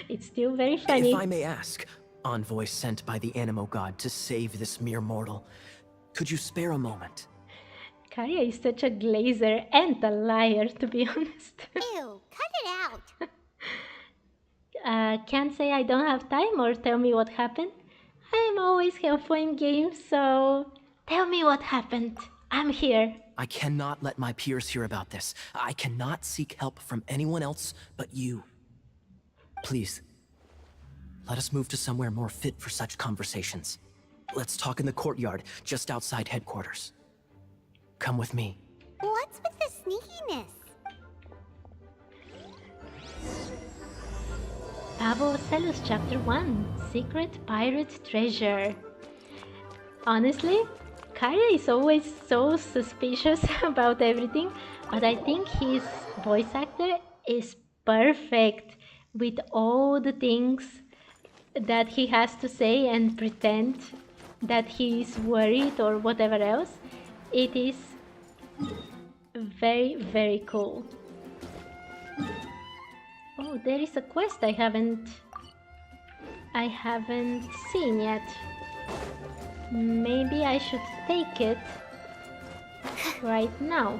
It's still very funny. If I may ask, envoy sent by the Animo god to save this mere mortal, could you spare a moment? Kaya is such a glazer and a liar, to be honest. Ew, cut it out. Can't say I don't have time or tell me what happened. I'm always helpful in games, so tell me what happened. I'm here. I cannot let my peers hear about this. I cannot seek help from anyone else but you. Please, let us move to somewhere more fit for such conversations. Let's talk in the courtyard, just outside headquarters. Come with me. What's with the sneakiness? Pavo Ocellus Chapter 1, Secret Pirate Treasure. Honestly, Kaya is always so suspicious about everything, but I think his voice actor is perfect with all the things that he has to say and pretend that he is worried or whatever else. It is very, very cool. Oh, there is a quest I haven't seen yet. Maybe I should take it right now.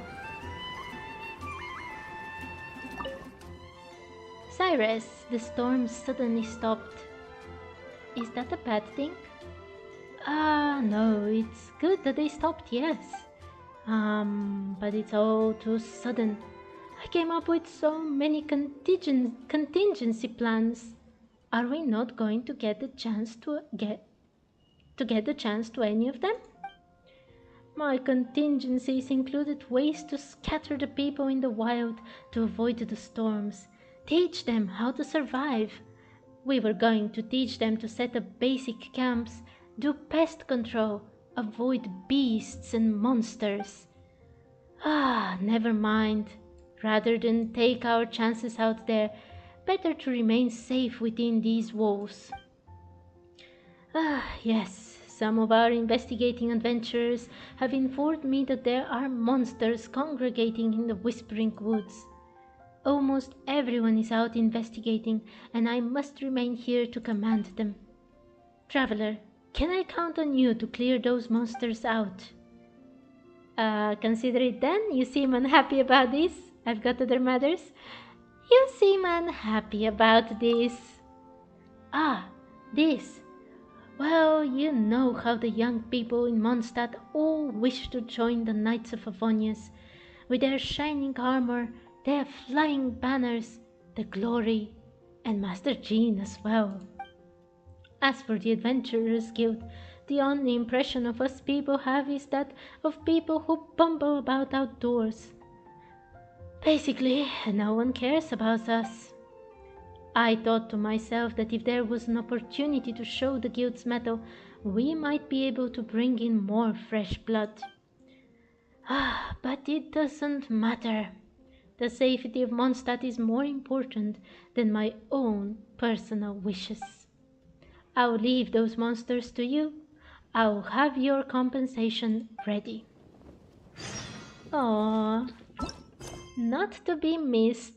Cyrus, the storm suddenly stopped. Is that a bad thing? No, it's good that they stopped, yes. But it's all too sudden. I came up with so many contingency plans. Are we not going to get the chance to any of them? My contingencies included ways to scatter the people in the wild to avoid the storms, teach them how to survive. We were going to teach them to set up basic camps, do pest control, avoid beasts and monsters. Never mind. Rather than take our chances out there, better to remain safe within these walls. Yes, some of our investigating adventurers have informed me that there are monsters congregating in the Whispering Woods. Almost everyone is out investigating, and I must remain here to command them. Traveler, can I count on you to clear those monsters out? Consider it done. You seem unhappy about this. I've got other matters. You seem unhappy about this. This. Well, you know how the young people in Mondstadt all wish to join the Knights of Favonius. With their shining armor, their flying banners, the glory, and Master Jean as well. As for the Adventurers Guild, the only impression of us people have is that of people who bumble about outdoors. Basically, no one cares about us. I thought to myself that if there was an opportunity to show the guild's mettle, we might be able to bring in more fresh blood. But it doesn't matter. The safety of Mondstadt is more important than my own personal wishes. I'll leave those monsters to you. I'll have your compensation ready. Aww. Not to be missed.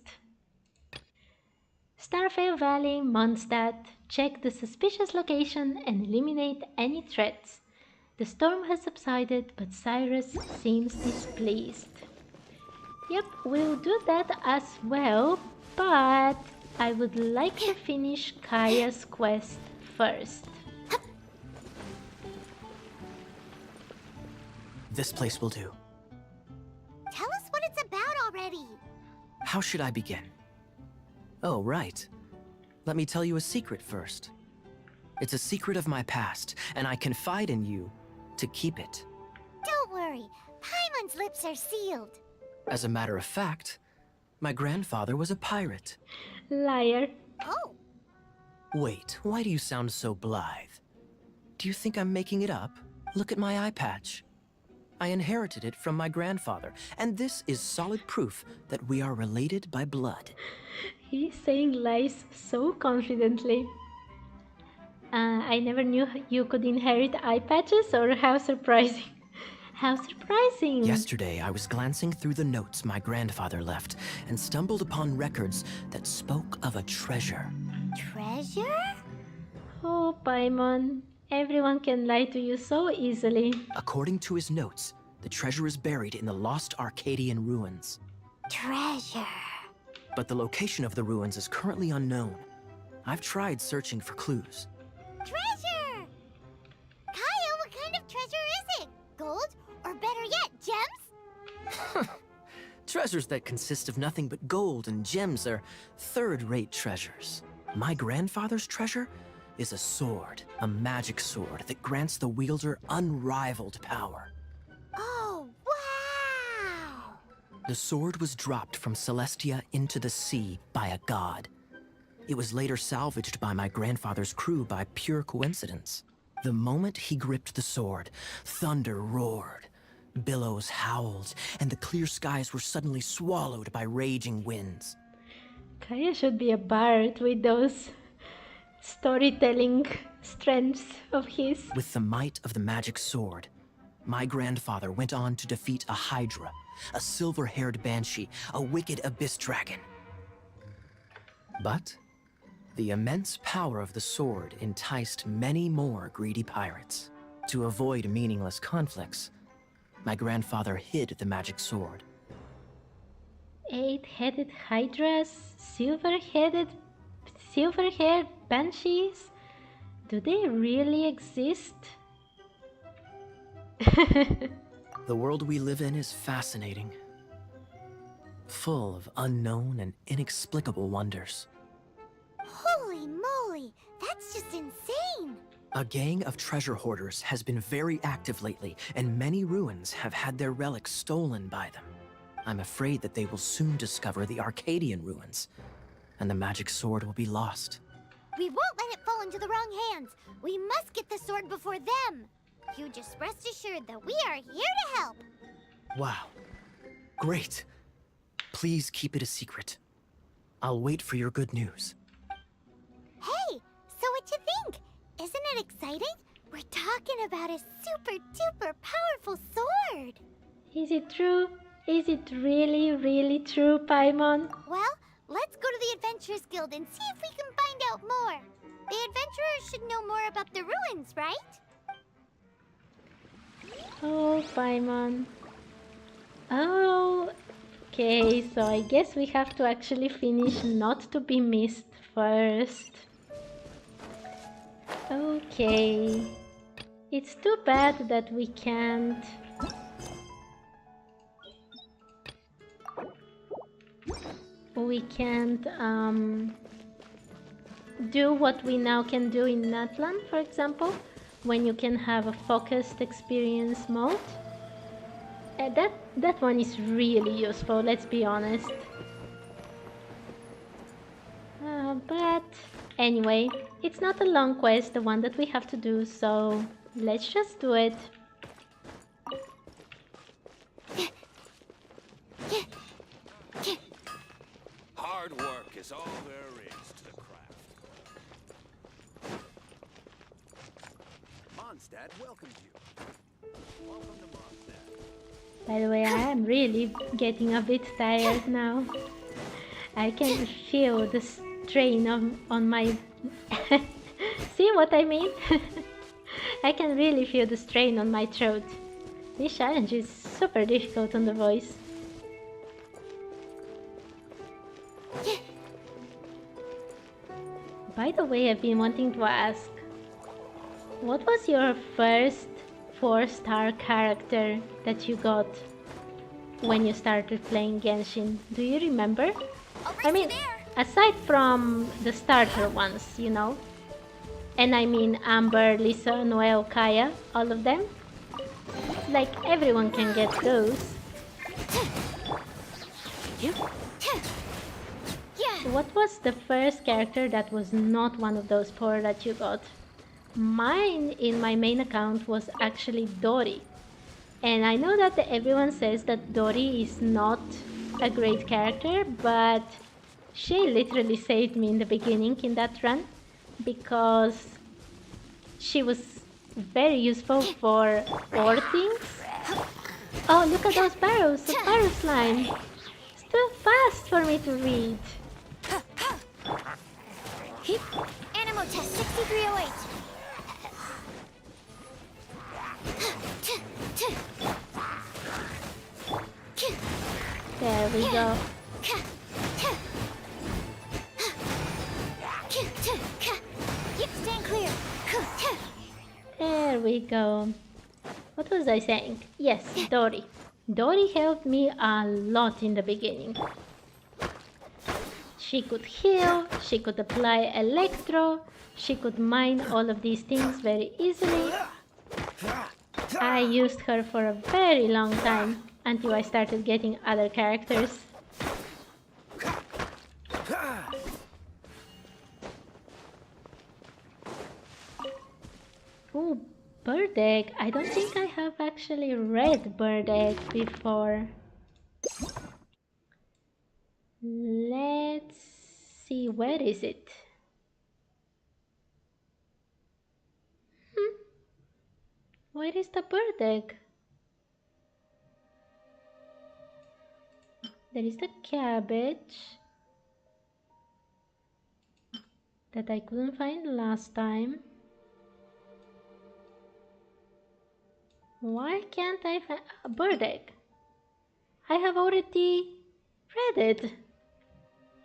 Starvale Valley, Mondstadt. Check the suspicious location and eliminate any threats. The storm has subsided, but Cyrus seems displeased. Yep, we'll do that as well, but I would like to finish Kaya's quest first. This place will do. Tell us what it's about already. How should I begin? Oh, right. Let me tell you a secret first. It's a secret of my past, and I confide in you to keep it. Don't worry, Paimon's lips are sealed. As a matter of fact, my grandfather was a pirate. Liar. Oh, Wait, why do you sound so blithe? Do you think I'm making it up? Look at my eye patch. I inherited it from my grandfather, and this is solid proof that we are related by blood. He's saying lies so confidently. I never knew you could inherit eye patches, or how surprising. How surprising! Yesterday, I was glancing through the notes my grandfather left and stumbled upon records that spoke of a treasure. treasure? Oh, Paimon. Everyone can lie to you so easily. According to his notes, the treasure is buried in the lost Arcadian ruins. Treasure. But the location of the ruins is currently unknown. I've tried searching for clues. Treasure! Kaya, what kind of treasure is it? Gold? Or better yet, gems? Treasures that consist of nothing but gold and gems are third-rate treasures. My grandfather's treasure is a sword, a magic sword that grants the wielder unrivaled power. Oh, wow! The sword was dropped from Celestia into the sea by a god. It was later salvaged by my grandfather's crew by pure coincidence. The moment he gripped the sword, thunder roared, billows howled, and the clear skies were suddenly swallowed by raging winds. Kaya should be a bard with those storytelling strengths of his. With the might of the magic sword, my grandfather went on to defeat a hydra, a silver-haired banshee, a wicked abyss dragon. But the immense power of the sword enticed many more greedy pirates. To avoid meaningless conflicts, my grandfather hid the magic sword. 8-headed hydras, silver-haired banshees? Do they really exist? The world we live in is fascinating, full of unknown and inexplicable wonders. Holy moly, that's just insane! A gang of treasure hoarders has been very active lately, and many ruins have had their relics stolen by them. I'm afraid that they will soon discover the Arcadian ruins, and the magic sword will be lost. We won't let it fall into the wrong hands. We must get the sword before them. You just rest assured that we are here to help. Wow. Great. Please keep it a secret. I'll wait for your good news. Hey, so what you think? Isn't it exciting? We're talking about a super duper powerful sword. Is it true? Is it really, really true, Paimon? Well, let's go to the Adventurers Guild and see if we can find out more. The adventurers should know more about the ruins, right? Oh, Paimon. Oh, okay, so I guess we have to actually finish Not to Be Missed first. Okay. It's too bad that we can't... do what we now can do in Natlan, for example, when you can have a focused experience mode. That one is really useful, let's be honest. But anyway, it's not a long quest, the one that we have to do, so let's just do it. Hard work is all there is to the craft. Mondstadt welcomes you. Welcome to Mondstadt. By the way, I am really getting a bit tired now. I can feel the strain on my... See what I mean? I can really feel the strain on my throat. This challenge is super difficult on the voice. By the way, I've been wanting to ask, what was your first 4-star character that you got when you started playing Genshin? Do you remember? I mean, aside from the starter ones, you know? And I mean Amber, Lisa, Noelle, Kaya, all of them. Like, everyone can get those. What was the first character that was not one of those 4 that you got? Mine in my main account was actually Dori. And I know that everyone says that Dori is not a great character, but she literally saved me in the beginning in that run, because she was very useful for ore things. Oh, look at those barrows, the barrow slime. It's too fast for me to read. Animal test 6308. There we go. Yep, stand clear. There we go. What was I saying? Yes, Dori. Dori helped me a lot in the beginning. She could heal, she could apply electro, she could mine all of these things very easily. I used her for a very long time until I started getting other characters. Ooh, Bird Egg. I don't think I have actually read Bird Egg before. Let's see, where is it? Where is the bird egg? There is the cabbage that I couldn't find last time. Why can't I find a bird egg? I have already read it.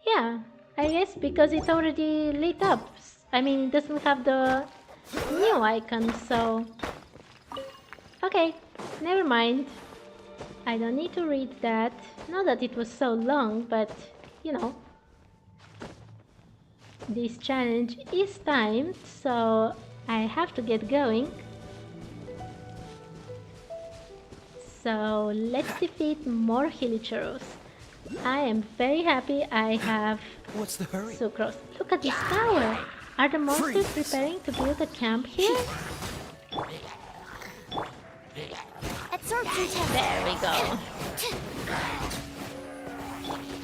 Yeah, I guess because it's already lit up. I mean, it doesn't have the new icon, so... Okay, never mind. I don't need to read that. Not that it was so long, but you know. This challenge is timed, so I have to get going. So let's defeat more Hilichurros. I am very happy I have What's the hurry? Sucrose. Look at this tower! Are the monsters preparing to build a camp here? Absorption test. There we go.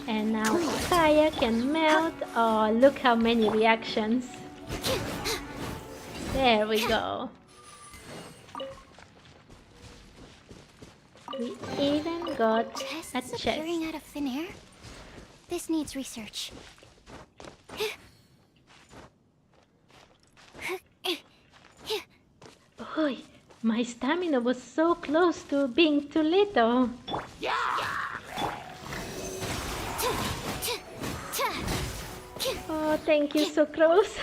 And now Kaya can melt. Oh, look how many reactions. There we go. We even got a Tests chest. appearing out of thin air? This needs research. Oy, my stamina was so close to being too little. Oh, thank you, Sucrose.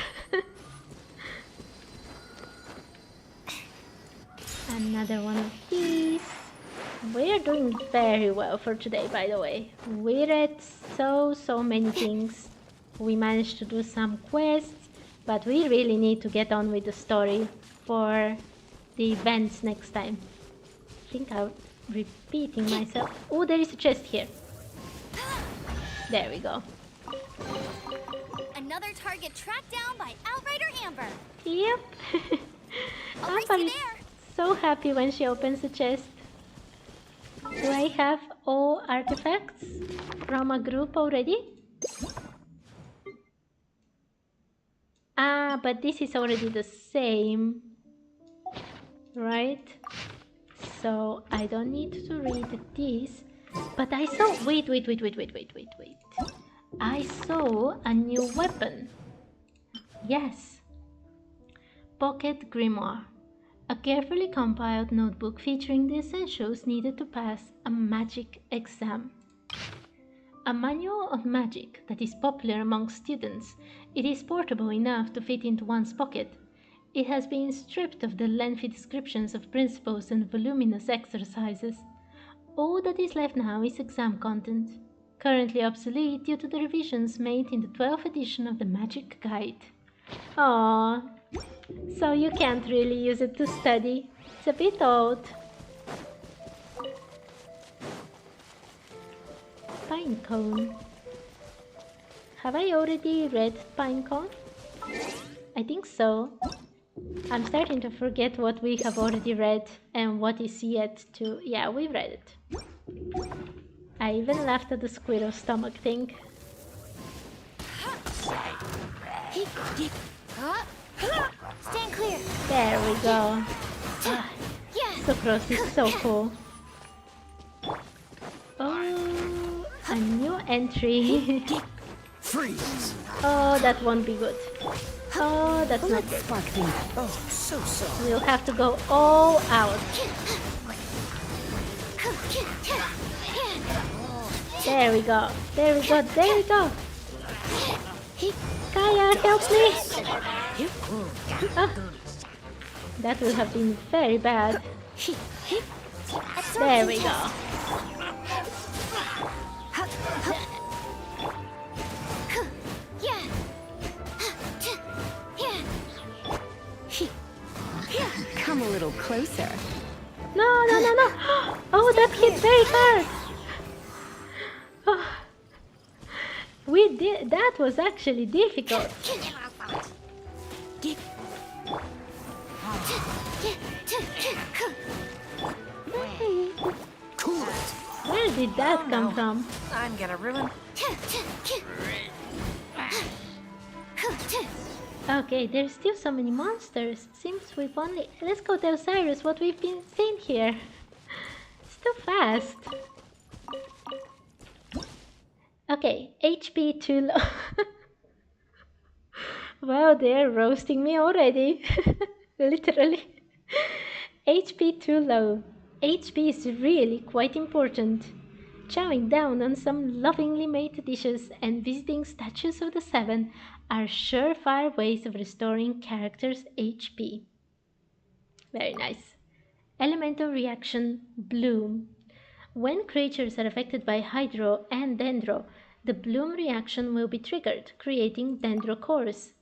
Another one of these. We are doing very well for today, by the way. We read so many things. We managed to do some quests, but we really need to get on with the story for the events next time. I think I'm repeating myself. Oh, there is a chest here. There we go. Another target tracked down by Outrider Amber. Yep. I'll Amber race you is there. so happy when she opens the chest. Do I have all artifacts from a group already? Ah, but this is already the same, right? So I don't need to read this. But I saw... Wait. I saw a new weapon. Yes. Pocket Grimoire. A carefully compiled notebook featuring the essentials needed to pass a magic exam. A manual of magic that is popular among students. It is portable enough to fit into one's pocket. It has been stripped of the lengthy descriptions of principles and voluminous exercises. All that is left now is exam content, currently obsolete due to the revisions made in the 12th edition of the Magic Guide. Aww. So you can't really use it to study. It's a bit old. Pinecone. Have I already read Pinecone? I think so. I'm starting to forget what we have already read and what is yet to... Yeah, we've read it. I even laughed at the squirrel stomach thing. Stand clear. There we go. Ah, Sucrose is so cool. Oh, a new entry. Freeze! Oh, that won't be good. Oh, that's not Let's good. spark things. Oh, so sorry. We'll have to go all out. There we go. There we go. There we go. Kaya, help me! Ah, that would have been very bad. There we go. Come a little closer. No. Oh, that hit very hard. Oh. We did. That was actually difficult. Where did that come from? I'm gonna ruin... Okay, there's still so many monsters. Seems we've only... Let's go tell Cyrus what we've been seeing here. It's too fast. Okay, HP too low. Wow, they're roasting me already. Literally. HP too low. HP is really quite important. Chowing down on some lovingly made dishes and visiting statues of the Seven are surefire ways of restoring characters' HP. Very nice. Elemental Reaction Bloom. When creatures are affected by Hydro and Dendro, the Bloom reaction will be triggered, creating Dendro cores.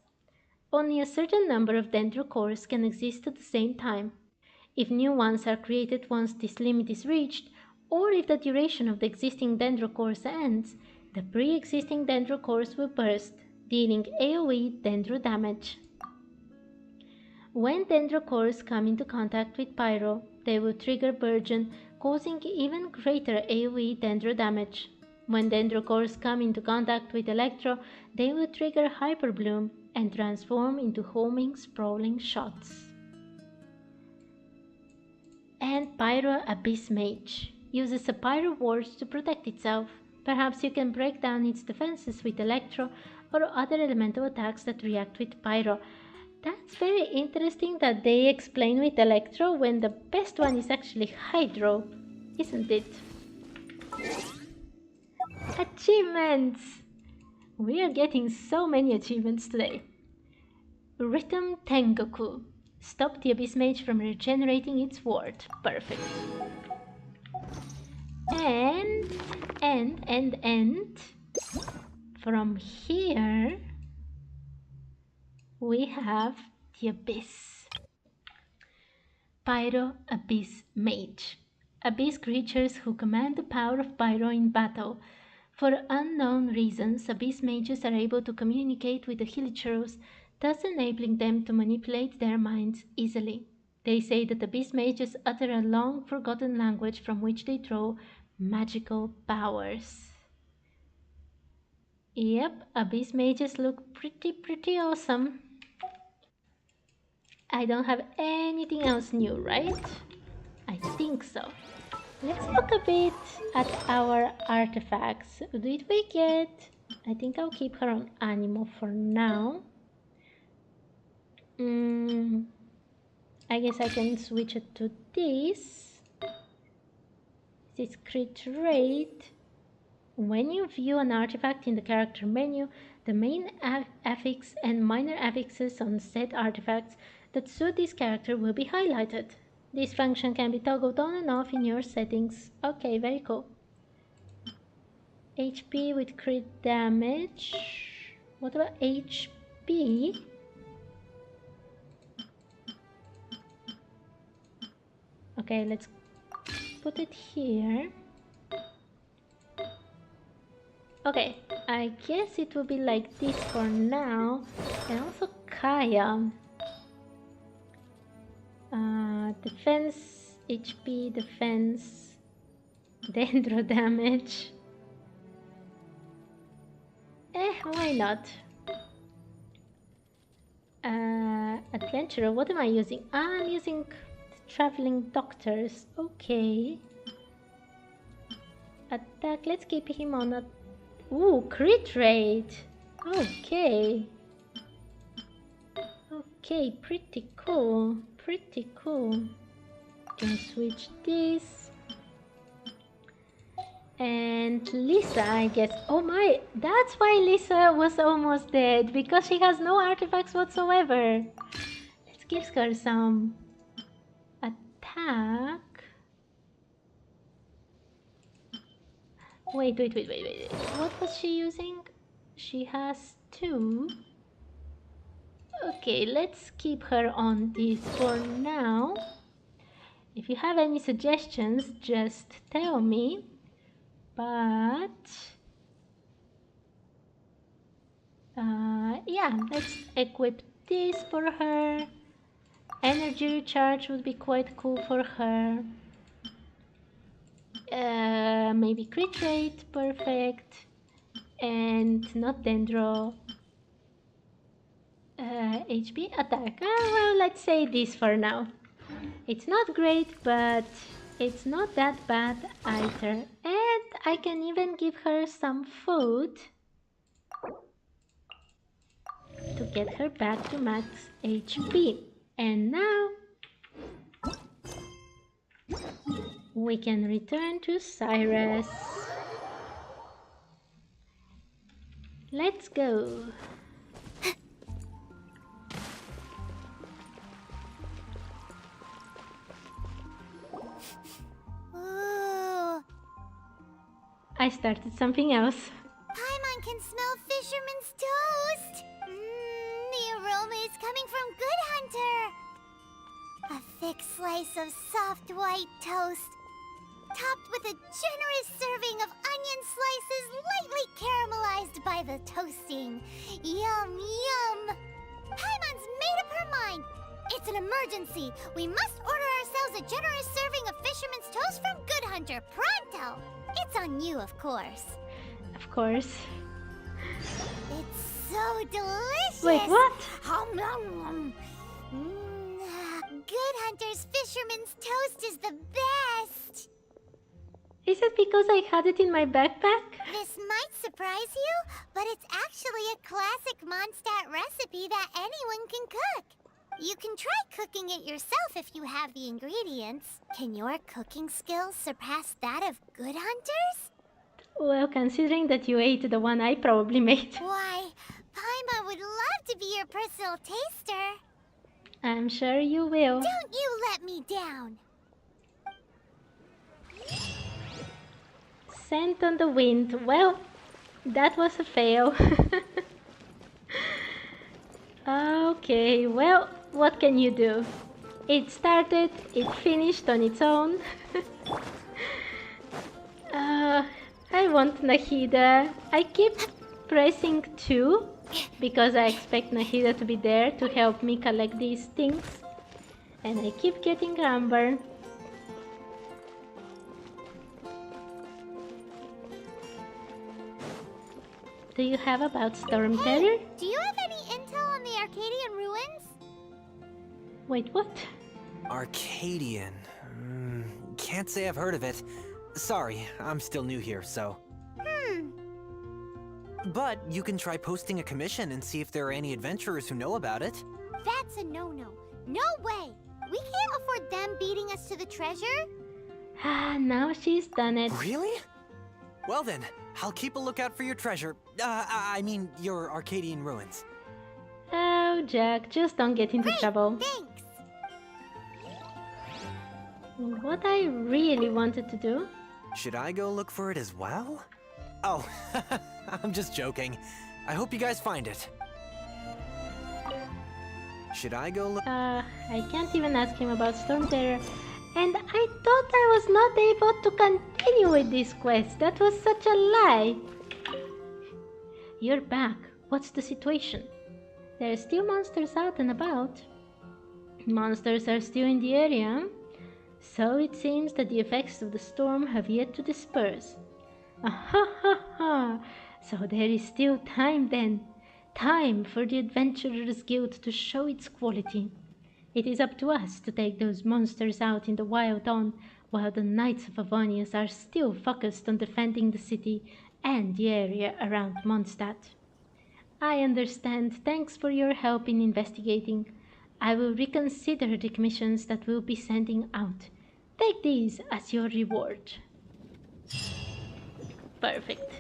Only a certain number of Dendro cores can exist at the same time. If new ones are created once this limit is reached, or if the duration of the existing Dendro cores ends, the pre-existing Dendro cores will burst, dealing AoE Dendro damage. When Dendro cores come into contact with Pyro, they will trigger Burgeon, causing even greater AoE Dendro damage. When Dendro cores come into contact with Electro, they will trigger Hyper Bloom and transform into homing, sprawling shots. And Pyro Abyss Mage uses a Pyro Ward to protect itself. Perhaps you can break down its defenses with Electro or other elemental attacks that react with Pyro. That's very interesting that they explain with Electro when the best one is actually Hydro, isn't it? Achievements! We are getting so many achievements today. Rhythm Tengoku. Stop the Abyss Mage from regenerating its ward. Perfect. And from here we have the Abyss. Pyro Abyss Mage. Abyss creatures who command the power of Pyro in battle. For unknown reasons, Abyss Mages are able to communicate with the Hilichurls, thus enabling them to manipulate their minds easily. They say that Abyss Mages utter a long-forgotten language from which they draw magical powers. Yep, Abyss Mages look pretty awesome. I don't have anything else new, right? I think so. Let's look a bit at our artifacts. What did we get? I think I'll keep her on Animo for now. I guess I can switch it to this. This is crit rate. When you view an artifact in the character menu, the main affix and minor affixes on said artifacts that suit this character will be highlighted. This function can be toggled on and off in your settings. Okay, very cool. HP with crit damage. What about HP? Okay, let's put it here. Okay, I guess it will be like this for now. And also Kaya. Defense, HP, defense, Dendro damage. Why not? Adventurer, what am I using? I'm using Traveling Doctors. Okay. Attack, let's keep him on a... Ooh, crit rate. Okay. Okay, pretty cool. Pretty cool. Can switch this. And Lisa, I guess. Oh my, that's why Lisa was almost dead. Because she has no artifacts whatsoever. Let's give her some attack. Wait. What was she using? She has 2. Okay, let's keep her on this for now. If you have any suggestions, just tell me. But yeah, let's equip this for her. Energy recharge would be quite cool for her. Maybe crit rate, perfect. And not Dendro. HP attack. Well, let's say this for now. It's not great, but it's not that bad either. And I can even give her some food to get her back to max HP. And now we can return to Cyrus. Let's go. I started something else. Paimon can smell fisherman's toast. The aroma is coming from Good Hunter. A thick slice of soft white toast, topped with a generous serving of onion slices lightly caramelized by the toasting. Yum, yum. Paimon's made up her mind. It's an emergency. We must order ourselves a generous serving of fisherman's toast from Good Hunter, pronto. It's on you, of course. Of course. It's so delicious. Wait, what? Hum, nom, nom. Good Hunter's fisherman's toast is the best. Is it because I had it in my backpack? This might surprise you, but it's actually a classic Mondstadt recipe that anyone can cook. You can try cooking it yourself if you have the ingredients. Can your cooking skills surpass that of Good Hunter's? Well, considering that you ate the one I probably made. Why, Paimon would love to be your personal taster. I'm sure you will. Don't you let me down. Scent on the wind. Well, that was a fail. Okay, well, what can you do? It started, it finished on its own. I want Nahida. I keep pressing 2 because I expect Nahida to be there to help me collect these things. And I keep getting Amber. Do you have about Storm Terror? Do you have any intel on the Arcadian ruins? Wait, what? Arcadian? Can't say I've heard of it. Sorry, I'm still new here, so... But you can try posting a commission and see if there are any adventurers who know about it. That's a no-no. No way! We can't afford them beating us to the treasure. Now she's done it. Really? Well then, I'll keep a lookout for your treasure. I mean, your Arcadian ruins. Oh, Jack, just don't get into trouble. Thanks! What I really wanted to do... Should I go look for it as well? Oh, I'm just joking. I hope you guys find it. Should I go look? I can't even ask him about Storm Terror. And I thought I was not able to continue with this quest. That was such a lie. You're back. What's the situation? There are still monsters out and about. Monsters are still in the area. So it seems that the effects of the storm have yet to disperse. So there is still time then. Time for the Adventurers Guild to show its quality. It is up to us to take those monsters out in the wild dawn, while the Knights of Avonius are still focused on defending the city and the area around Mondstadt. I understand. Thanks for your help in investigating. I will reconsider the commissions that we'll be sending out. Take these as your reward. Perfect.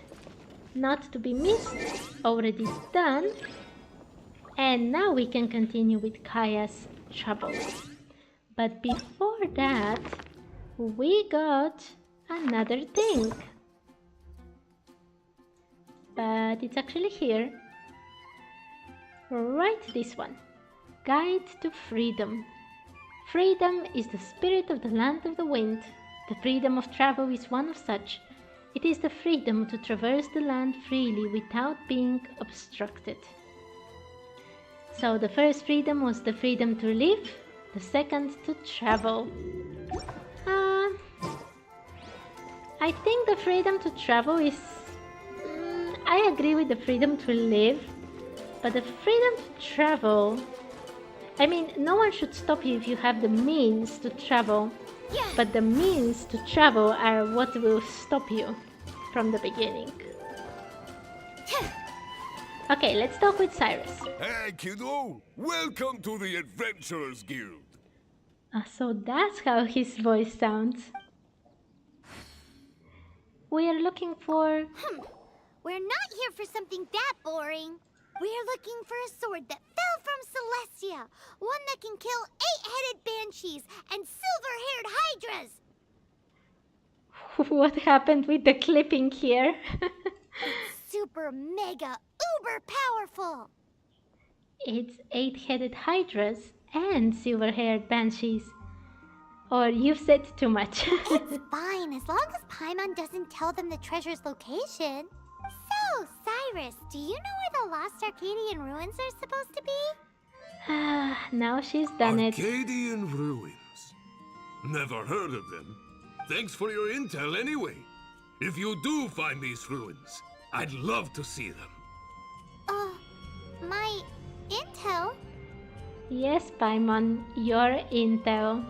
Not to be missed. Already done. And now we can continue with Kaya's troubles. But before that, we got another thing. But it's actually here. Right, this one. Guide to Freedom. Freedom is the spirit of the land of the wind. The freedom of travel is one of such. It is the freedom to traverse the land freely without being obstructed. So the first freedom was the freedom to live, the second to travel. I think the freedom to travel is... I agree with the freedom to live, but the freedom to travel... I mean, no one should stop you if you have the means to travel, but the means to travel are what will stop you from the beginning. Okay, let's talk with Cyrus. Hey, kiddo! Welcome to the Adventurers Guild! So that's how his voice sounds. We are looking for... We're not here for something that boring. We're looking for a sword that fell from Celestia. One that can kill 8-headed banshees and silver-haired hydras. What happened with the clipping here? Super mega uber powerful. It's 8-headed hydras and silver-haired banshees. Or you've said too much. It's fine as long as Paimon doesn't tell them the treasure's location. So, Cyrus, do you know where the lost Arcadian ruins are supposed to be? Now she's done it. Arcadian ruins. Never heard of them. Thanks for your intel anyway. If you do find these ruins, I'd love to see them. My intel? Yes, Paimon, your intel.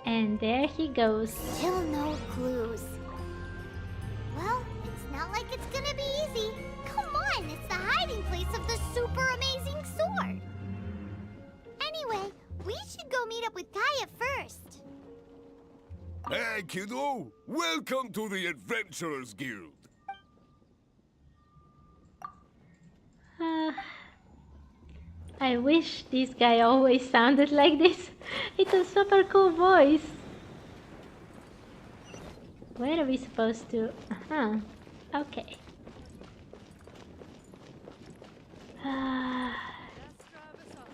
And there he goes. Still no clues. Well, it's not like it's gonna be easy. Come on, it's the hiding place of the super amazing sword. Anyway, we should go meet up with Kaya first. Hey, kiddo! Welcome to the Adventurers Guild. I wish this guy always sounded like this. It's a super cool voice. Where are we supposed to? Okay.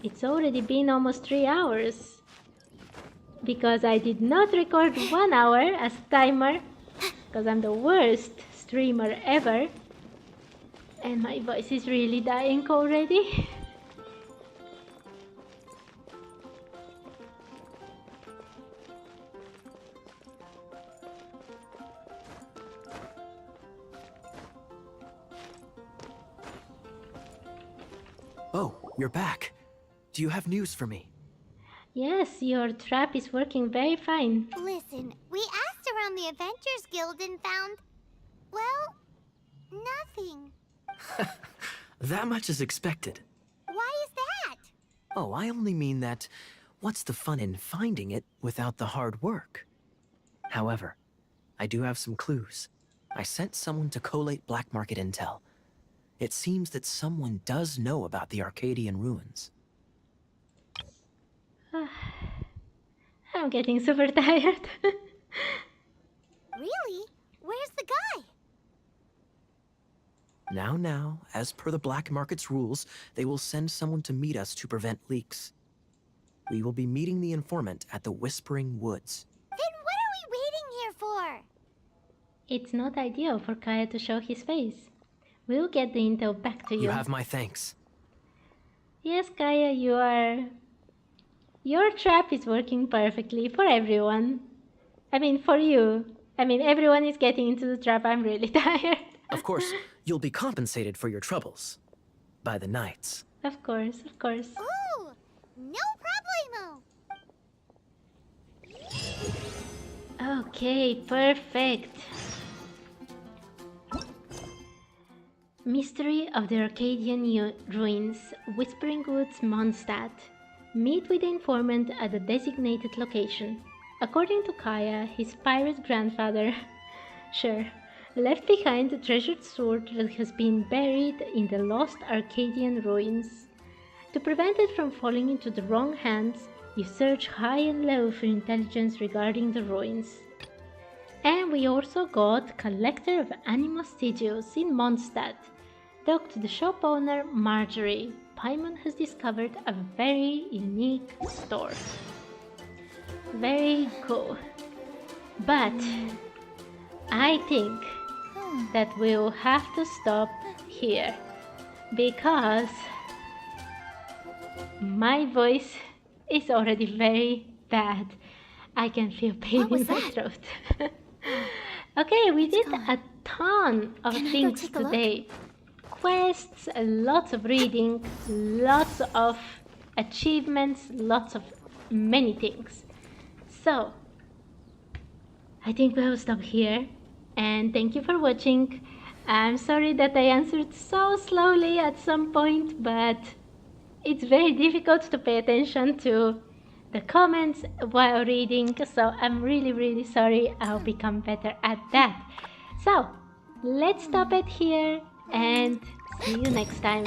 It's already been almost 3 hours. Because I did not record 1 hour as timer. Because I'm the worst streamer ever. And my voice is really dying already. Oh, you're back. Do you have news for me? Yes, your trap is working very fine. Listen, we asked around the Adventurers Guild and found, well, nothing. That much is expected. Why is that? Oh, I only mean that what's the fun in finding it without the hard work? However, I do have some clues. I sent someone to collate black market intel. It seems that someone does know about the Arcadian ruins. I'm getting super tired. Really? Where's the guy? Now, as per the black market's rules, they will send someone to meet us to prevent leaks. We will be meeting the informant at the Whispering Woods. Then what are we waiting here for? It's not ideal for Kaya to show his face. We'll get the intel back to you. You have my thanks. Yes, Kaya, you are... Your trap is working perfectly for everyone. I mean, for you. I mean, everyone is getting into the trap. I'm really tired. Of course, you'll be compensated for your troubles. By the knights. Of course, of course. Ooh, no problemo. Okay, perfect. Mystery of the Arcadian Ruins, Whispering Woods, Mondstadt. Meet with the informant at the designated location. According to Kaya, his pirate grandfather, left behind a treasured sword that has been buried in the lost Arcadian ruins. To prevent it from falling into the wrong hands, you search high and low for intelligence regarding the ruins. And we also got Collector of Animus Sigios in Mondstadt. Talk to the shop owner, Marjorie. Paimon has discovered a very unique store. Very cool. But I think that we'll have to stop here because my voice is already very bad. I can feel pain in my throat. Okay, we did a ton of things today. Quests, lots of reading, lots of achievements, lots of many things. So, I think we'll stop here. And thank you for watching. I'm sorry that I answered so slowly at some point, but it's very difficult to pay attention to the comments while reading, so I'm really sorry. I'll become better at that. So, let's stop it here and see you next time.